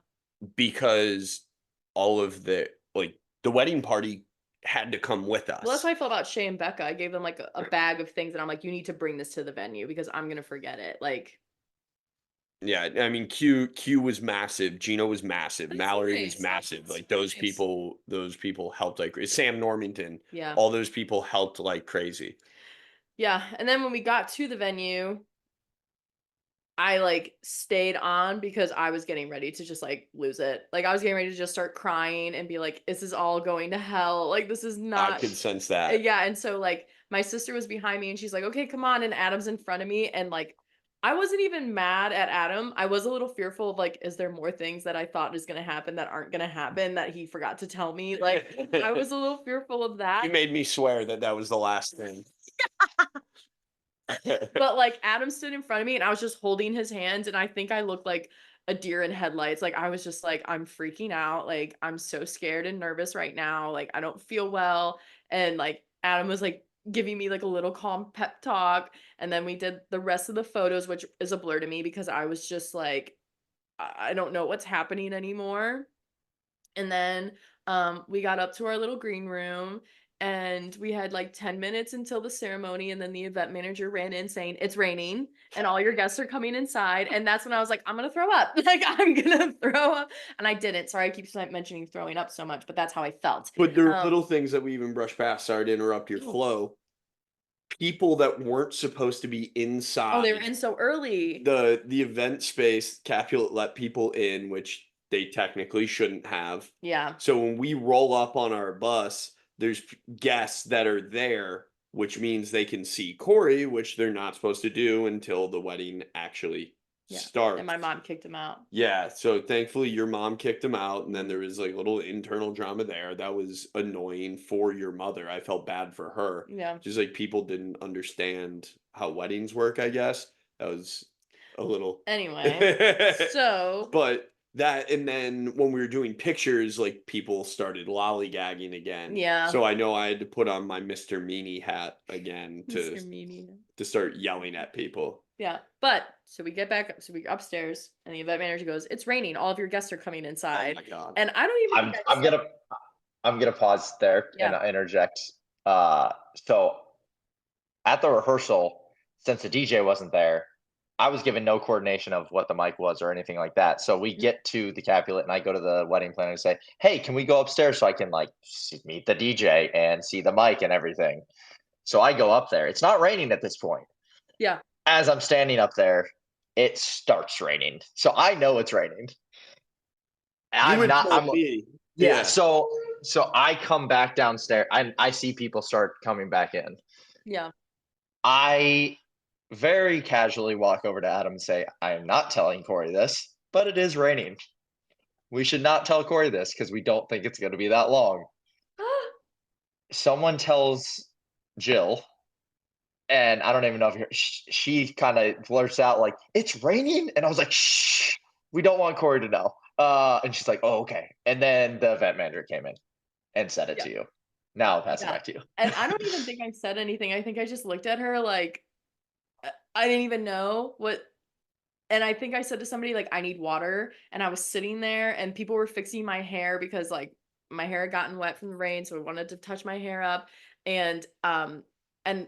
because all of the wedding party had to come with Well, that's us. how I felt about Shay and Becca. I gave them like a bag of things, and I'm like, you need to bring this to the venue because I'm gonna forget it. Like, Yeah, I mean Q was massive, Gino was massive, that's so Mallory was nice. massive. That's Like so nice. those people helped like Sam Normington, Yeah. all those people helped like crazy. Yeah. And then when we got to the venue, I like stayed on because I was getting ready to just like lose it. Like I was getting ready to just start crying and be like, this is all going to hell. Like this is I not could sense that. yeah. And so like my sister was behind me and she's like, okay, come on. And Adam's in front of me. And like I wasn't even mad at Adam. I was a little fearful of like, is there more things that I thought is gonna happen that aren't gonna happen that he forgot to tell me? Like I was a little fearful of that. You made me swear that that was the last thing. But like Adam stood in front of me and I was just holding his hands and I think I looked like a deer in headlights. Like I was just like, I'm freaking out. Like I'm so scared and nervous right now. Like I don't feel well. And like Adam was like giving me like a little calm pep talk. And then we did the rest of the photos, which is a blur to me because I was just like, I don't know what's happening anymore. And then we got up to our little green room and we had like 10 minutes until the ceremony. And then the event manager ran in saying, it's raining and all your guests are coming inside. And that's when I was like, I'm going to throw up. Like, I'm going to throw up. And I didn't. Sorry, I keep mentioning throwing up so much, but that's how I felt. But there are little things that we even brush past. Sorry to interrupt your flow. People that weren't supposed to be inside. Oh, they were in so early. The event space, Capulet let people in, which they technically shouldn't have. Yeah. So when we roll up on our bus, there's guests that are there, which means they can see Cory, which they're not supposed to do until the wedding actually Yeah. starts. And my mom kicked him out. Yeah, so thankfully your mom kicked him out, and then there was like a little internal drama there that was annoying for your mother. I felt bad for her. Yeah. Just like people didn't understand how weddings work, I guess. That was a little Anyway, so but that, and then when we were doing pictures, like people started lollygagging again. yeah. So I know I had to put on my Mr. Meanie hat again Mr. Meanie. to start yelling at people. Yeah, but so we get back up, so we go upstairs, and the event manager goes, "It's raining. All of your guests are coming inside." Oh my god! And I don't even. I'm gonna pause there and interject. So at the rehearsal, since the DJ wasn't there, I was given no coordination of what the mic was or anything like that. So we get to the Capulet and I go to the wedding planner and say, hey, can we go upstairs so I can like meet the DJ and see the mic and everything? So I go up there. It's not raining at this point. Yeah. As I'm standing up there, it starts raining. So I know it's raining. Yeah. So I come back downstairs. I see people start coming back in. Yeah. I very casually walk over to Adam and say, I am not telling Cory this, but it is raining. We should not tell Cory this because we don't think it's going to be that long. Someone tells Jill, and I don't even know if she kind of blurts out like, it's raining. And I was like, shh, we don't want Cory to know. And she's like, oh, okay. And then the event manager came in and said it to you. Now I'll pass it back to you. And I don't even think I said anything. I think I just looked at her like, I didn't even know what. And I think I said to somebody like, I need water. And I was sitting there and people were fixing my hair because like my hair had gotten wet from the rain. So I wanted to touch my hair up. And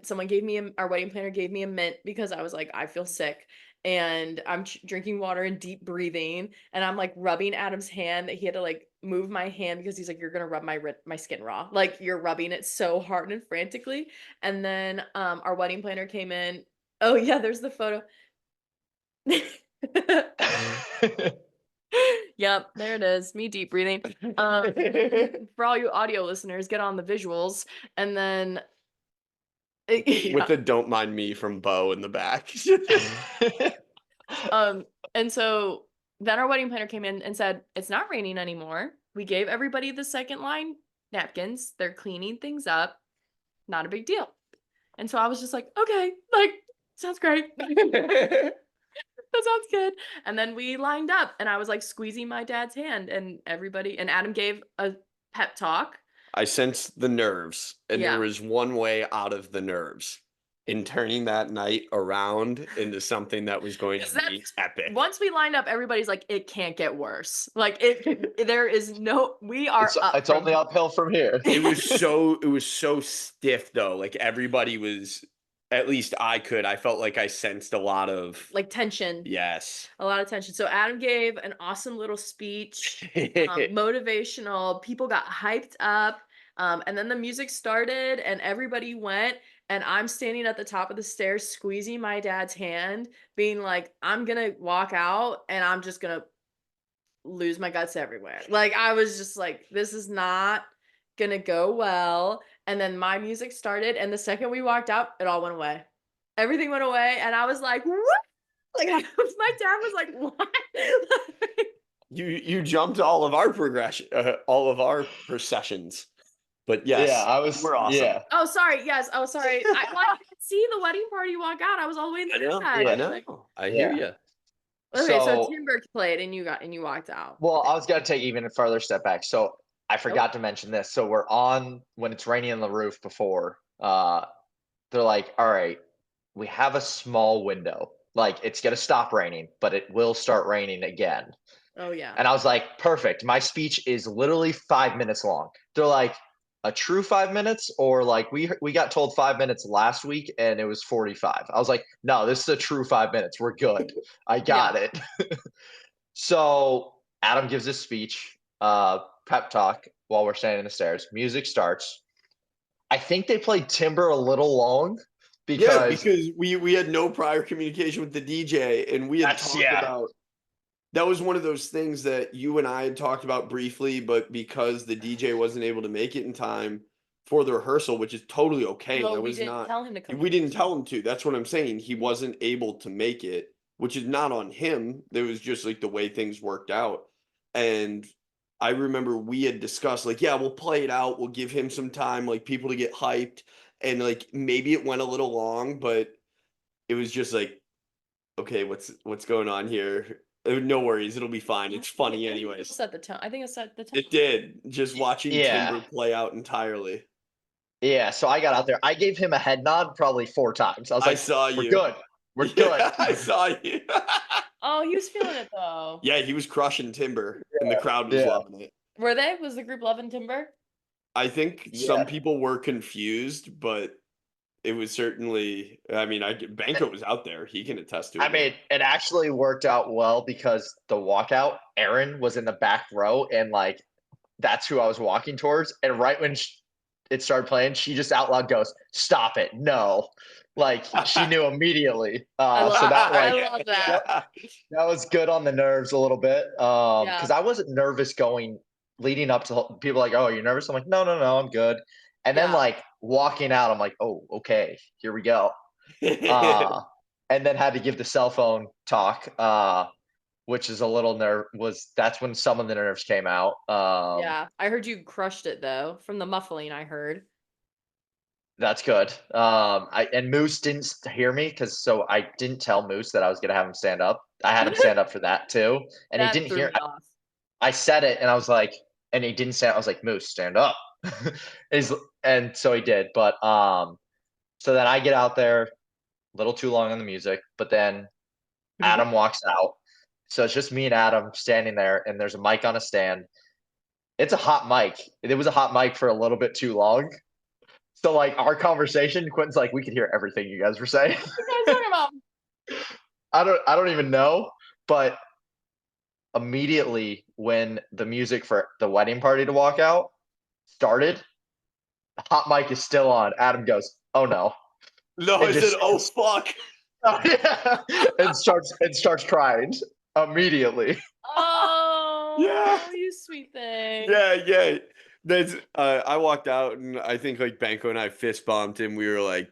someone gave me, our wedding planner gave me a mint because I was like, I feel sick. And I'm drinking water and deep breathing. And I'm like rubbing Adam's hand that he had to like move my hand because he's like, you're going to rub my skin raw. Like you're rubbing it so hard and frantically. And then our wedding planner came in. Oh yeah, there's the photo. Yep, there it is. Me deep breathing. For all you audio listeners, get on the visuals. And then Yeah. With the "Don't Mind Me" from Bo in the back. And so then our wedding planner came in and said, it's not raining anymore. We gave everybody the second line napkins. They're cleaning things up. Not a big deal. And so I was just like, okay, like, sounds great. That sounds good. And then we lined up and I was like squeezing my dad's hand and Adam gave a pep talk. I sensed the nerves, and there Yeah. was one way out of the nerves in turning that night around into something that was going to be epic. Once we lined up, everybody's like, it can't get worse. Like there is no, we are up. It's only uphill from here. It was so stiff though. Like everybody was, at least I felt like I sensed a lot of like tension. Yes. A lot of tension. So Adam gave an awesome little speech, motivational. People got hyped up. And then the music started and everybody went. And I'm standing at the top of the stairs, squeezing my dad's hand, being like, I'm going to walk out and I'm just going to lose my guts everywhere. Like, I was just like, this is not going to go well. And then my music started. And the second we walked out, it all went away. Everything went away. And I was like, what? Like, my dad was like, what? You jumped all of our progression, all of our processions. But yes, yeah, I was. We're awesome. Yeah. Oh, sorry. Yes. Oh, sorry. I didn't see the wedding party walk out. I was all the way in the back. I know. I hear you. Okay, so Timber played and you walked out. Well, I was gonna take even a further step back. So I forgot to mention this. So we're on when it's raining on the roof before. They're like, all right, we have a small window. Like it's gonna stop raining, but it will start raining again. Oh yeah. And I was like, perfect. My speech is literally 5 minutes long. They're like, a true 5 minutes, or like we got told 5 minutes last week and it was 45. I was like, no, this is a true 5 minutes. We're good. I got it. So Adam gives his speech, pep talk while we're standing in the stairs. Music starts. I think they played Timber a little long because we had no prior communication with the DJ, and we had talked about. That was one of those things that you and I had talked about briefly, but because the DJ wasn't able to make it in time for the rehearsal, which is totally okay. Well, that we was didn't not. tell him to come. We didn't tell him to. That's what I'm saying. He wasn't able to make it, which is not on him. It was just like the way things worked out. And I remember we had discussed like, yeah, we'll play it out. We'll give him some time, like people to get hyped. And like maybe it went a little long, but it was just like, okay, what's going on here? No worries, it'll be fine. It's funny anyways. Set the tone. I think it set the tone. It did. Just watching Timber play out entirely. Yeah, so I got out there. I gave him a head nod probably 4 times. I was like, saw you. We're good. We're good. I saw you. Oh, he was feeling it though. Yeah, he was crushing Timber, and the crowd was loving it. Were they? Was the group loving Timber? I think some people were confused, but it was certainly. I mean, Banko was out there; he can attest to it. I mean, it actually worked out well because the walkout, Erin was in the back row, and like that's who I was walking towards. And right when it started playing, she just out loud goes, "Stop it! No!" Like she knew immediately. I love that. That was good on the nerves a little bit. Because I wasn't nervous leading up to people like, "Oh, you're nervous?" I'm like, "No, I'm good." And then like walking out, I'm like, "Oh, okay, here we go." And then had to give the cell phone talk, which is a little that's when some of the nerves came out. I heard you crushed it though from the muffling. I heard. That's good. And Moose didn't hear me so I didn't tell Moose that I was gonna have him stand up. I had him stand up for that too, and he didn't hear. I said it, and I was like, and he didn't stand. I was like, Moose, stand up. And so he did. But so then I get out there, a little too long on the music, but then Adam walks out. So it's just me and Adam standing there, and there's a mic on a stand. It's a hot mic. It was a hot mic for a little bit too long. So like our conversation, Quentin's like, we could hear everything you guys were saying. What are you guys talking about? I don't even know. But immediately when the music for the wedding party to walk out started, the hot mic is still on. Adam goes, "Oh no." No, I said, "Oh fuck." and starts crying immediately. Oh yeah, you sweet thing. Yeah. That's I walked out and I think like Banko and I fist bumped and we were like,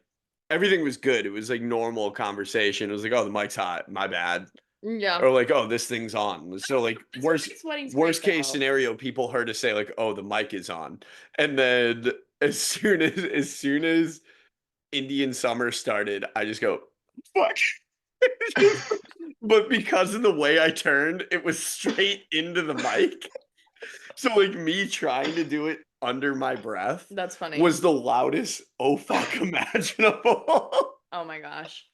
everything was good. It was like normal conversation. It was like, oh, the mic's hot. My bad. Yeah. Or like, oh, this thing's on. So like Wedding's worst great, case though. scenario, people heard us say like, oh, the mic is on. And then as soon as Indian summer started, I just go, fuck. But because of the way I turned, it was straight into the mic. So like me trying to do it under my breath That's funny. was the loudest oh fuck imaginable. Oh my gosh.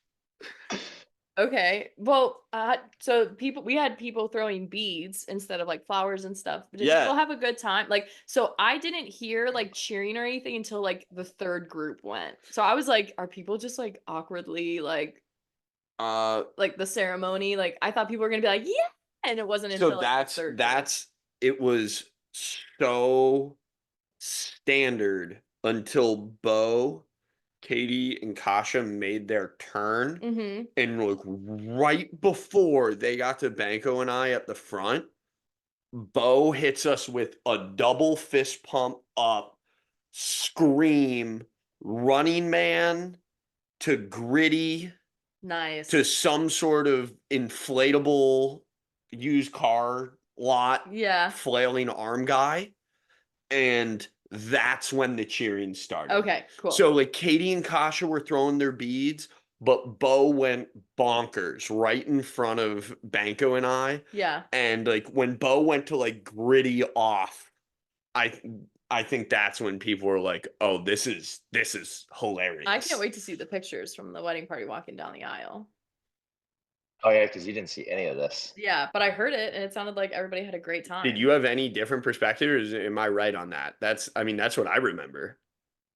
Okay. Well, so we had people throwing beads instead of like flowers and stuff. Did Yeah. people have a good time? Like, so I didn't hear like cheering or anything until like the third group went. So I was like, are people just like awkwardly like the ceremony? Like I thought people were gonna be like, yeah, and it wasn't So until like the third group. that's it was so standard until Bo, Katie, and Kasha made their turn. Mm-hmm. And like right before they got to Banko and I at the front, Bo hits us with a double fist pump up, scream, running man to gritty Nice. to some sort of inflatable used car lot Yeah. flailing arm guy. And that's when the cheering started. Okay, cool. So like Katie and Kasha were throwing their beads, but Bo went bonkers right in front of Banko and I. Yeah. And like when Bo went to like gritty off, I think that's when people were like, "Oh, this is hilarious." I can't wait to see the pictures from the wedding party walking down the aisle. Oh yeah, because you didn't see any of this. Yeah, but I heard it and it sounded like everybody had a great time. Did you have any different perspective, or am I right on that? That's what I remember.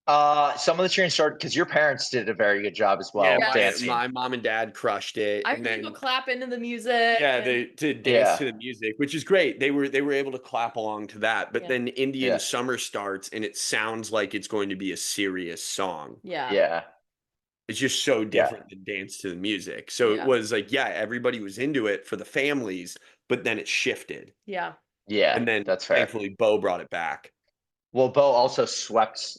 Some of the cheering started because your parents did a very good job as well. Yeah, dancing. my mom and dad crushed it. I and heard then people clap into the music. yeah, and- they to dance Yeah. to the music, which is great. They were able to clap along to that. But Yeah. then Indian Yeah. summer starts and it sounds like it's going to be a serious song. Yeah. Yeah. It's just so different than dance to the music. So Yeah. it was like, yeah, everybody was into it for the families, but then it shifted. Yeah. Yeah. And then that's fair. thankfully Bo brought it back. Well, Bo also swept.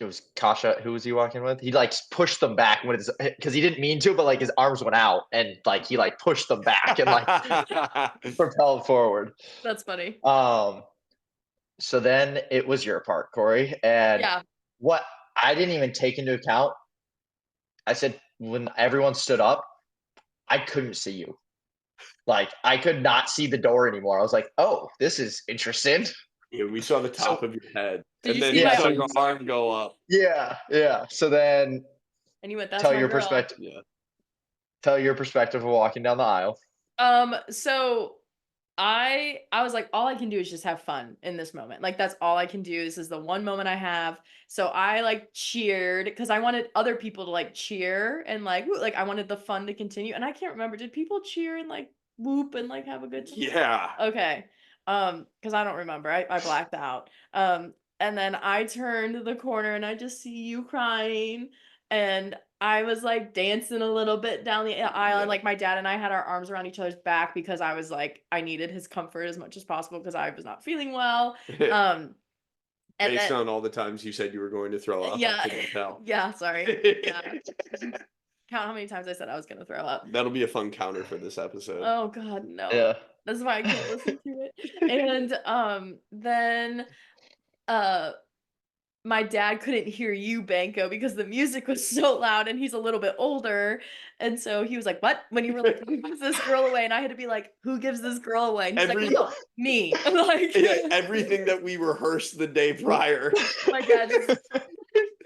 It was Kasha. Who was he walking with? He like pushed them back when it's because he didn't mean to, but like his arms went out and like he like pushed them back and like propelled forward. That's funny. So then it was your part, Cory, and Yeah. what I didn't even take into account. I said when everyone stood up, I couldn't see you. Like I could not see the door anymore. I was like, "Oh, this is interesting." Yeah, we saw the top of your head. Did and you then see you my saw arms? your arm go up. Yeah. So then And you went, that's tell my your girl. perspective. Yeah. Tell your perspective of walking down the aisle. So I was like, all I can do is just have fun in this moment. Like that's all I can do. This is the one moment I have. So I like cheered because I wanted other people to like cheer and like woo, like I wanted the fun to continue. And I can't remember, did people cheer and like whoop and like have a good time? Yeah. Okay. Because I don't remember. I blacked out. And then I turned the corner and I just see you crying. And I was like dancing a little bit down the aisle. And like my dad and I had our arms around each other's back because I was like, I needed his comfort as much as possible because I was not feeling well. And Based then, on all the times you said you were going to throw up, yeah, I couldn't tell. yeah, sorry. Yeah. Count how many times I said I was gonna throw up. That'll be a fun counter for this episode. Oh God, no. Yeah. That's why I can't listen to it. And then my dad couldn't hear you, Banko, because the music was so loud and he's a little bit older. And so he was like, what? When you were like, who gives this girl away? And I had to be like, who gives this girl away? And he's like, no, me. Like Yeah, everything that we rehearsed the day prior. Oh my God. It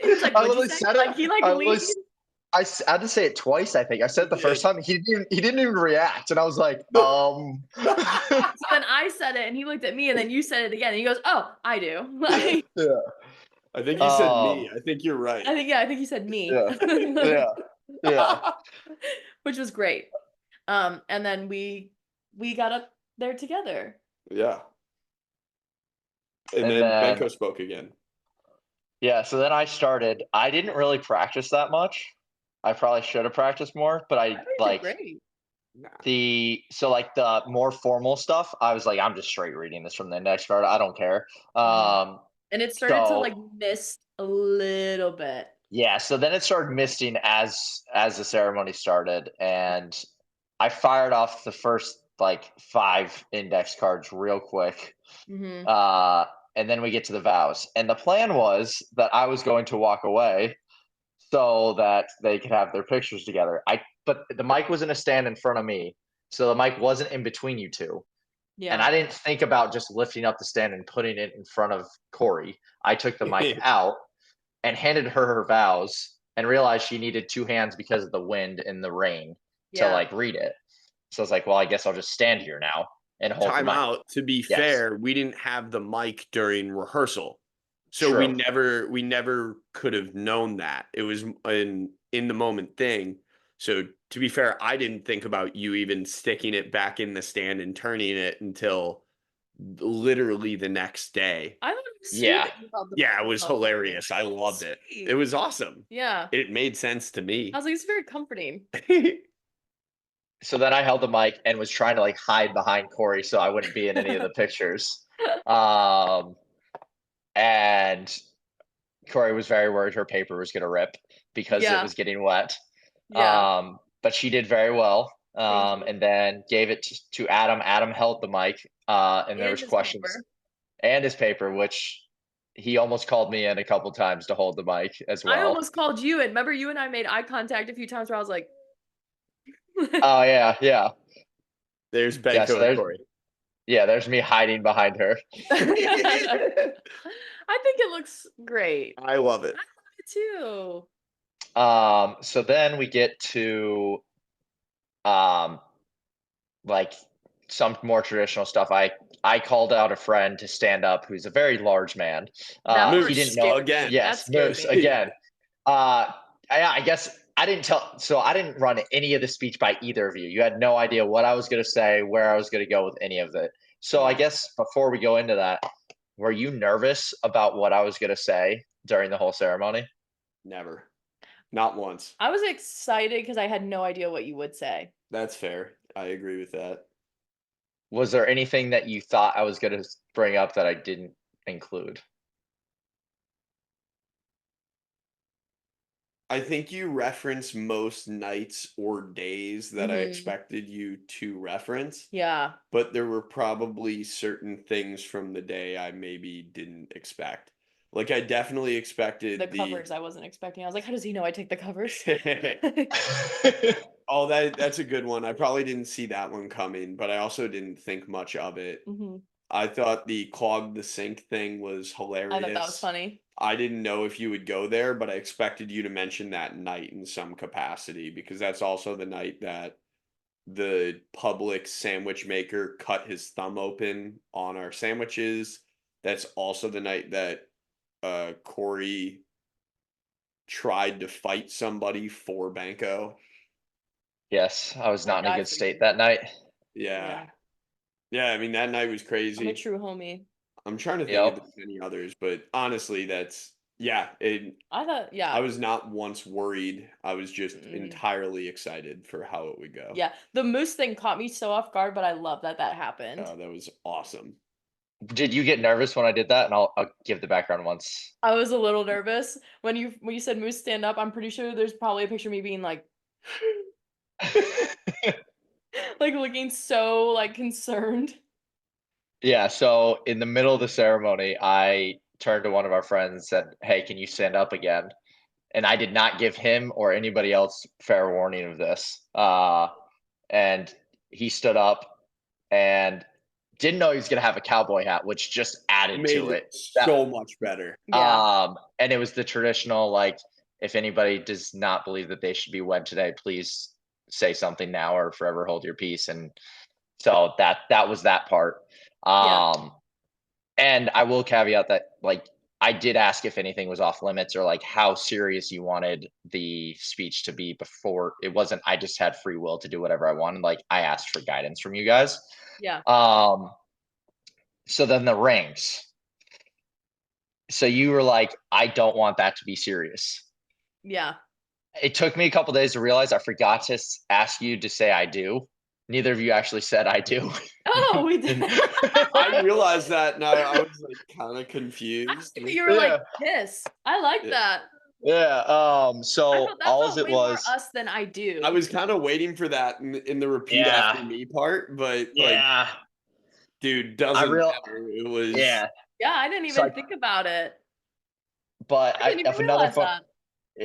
was like, I what'd you literally say? said it. Like he like I leaned. I had to say it twice. I think I said it the first time. He didn't even react, and I was like, So then I said it and he looked at me and then you said it again and he goes, oh, I do. Like, yeah, I think you said me. I think you're right. I think he said me. yeah. Which was great. And then we got up there together. Yeah. And then Banko spoke again. Yeah, so then I started. I didn't really practice that much. I probably should have practiced more, but I like great. the more formal stuff. I was like, I'm just straight reading this from the index card. I don't care. And it started to So- like mist a little bit. Yeah, so then it started misting as the ceremony started, and I fired off the first like 5 index cards real quick. Hmm. And then we get to the vows. And the plan was that I was going to walk away so that they could have their pictures together. But the mic was in a stand in front of me. So the mic wasn't in between you two. And Yeah. I didn't think about just lifting up the stand and putting it in front of Cory. I took the mic out and handed her vows and realized she needed 2 hands because of the wind and the rain to Yeah. like read it. So I was like, well, I guess I'll just stand here now and hold the Time mic. out. To be Yes. fair, we didn't have the mic during rehearsal. So True. we never could have known that. It was an in the moment thing. So to be fair, I didn't think about you even sticking it back in the stand and turning it until literally the next day. I thought it was sweet Yeah. that you held the Yeah, it mic was the whole time. hilarious. I loved it. Sweet. It was awesome. Yeah. It made sense to me. I was like, it's very comforting. So then I held the mic and was trying to like hide behind Cory so I wouldn't be in any of the pictures. And Cory was very worried her paper was going to rip because it Yeah. was getting wet. Yeah. But she did very well. Thank you. And then gave it to Adam. Adam held the mic, and there And was his questions paper. and his paper, which he almost called me in a couple times to hold the mic as I well. almost called you in. Remember, you and I made eye contact a few times where I was like, Oh yeah, yeah, There's yeah. Banko So and Cory. there's me hiding behind her. I think it looks great. I love it. I love it too. So then we get to um like some more traditional stuff. I called out a friend to stand up who's a very large man. That He part didn't know. scared me. Again. That Yes, scared Moose me. again. I guess I didn't tell. So I didn't run any of the speech by either of you. You had no idea what I was going to say, where I was going to go with any of it. So I Yeah. guess before we go into that, were you nervous about what I was going to say during the whole ceremony? Never. Not once. I was excited because I had no idea what you would say. That's fair. I agree with that. Was there anything that you thought I was going to bring up that I didn't include? I think you reference most nights or days that I Mhm. expected you to reference, Yeah. but there were probably certain things from the day I maybe didn't expect. Like I definitely expected The covers I wasn't expecting. I was like, how does he know I take the covers? Oh, that's a good one. I probably didn't see that one coming, but I also didn't think much of it. Hmm. I thought the clog the sink thing was I thought that was hilarious. funny. I didn't know if you would go there, but I expected you to mention that night in some capacity because that's also the night that the public sandwich maker cut his thumb open on our sandwiches. That's also the night that Cory tried to fight somebody for Banko. Yes, I was I not in a die good for state you. that night. Yeah. Yeah. Yeah, I mean that night was I'm a crazy. true homie. I'm trying to think if Yep. there's any others, but honestly, that's yeah, it I thought, I yeah. was not once worried. I was just Mm. entirely excited for how it would go. Yeah. The moose thing caught me so off guard, but I love that that happened. That was awesome. Did you get nervous when I did that? And I'll give the background once. I was a little nervous when you said moose stand up. I'm pretty sure there's probably a picture of me being like like looking so like concerned. Yeah, so in the middle of the ceremony, I turned to one of our friends and said, "Hey, can you stand up again?" And I did not give him or anybody else fair warning of this. And he stood up and didn't know he was gonna have a cowboy hat, which just added Made to it it. That so much better. Yeah. and it was the traditional like, if anybody does not believe that they should be wed today, please say something now or forever hold your peace. And so that was that part. Yeah. And I will caveat that like I did ask if anything was off limits or like how serious you wanted the speech to be before. It wasn't I just had free will to do whatever I wanted. Like I asked for guidance from you guys. Yeah. So then the rings. So you were like, I don't want that to be serious. Yeah. It took me a couple days to realize I forgot to ask you to say I do. Neither of you actually said I do. Oh, we did. I realized that now I was like kind of confused. You were like, Yeah. yes. I like Yeah. that. Yeah. I So felt that all as felt it way more was. us than I do. I was kind of waiting for that in the repeat Yeah. after me part, but like, Yeah. dude, I doesn't real. matter. It was Yeah. Yeah, I didn't So even think about it. but I didn't even if another realize fun. that.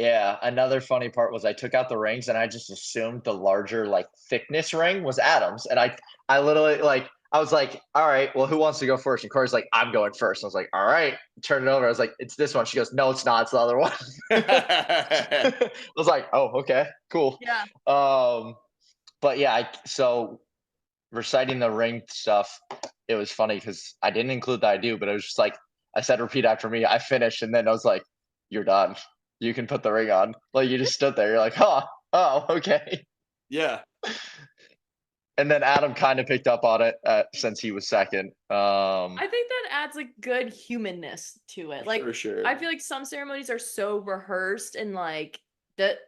Yeah, another funny part was I took out the rings and I just assumed the larger like thickness ring was Adam's, and I literally like I was like, all right, well, who wants to go first? And Corey's like, I'm going first. I was like, all right, turn it over. I was like, it's this one. She goes, no, it's not. It's the other one. I was like, oh, okay, cool. Yeah. Um, but yeah, so reciting the ring stuff, it was funny because I didn't include the I do, but it was just like I said, repeat after me. I finished, and then I was like, "You're done. You can put the ring on." Like you just stood there. You're like, "Huh? Oh, okay." yeah, And then Adam kind of picked up on it since he was second. I think that adds like good humanness to it. Like for sure. I feel like some ceremonies are so rehearsed and like that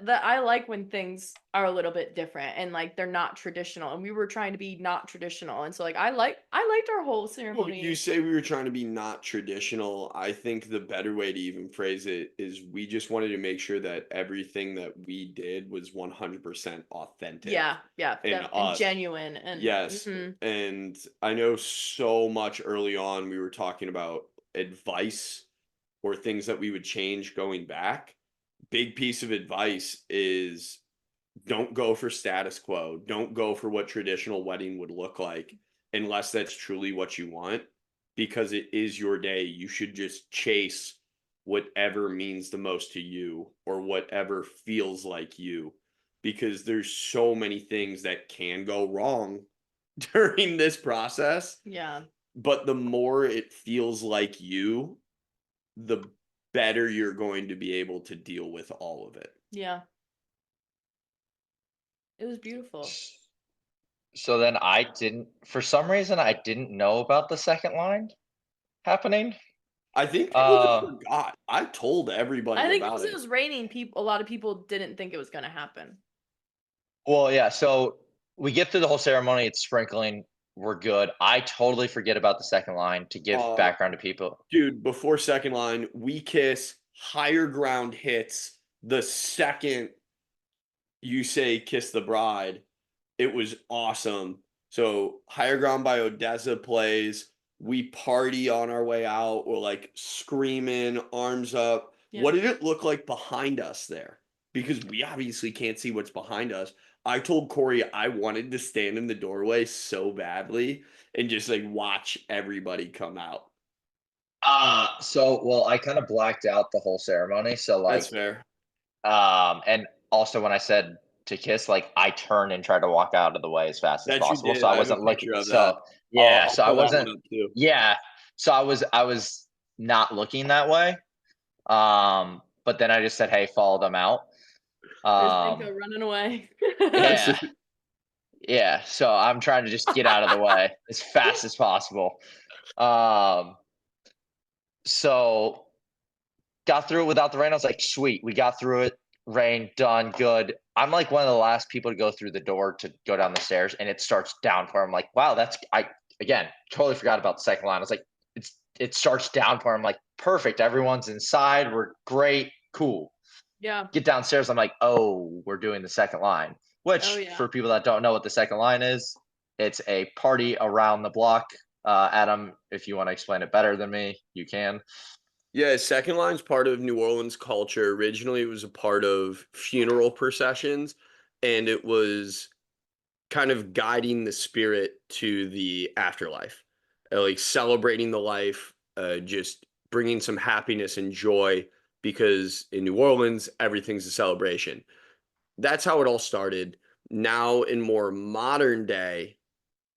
I like when things are a little bit different and like they're not traditional. And we were trying to be not traditional. And so like I liked our whole Well, ceremony. you say we were trying to be not traditional. I think the better way to even phrase it is we just wanted to make sure that everything that we did was 100% authentic Yeah, in and us. genuine and Yes. mhm. And I know so much early on we were talking about advice or things that we would change going back. Big piece of advice is don't go for status quo. Don't go for what traditional wedding would look like unless that's truly what you want because it is your day. You should just chase whatever means the most to you or whatever feels like you because there's so many things that can go wrong during this process, Yeah. but the more it feels like you, the better you're going to be able to deal with all of it. Yeah. It was beautiful. So then I didn't, for some reason, I didn't know about the second line happening. I think people just Uh, forgot. I told I everybody think about because it it. was raining, people a lot of people didn't think it was gonna happen. well, yeah. So we get through the whole ceremony. It's sprinkling. We're good. I totally forget about the second line to give Uh, background to people. dude, before second line, we kiss, higher ground hits the second you say kiss the bride. It was awesome. So higher ground by Odessa plays. We party on our way out. We're like screaming, arms up. Yeah. What did it look like behind us there? Because we obviously can't see what's behind us. I told Corey I wanted to stand in the doorway so badly and just like watch everybody come out. So I kind of blacked out the whole ceremony. So That's like, fair. and also when I said to kiss, like I turned and tried to walk out of the way as fast as That you possible. did. So I I have a wasn't looking. picture of that. So yeah, I'll so I pull that wasn't. one up too. Yeah, so I was not looking that way. But then I just said, "Hey, follow them out." There's Banko Um, running away. yeah, yeah. So I'm trying to just get out of the way as fast as possible. Um, so got through it without the rain. I was like, sweet, we got through it. Rain, done, good. I'm like one of the last people to go through the door to go down the stairs, and it starts downpour. I'm like, wow, that's I again totally forgot about the second line. I was like, it starts downpour. I'm like, perfect. Everyone's inside. We're great, cool. Yeah. Get downstairs. I'm like, oh, we're doing the second line. Oh Which, yeah. for people that don't know what the second line is, it's a party around the block. Adam, if you want to explain it better than me, you can. Yeah, second line's part of New Orleans culture. Originally, it was a part of funeral processions, and it was kind of guiding the spirit to the afterlife, like celebrating the life, just bringing some happiness and joy. Because in New Orleans, everything's a celebration. That's how it all started. Now, in more modern day,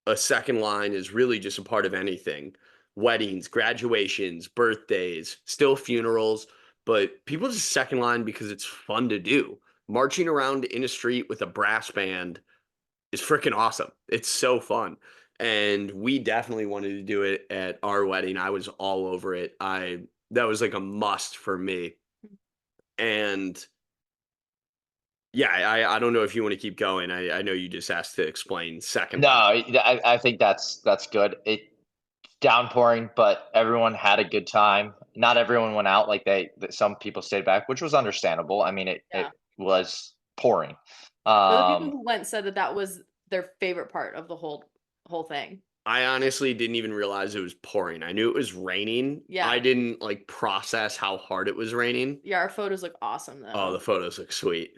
a second line is really just a part of anything weddings, graduations, birthdays, still funerals, but people just second line because it's fun to do. Marching around in a street with a brass band is freaking awesome. It's so fun. And we definitely wanted to do it at our wedding. I was all over it. That was like a must for me. And yeah, I don't know if you want to keep going. I know you just asked to explain second No, line. I think that's good. It downpouring, but everyone had a good time. not everyone went out. Like some people stayed back, which was understandable. I mean, it Yeah. was pouring. The people who went said that was their favorite part of the whole thing. I honestly didn't even realize it was pouring. I knew it was raining. Yeah. I didn't like process how hard it was raining. Yeah, our photos look awesome though. Oh, the photos look sweet.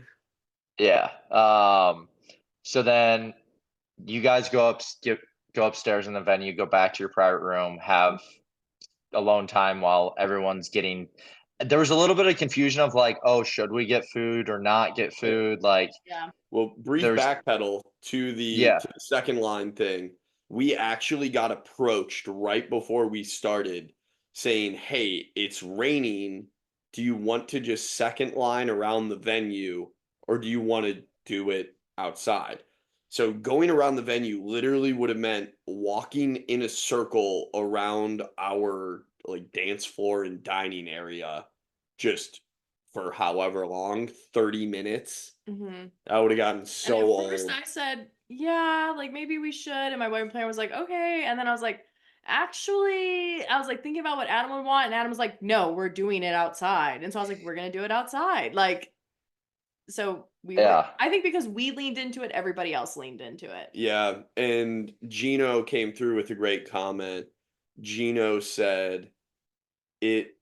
Yeah. So then you guys go upstairs in the venue, go back to your private room, have alone time while everyone's getting. There was a little bit of confusion of like, oh, should we get food or not get food? Like, Yeah. Well, brief There's- backpedal to the Yeah. second line thing. We actually got approached right before we started saying, "Hey, it's raining. Do you want to just second line around the venue or do you want to do it outside?" So going around the venue literally would have meant walking in a circle around our like dance floor and dining area just for however long, 30 minutes. Mhm. I would have gotten And so at old. first I said, "Yeah, like maybe we should." And my wedding planner was like, "Okay." And then I was like, "Actually," I was like thinking about what Adam would want, and Adam was like, "No, we're doing it outside." And so I was like, "We're gonna do it outside." Like, so Yeah. I think because we leaned into it, everybody else leaned into it. Yeah, and Gino came through with a great comment. Gino said it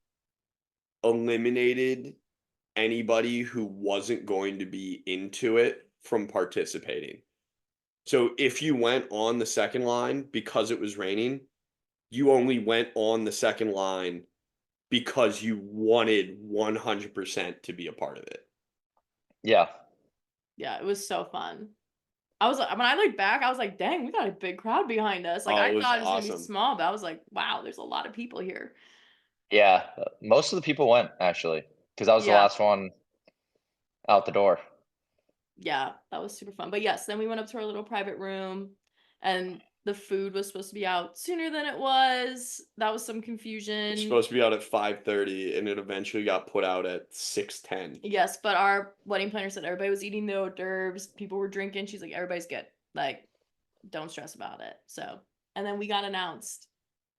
eliminated anybody who wasn't going to be into it from participating. So if you went on the second line because it was raining, you only went on the second line because you wanted 100% to be a part of it. Yeah. Yeah, it was so fun. I was like, when I look back, I was like, "Dang, we got a big crowd behind us." Like Oh, I it was thought it was gonna be awesome. small, but I was like, "Wow, there's a lot of people here." Yeah. Most of the people went actually, because I was the Yeah. last one out the door. Yeah, that was super fun. But yes, then we went up to our little private room and the food was supposed to be out sooner than it was. That was some It's confusion. supposed to be out at 5:30 and it eventually got put out at 6:10. Yes, but our wedding planner said everybody was eating the hors d'oeuvres, people were drinking. She's like, everybody's good. Like, don't stress about it. So, and then we got announced.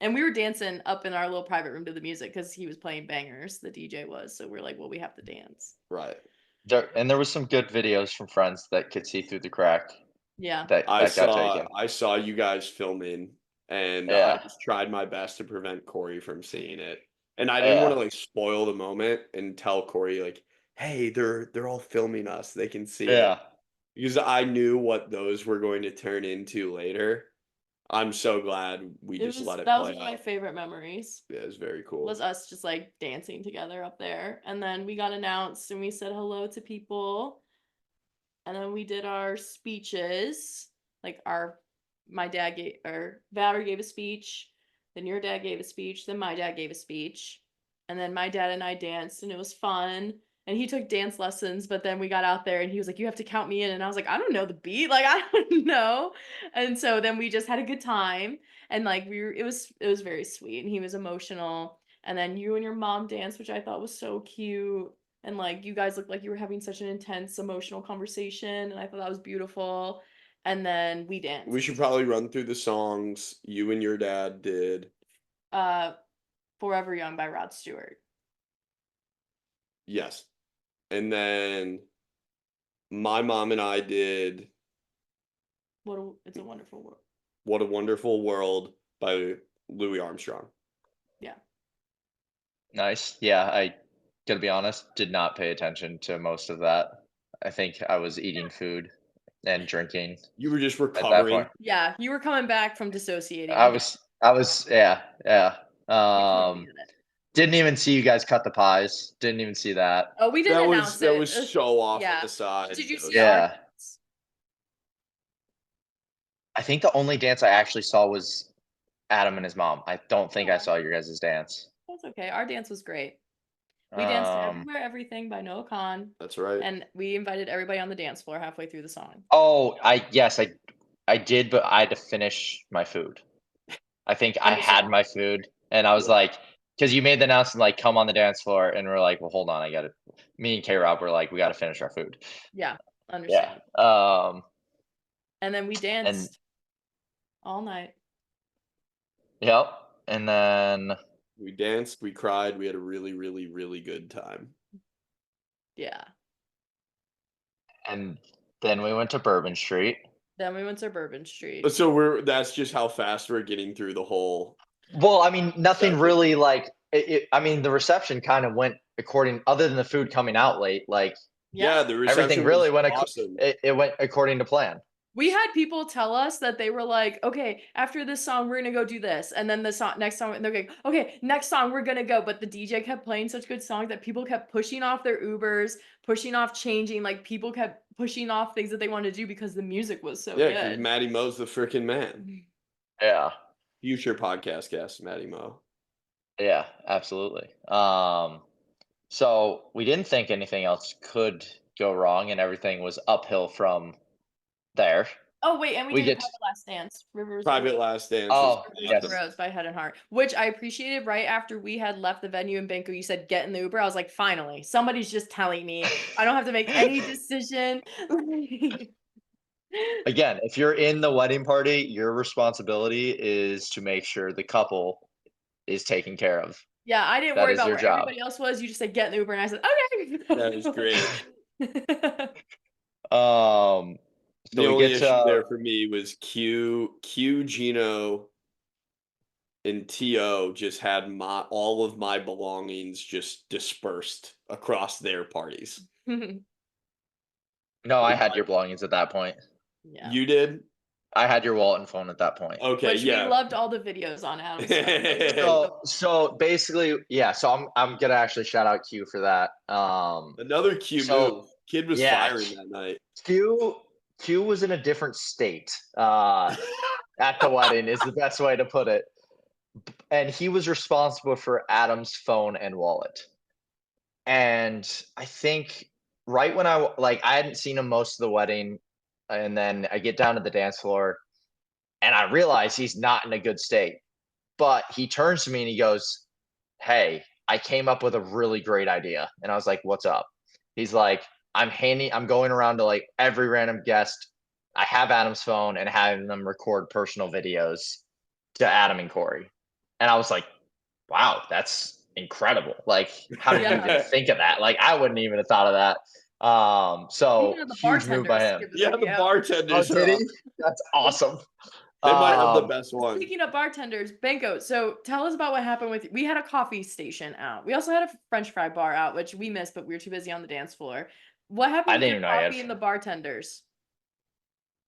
And we were dancing up in our little private room to the music because he was playing bangers, the DJ was. So we're like, well, we have to dance. Right. There was some good videos from friends that could see through the crack Yeah. that I got saw taken. I saw you guys filming and I Yeah. just tried my best to prevent Corey from seeing it. And I didn't want Yeah. to like spoil the moment and tell Corey like, "Hey, they're all filming us. They can see it." Yeah. Because I knew what those were going to turn into later. I'm so glad we just let it That was play one of my out. favorite memories. Yeah, it was very cool. Was us just like dancing together up there. And then we got announced and we said hello to people. And then we did our speeches. Like my dad gave, or Valerie gave a speech. Then your dad gave a speech. Then my dad gave a speech. And then my dad and I danced and it was fun. And he took dance lessons, but then we got out there and he was like, "You have to count me in." And I was like, "I don't know the beat. Like, I don't know." And so then we just had a good time. And like it was very sweet. And he was emotional. And then you and your mom danced, which I thought was so cute. And like you guys looked like you were having such an intense emotional conversation. And I thought that was beautiful. And then we danced. We should probably run through the songs you and your dad did. Uh Forever Young by Rod Stewart. Yes. And then my mom and I did It's a Wonderful World. What a Wonderful World by Louis Armstrong. Yeah. Nice. Yeah, I gotta be honest, did not pay attention to most of that. I think I was eating food and drinking You were just at that recovering. point. Yeah. You were coming back from dissociating. Yeah, yeah. We totally did it. Didn't even see you guys cut the pies. Didn't even see that. Oh, we didn't announce That it. was so off Yeah. the side. Did you It was- see our Yeah. dance? I think the only dance I actually saw was Adam and his mom. I don't think I Aw. saw your guys' dance. That's okay. Our dance was great. We danced to Um, Everywhere Everything by Noah Khan. That's right. And we invited everybody on the dance floor halfway through the song. oh, I did, but I had to finish my food. I think I had my food, and I was like, because you made the announcement like, "Come on the dance floor," and we're like, "Well, hold on, I got to." Me and K Rob were like, "We got to finish our food." Yeah, Yeah. understand. And then we danced all night. Yep. And then We danced, we cried, we had a really, really, really good time. Yeah. And then we went to Bourbon Street. Then we went to Bourbon Street. So that's just how fast we're getting through the whole. Well, I mean, nothing Reception. really like I mean, the reception kind of went according, other than the food coming out late. Like Yeah, the reception everything really was went awesome. it went according to plan. We had people tell us that they were like, okay, after this song, we're gonna go do this. And then the next song, they're like, okay, next song, we're gonna go. But the DJ kept playing such good songs that people kept pushing off their Ubers, pushing off changing. Like people kept pushing off things that they wanted to do because the music was so Yeah, because good. Matty Mo's the freaking man. Yeah. Future podcast guest, Matty Mo. Yeah, absolutely. So we didn't think anything else could go wrong, and everything was uphill from there. Oh, wait, and we We did a get Private Last Dance. Rivers Private Last Dance. Was yes. of Rose by Head and Heart, which I appreciated. Right after we had left the venue in Banko, you said get in the Uber. I was like, finally, somebody's just telling me I don't have to make any decision. Again, if you're in the wedding party, your responsibility is to make sure the couple is taken care of. Yeah, I didn't That worry is about your where job. everybody else was. You just said get in the Uber, and I said okay. That is great. So The we only get issue there for me was Q, Gino, and To just had all of my belongings just dispersed across their parties. No, I had your belongings at that point. Yeah. You did? I had your wallet and phone at that point. Okay, Which yeah. we loved all the videos on Adam's phone. So basically, yeah. So I'm gonna actually shout out Q for that. Another Q move. Kid was firing that night. Q was in a different state at the wedding is the best way to put it, and he was responsible for Adam's phone and wallet. And I think right when I hadn't seen him most of the wedding, and then I get down to the dance floor, and I realize he's not in a good state. But he turns to me and he goes, "Hey, I came up with a really great idea." And I was like, "What's up?" He's like, I'm going around to like every random guest. I have Adam's phone and having them record personal videos to Adam and Cory." And I was like, "Wow, that's incredible. Like, how did you even think of that? Like, I wouldn't even have thought of that." So Even the huge move by him. Yeah, the bartenders. Oh, did he? That's awesome. They might have the best one. Speaking of bartenders, Banko, so tell us about what happened with we had a coffee station out. We also had a French fry bar out, which we missed, but we were too busy on the dance floor. What happened with your coffee and the bartenders?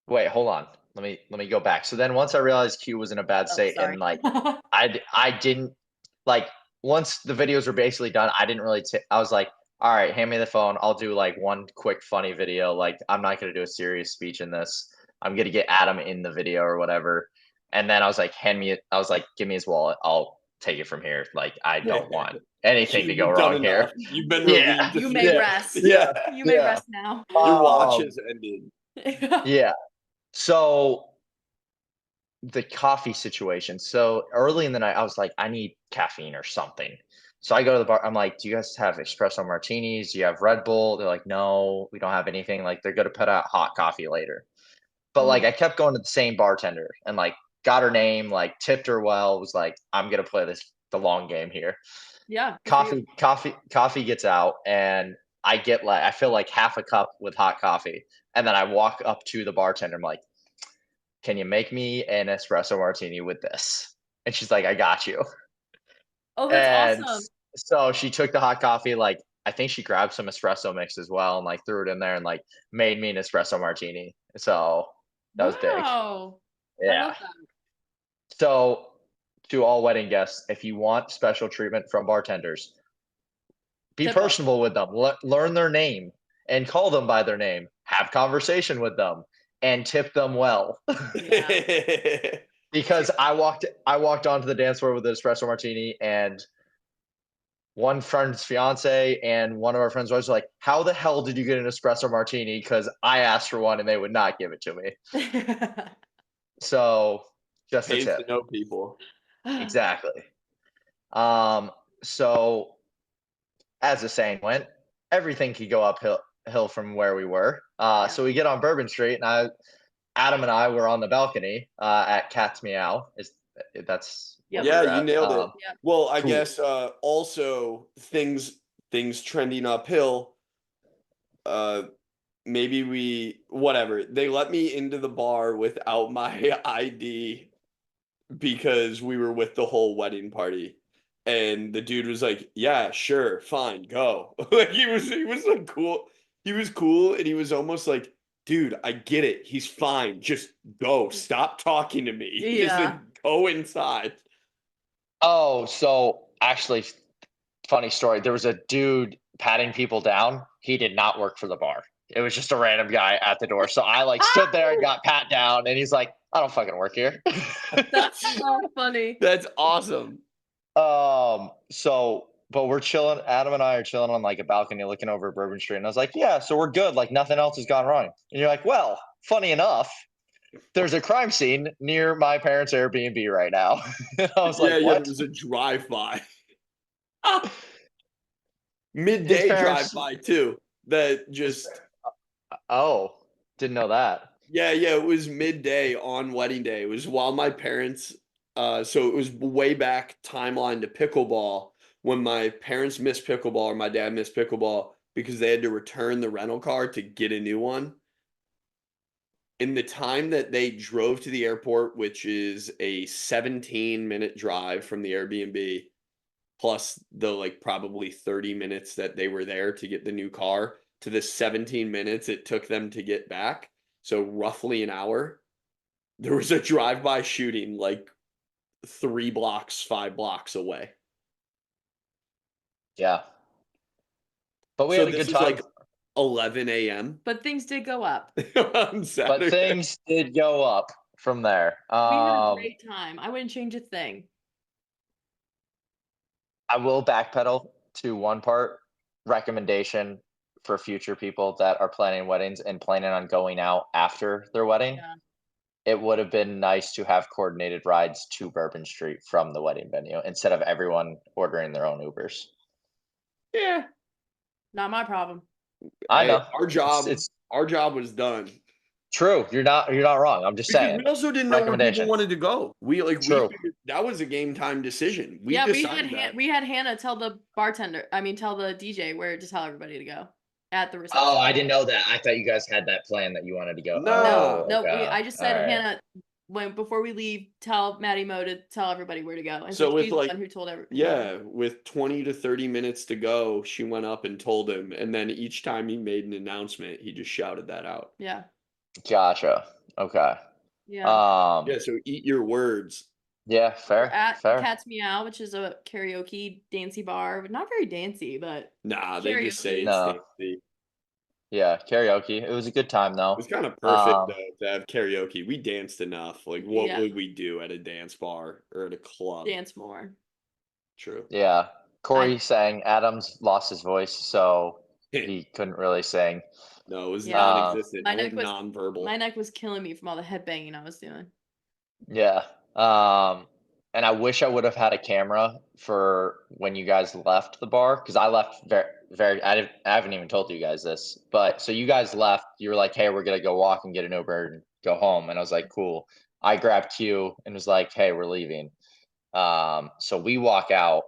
Wait, hold on. Let me go back. So then once I realized Q was in a bad state and like I didn't like once the videos were basically done, I didn't really I was like, all right, hand me the phone. I'll do like one quick funny video. Like I'm not gonna do a serious speech in this. I'm gonna get Adam in the video or whatever. And then I was like, give me his wallet. I'll take it from here. Like I don't want anything to go wrong here. You've been relieved. You may rest. Yeah. You may rest now. Your watch has ended. Yeah. So the coffee situation. So early in the night, I was like, I need caffeine or something. So I go to the bar. I'm like, do you guys have espresso martinis? Do you have Red Bull? They're like, no, we don't have anything. Like they're going to put out hot coffee later. But like I kept going to the same bartender and like got her name, like tipped her well, was like, I'm going to play the long game here. Yeah. Coffee gets out and I get like, I fill like half a cup with hot coffee. And then I walk up to the bartender. I'm like, can you make me an espresso martini with this? And she's like, I got you. Oh, that's awesome. So she took the hot coffee, like I think she grabbed some espresso mix as well and like threw it in there and like made me an espresso martini. So that was big. Yeah. So to all wedding guests, if you want special treatment from bartenders, be personable with them, learn their name and call them by their name, have conversation with them and tip them well. Yeah. Because I walked onto the dance floor with an espresso martini and one friend's fiance and one of our friends was like, how the hell did you get an espresso martini? Because I asked for one and they would not give it to me. So just Pays a tip. to know people. Exactly. So as the saying went, everything could go uphill from where we were. So we get on Bourbon Street and Adam and I were on the balcony at Cat's Meow. That's Yep. where Yeah, we're you at. nailed it. Yeah. Well, I Cool. guess also things trending uphill. Maybe whatever. They let me into the bar without my ID because we were with the whole wedding party. And the dude was like, "Yeah, sure, fine, go." Like he was like cool. He was cool and he was almost like, "Dude, I get it. He's fine. Just go. Stop talking to me." Just Yeah. like go inside. Oh, so actually, funny story. There was a dude patting people down. He did not work for the bar. It was just a random guy at the door. So I like stood there and got pat down, and he's like, "I don't fucking work here." That's so funny. That's awesome. But we're chilling. Adam and I are chilling on like a balcony looking over Bourbon Street. And I was like, yeah, so we're good. Like nothing else has gone wrong. And you're like, well, funny enough, there's a crime scene near my parents' Airbnb right now. And I was Yeah, like, yeah, there what? was a drive-by. His Midday parents, drive-by too. That just oh, didn't know that. Yeah, yeah, it was midday on wedding day. It was while my parents so it was way back timeline to pickleball when my parents missed pickleball or my dad missed pickleball because they had to return the rental car to get a new one. In the time that they drove to the airport, which is a 17-minute drive from the Airbnb, plus the like probably 30 minutes that they were there to get the new car to the 17 minutes it took them to get back. So roughly an hour. There was a drive-by shooting like 5 blocks away. Yeah. But we So had a this good is time. like 11 a.m. But things did go up. on But Saturday. things did go up from there. We had a great time. I wouldn't change a thing. I will backpedal to one part recommendation for future people that are planning weddings and planning on going out after their wedding. Yeah. It would have been nice to have coordinated rides to Bourbon Street from the wedding venue instead of everyone ordering their own Ubers. Yeah. Not my problem. I know. Our It's job was done. true. You're not wrong. I'm just Because saying. we also didn't know where people Recommendation. wanted to go. We True. figured that was a game time decision. We Yeah, decided that. we had Hannah tell the tell the DJ where to tell everybody to go at the reception. Oh, I didn't know that. I thought you guys had that plan that you wanted to go. No. No, okay. I just said All right. Hannah before we leave, tell Maddie Mo to tell everybody where to go. And So with she's the one who told everybody. Yeah, with 20 to 30 minutes to go, she went up and told him, and then each time he made an announcement, he just shouted that out. Yeah. Gotcha. Okay. Yeah. Yeah, so eat your words. Yeah, We're fair. at Fair. Cat's Meow, which is a karaoke dancey bar, but not very dancey, but Nah, they just say Karaoke. it's No. tasty. Yeah, karaoke. It was a good time though. It was kind of perfect though to have karaoke. We danced enough. Like, what Yeah. would we do at a dance bar or at a club? dance more. True. Yeah. Corey sang Adams lost his voice, so No, he couldn't really sing. it was Yeah. non-existent. My I went neck was- non-verbal. My neck was killing me from all the headbanging I was doing. Yeah. And I wish I would have had a camera for when you guys left the bar because I left very I haven't even told you guys this, but so you guys left. You were like, "Hey, we're gonna go walk and get an Uber and go home," and I was like, "Cool." I grabbed Q and was like, "Hey, we're leaving." So we walk out,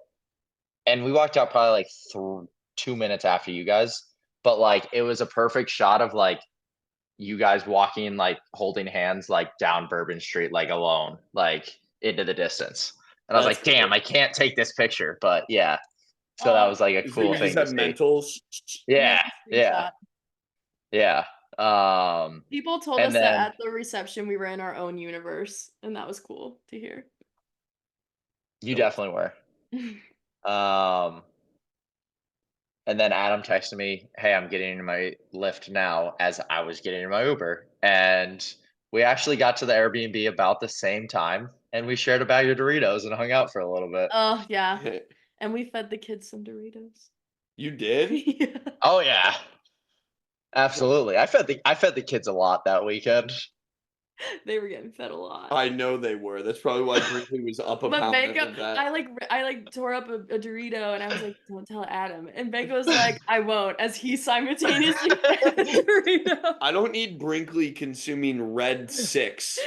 and we walked out probably like 2 minutes after you guys, but like it was a perfect shot of like you guys walking like holding hands like down Bourbon Street like alone like into the distance. And I was That's like, damn, cool. I can't take this picture, but yeah. So that was like a So cool you thing just to have see. mentals. Yeah, Screenshot. yeah. People told And us then- that at the reception we were in our own universe, and that was cool to hear. You definitely were. And then Adam texted me, "Hey, I'm getting in my Lyft now," as I was getting in my Uber, and we actually got to the Airbnb about the same time, and we shared a bag of Doritos and hung out for a little bit. Oh yeah, and we fed the kids some Doritos. You did? Yeah. Oh yeah, absolutely. I fed the kids a lot that weekend. They were getting fed a lot. I know they were. That's probably why Brinkley was up But about Banko, that. I tore up a Dorito and I was like, "Don't tell Adam." And Banko was like, "I won't," as he simultaneously fed the Dorito. I don't need Brinkley consuming Red 6.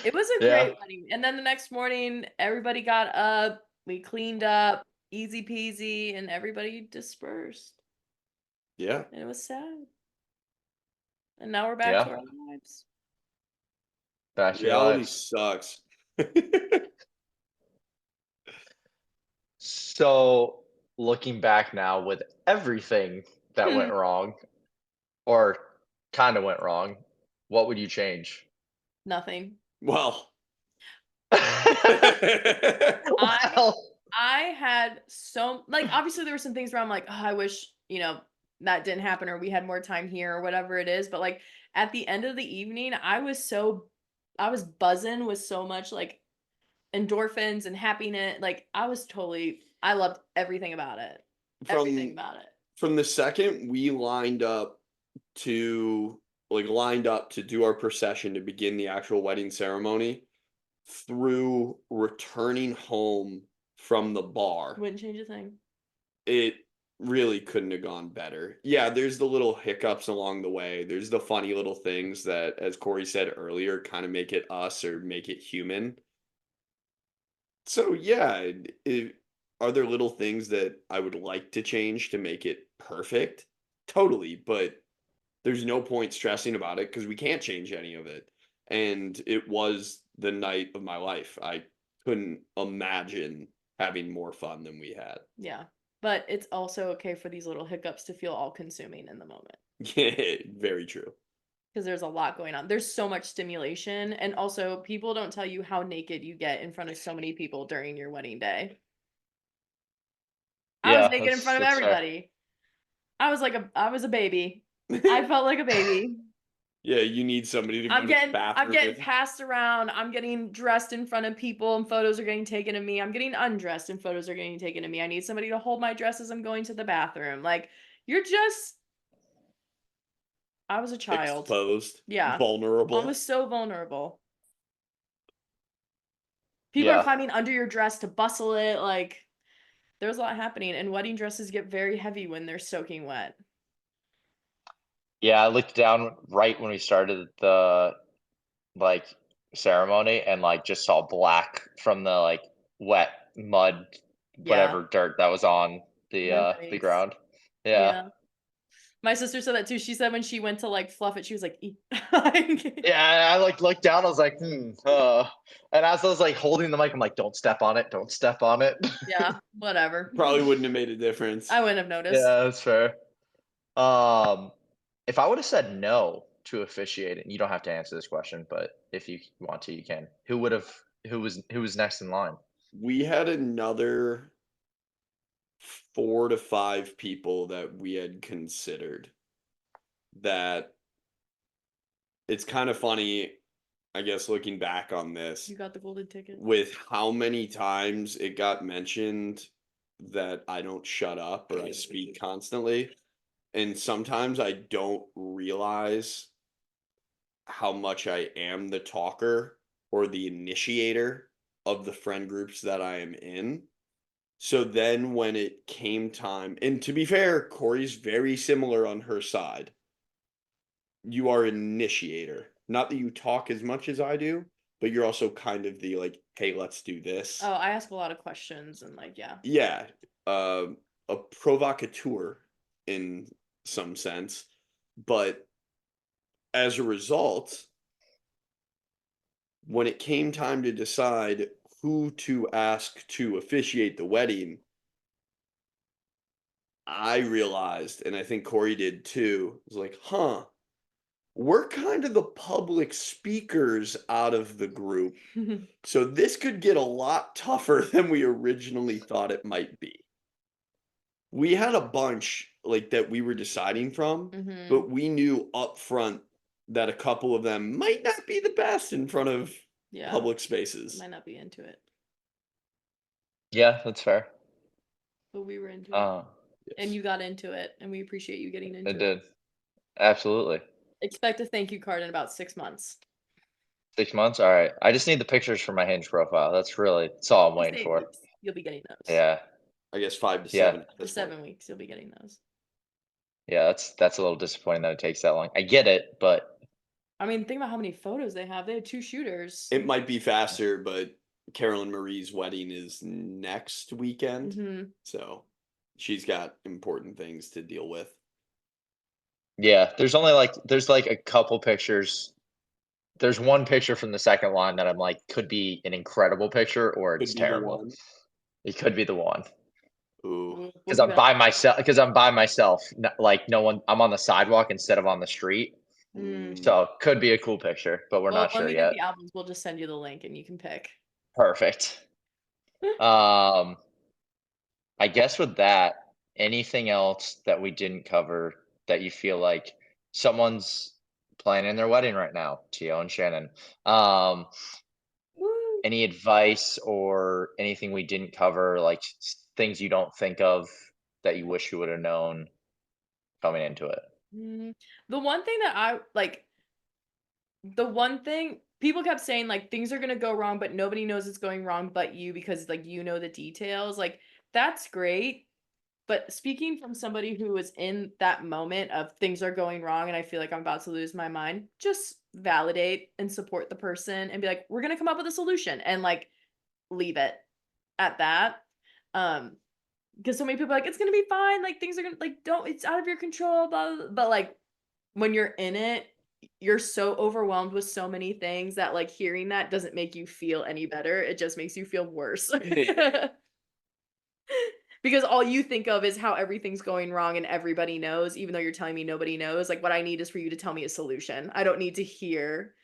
It was a Yeah. great wedding. And then the next morning, everybody got up, we cleaned up, easy peasy, and everybody dispersed. Yeah. And it was sad. And now we're back Yeah. to our lives. Back to your Reality lives. sucks. So looking back now with everything that went wrong or kind of went wrong, what would you change? Nothing. Well. I Well, I had so like obviously there were some things where I'm like, oh, I wish, that didn't happen or we had more time here or whatever it is. But like at the end of the evening, I was buzzing with so much like endorphins and happiness. Like I loved everything about it. Everything from about it. from the second we lined up to do our procession to begin the actual wedding ceremony through returning home from the bar, Wouldn't change a thing. it really couldn't have gone better. Yeah, there's the little hiccups along the way. There's the funny little things that, as Corey said earlier, kind of make it us or make it human. So yeah, are there little things that I would like to change to make it perfect? Totally, but there's no point stressing about it because we can't change any of it. And it was the night of my life. I couldn't imagine having more fun than we had. Yeah. But it's also okay for these little hiccups to feel all consuming in the moment. Yeah, very true. Because there's a lot going on. There's so much stimulation. And also, people don't tell you how naked you get in front of so many people during your wedding day. I was yeah, naked in front of that's fair. everybody. I was a baby. I felt like a baby. Yeah, you need somebody to go to the I'm bathroom getting with. passed around. I'm getting dressed in front of people and photos are getting taken of me. I'm getting undressed and photos are getting taken of me. I need somebody to hold my dress as I'm going to the bathroom. Like, you're just I was a child. Exposed, Yeah. I vulnerable. was so vulnerable. People are Yeah. climbing under your dress to bustle it. Like, there's a lot happening, and wedding dresses get very heavy when they're soaking wet. Yeah, I looked down right when we started the like ceremony and like just saw black from the like wet mud, Yeah, whatever dirt that was on the memories. ground. Yeah. Yeah. My sister said that too. She said when she went to like fluff it, she was like, "Eek." Like, Yeah, I like looked down, I was like, and as I was like holding the mic, I'm like, don't step on it, don't step on it. yeah, whatever. Probably wouldn't have made a difference. I wouldn't have noticed. Yeah, that's fair. Um, if I would have said no to officiating, you don't have to answer this question, but if you want to, you can. Who was next in line? We had another 4 to 5 people that we had considered that it's kind of funny, I guess, looking back on this, You got the golden ticket. with how many times it got mentioned that I don't shut up or I speak constantly. And sometimes I don't realize how much I am the talker or the initiator of the friend groups that I am in. So then when it came time, and to be fair, Corey's very similar on her side. You are an initiator. Not that you talk as much as I do, but you're also kind of the like, hey, let's do this. Oh, I ask a lot of questions and like, yeah. Yeah, a provocateur in some sense, but as a result, when it came time to decide who to ask to officiate the wedding, I realized, and I think Corey did too, was like, huh, we're kind of the public speakers out of the group. So this could get a lot tougher than we originally thought it might be. We had a bunch like that we were deciding from, Mhm. but we knew up front that a couple of them might not be the best in front of Yeah. public spaces. Might not be into it, Yeah, that's fair. but we were into it. And Yes. you got into it, and we appreciate you getting into It it. did. Absolutely. Expect a thank you card in about 6 months. 6 months? All right. I just need the pictures for my Hinge profile. That's all I'm 6 to waiting 8 for. weeks, you'll be getting those. Yeah. I guess 5 to Yeah. 7 at For this point. 7 weeks, you'll be getting those. Yeah, that's a little disappointing that it takes that long. I get it, but I mean, think about how many photos they have. They had 2 shooters. It might be faster, but Carolyn Marie's wedding is next weekend. Mhm. So she's got important things to deal with. Yeah, there's like a couple pictures. There's one picture from the second line that I'm like, could be an incredible picture or Could it's be the terrible. one. It could be the one. Ooh. We'll Because keep I'm it by myself. Because I'm by myself. Like no one. I'm on the sidewalk instead of on the street. Mm. So could be a cool picture, but we're Well, not when sure we get yet. the albums, we'll just send you the link and you can pick. Perfect. I guess with that, anything else that we didn't cover that you feel like someone's planning their wedding right now, Tio and Shannon. Um, Woo! any advice or anything we didn't cover, like things you don't think of that you wish you would have known coming into it? Mm, the one thing that I like the one thing people kept saying, like, things are gonna go wrong, but nobody knows it's going wrong but you because, like, you know the details, like, that's great, but speaking from somebody who was in that moment of things are going wrong and I feel like I'm about to lose my mind, just validate and support the person and be like, "We're gonna come up with a solution," and, like, leave it at that. Um, because so many people are like, "It's gonna be fine, like, things are gonna like, don't it's out of your control, blah, blah, blah," but, like, when you're in it, you're so overwhelmed with so many things that, like, hearing that doesn't make you feel any better, it just makes you feel worse. Because all you think of is how everything's going wrong and everybody knows, even though you're telling me nobody knows, like, what I need is for you to tell me a solution. I don't need to hear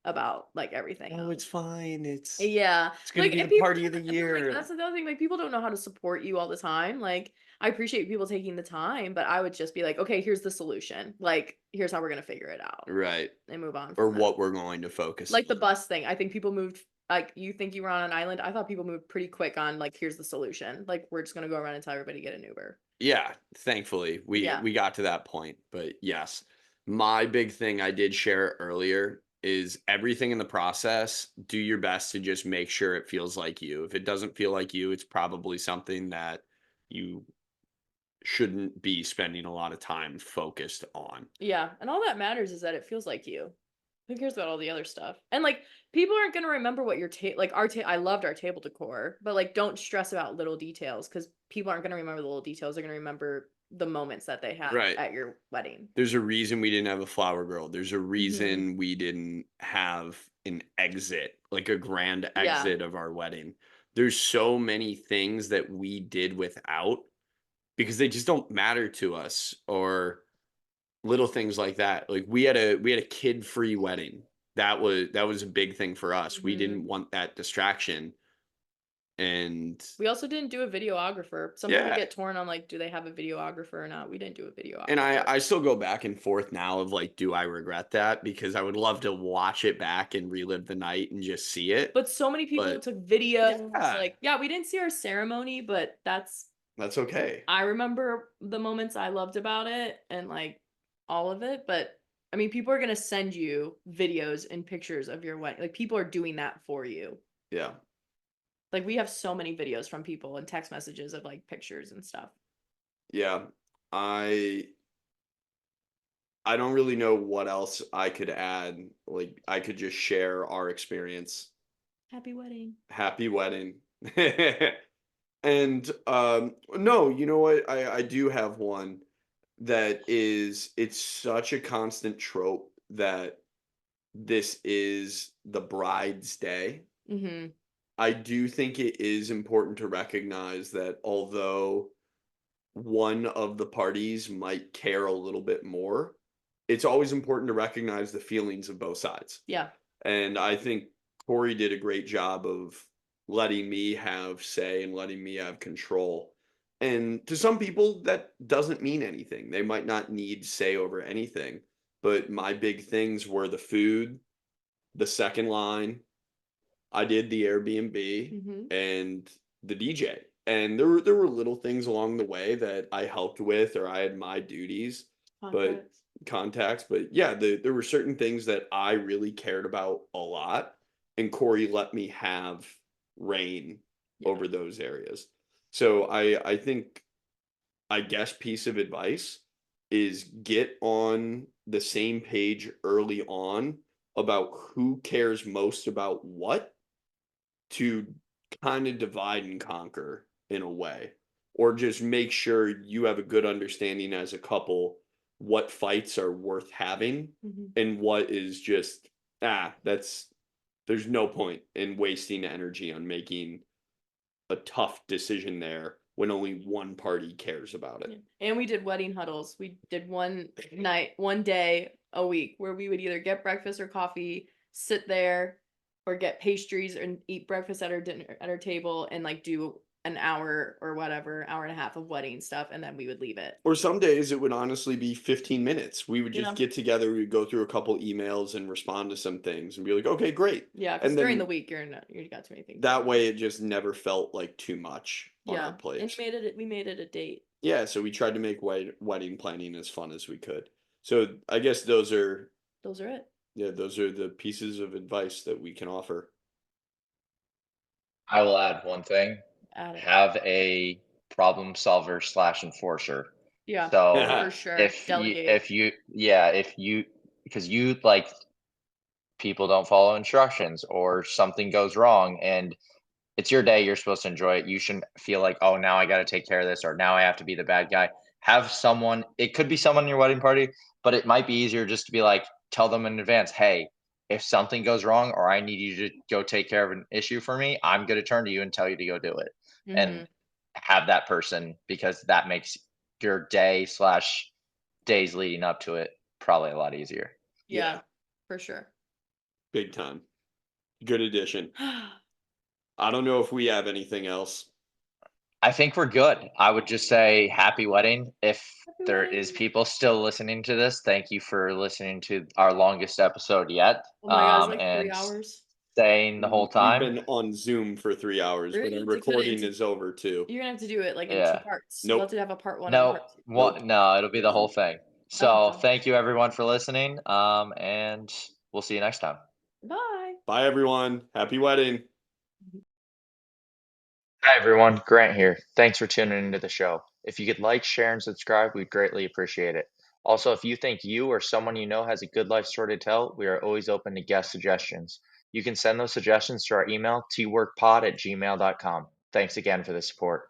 about, like, everything Oh, it's else. fine. It's Yeah, it's gonna like, be and the people party of the but, like, year. that's the other thing, like, people don't know how to support you all the time, like, I appreciate people taking the time, but I would just be like, "Okay, here's the solution, like, here's how we're gonna figure it out," Right. and move on Or from that. what we're going to focus Like the on. bus thing, I think people moved like, you think you were on an island, I thought people moved pretty quick on, like, "Here's the solution," like, "We're just gonna go around and tell everybody to get an Uber." Yeah, thankfully Yeah. we got to that point. But yes, my big thing I did share earlier is everything in the process, do your best to just make sure it feels like you. If it doesn't feel like you, it's probably something that you shouldn't be spending a lot of time focused on. Yeah, and all that matters is that it feels like you. Who cares about all the other stuff? And, like, people aren't gonna remember what your like, our I loved our table decor, but, like, don't stress about little details because people aren't gonna remember the little details, they're gonna remember the moments that they had Right. at your wedding. There's a reason we didn't have a flower girl. There's a Mhm. reason we didn't have an exit, like a grand Yeah. exit of our wedding. There's so many things that we did without because they just don't matter to us or little things like that. Like we had a kid-free wedding. That was a big thing for us. We Mhm. didn't want that distraction. And We also didn't do a videographer. Some people yeah, get torn on, like, do they have a videographer or not? We didn't do a and I videographer. I still go back and forth now of like, do I regret that? Because I would love to watch it back and relive the night and just see it. But so many people But took videos, yeah, like yeah, we didn't see our ceremony, but that's okay. I remember the moments I loved about it and, like, all of it, but, I mean, people are gonna send you videos and pictures of your wedding, like, people are doing that for you. Yeah. Like, we have so many videos from people and text messages of, like, pictures and stuff. Yeah. I I don't really know what else I could add. Like I could just share our experience. Happy wedding. Happy wedding. And no, you know what? I do have one that is it's such a constant trope that this is the bride's day. Mhm. I do think it is important to recognize that although one of the parties might care a little bit more, it's always important to recognize the feelings of both sides. Yeah. And I think Corey did a great job of letting me have say and letting me have control. And to some people, that doesn't mean anything. They might not need say over anything. But my big things were the food, the second line, I did the Airbnb Mhm. and the DJ. And there were little things along the way that I helped with or I had my duties, but Contacts. contacts. But yeah, there were certain things that I really cared about a lot, and Corey let me have reign Yeah. over those areas. So I think I guess piece of advice is get on the same page early on about who cares most about what to kind of divide and conquer in a way, or just make sure you have a good understanding as a couple what fights are worth having Mhm. and what is just that's there's no point in wasting energy on making a tough decision there when only one party cares about Yeah. it. And we did wedding huddles. We did one night, one day a week where we would either get breakfast or coffee, sit there, or get pastries and eat breakfast at our dinner at our table and like do an hour or whatever, hour and a half of wedding stuff, and then we would leave it. Or some days it would honestly be 15 minutes. We would just Yeah. get together, we'd go through a couple emails and respond to some things and be like, okay, great. Yeah, because And during the then week you got too many things. that going on. way it just never felt like too much on our Yeah, and plates. we made it a date. Yeah, so we tried to make wedding planning as fun as we could. So I guess those are Those are it. those are the pieces of advice that we can offer. I will add one thing. Add it. Have a problem solver slash enforcer. Yeah, So for sure. Delegate. if you, because you like people don't follow instructions or something goes wrong and it's your day, you're supposed to enjoy it. You shouldn't feel like, oh, now I got to take care of this or now I have to be the bad guy. Have someone, it could be someone in your wedding party, but it might be easier just to be like, tell them in advance, hey, if something goes wrong or I need you to go take care of an issue for me, I'm going to turn to you and tell you to go do it. And Mhm. have that person, because that makes your day slash days leading up to it probably a lot easier. Yeah, Yeah. for sure. Big time. Good addition. I don't know if we have anything else. I think we're good. I would just say happy wedding. If Happy there wedding. is people still listening to this, thank you for listening to our longest episode yet. Oh my god, it's like 3 And hours. staying the whole We've time. been on Zoom for 3 hours, We're but gonna our have to cut it recording into is over too. You're gonna have to do it like in 2 Yeah. parts. We'll have Nope. to have a part 1 and a No, part 2. Nope. no, it'll be the whole thing. Oh So god. thank you everyone for listening. And we'll see you next time. Bye. Bye everyone. Happy wedding. Hi everyone, Grant here. Thanks for tuning into the show. If you could like, share, and subscribe, we'd greatly appreciate it. Also, if you think you or someone you know has a good life story to tell, we are always open to guest suggestions. You can send those suggestions to our email, tworkpod@gmail.com. Thanks again for the support.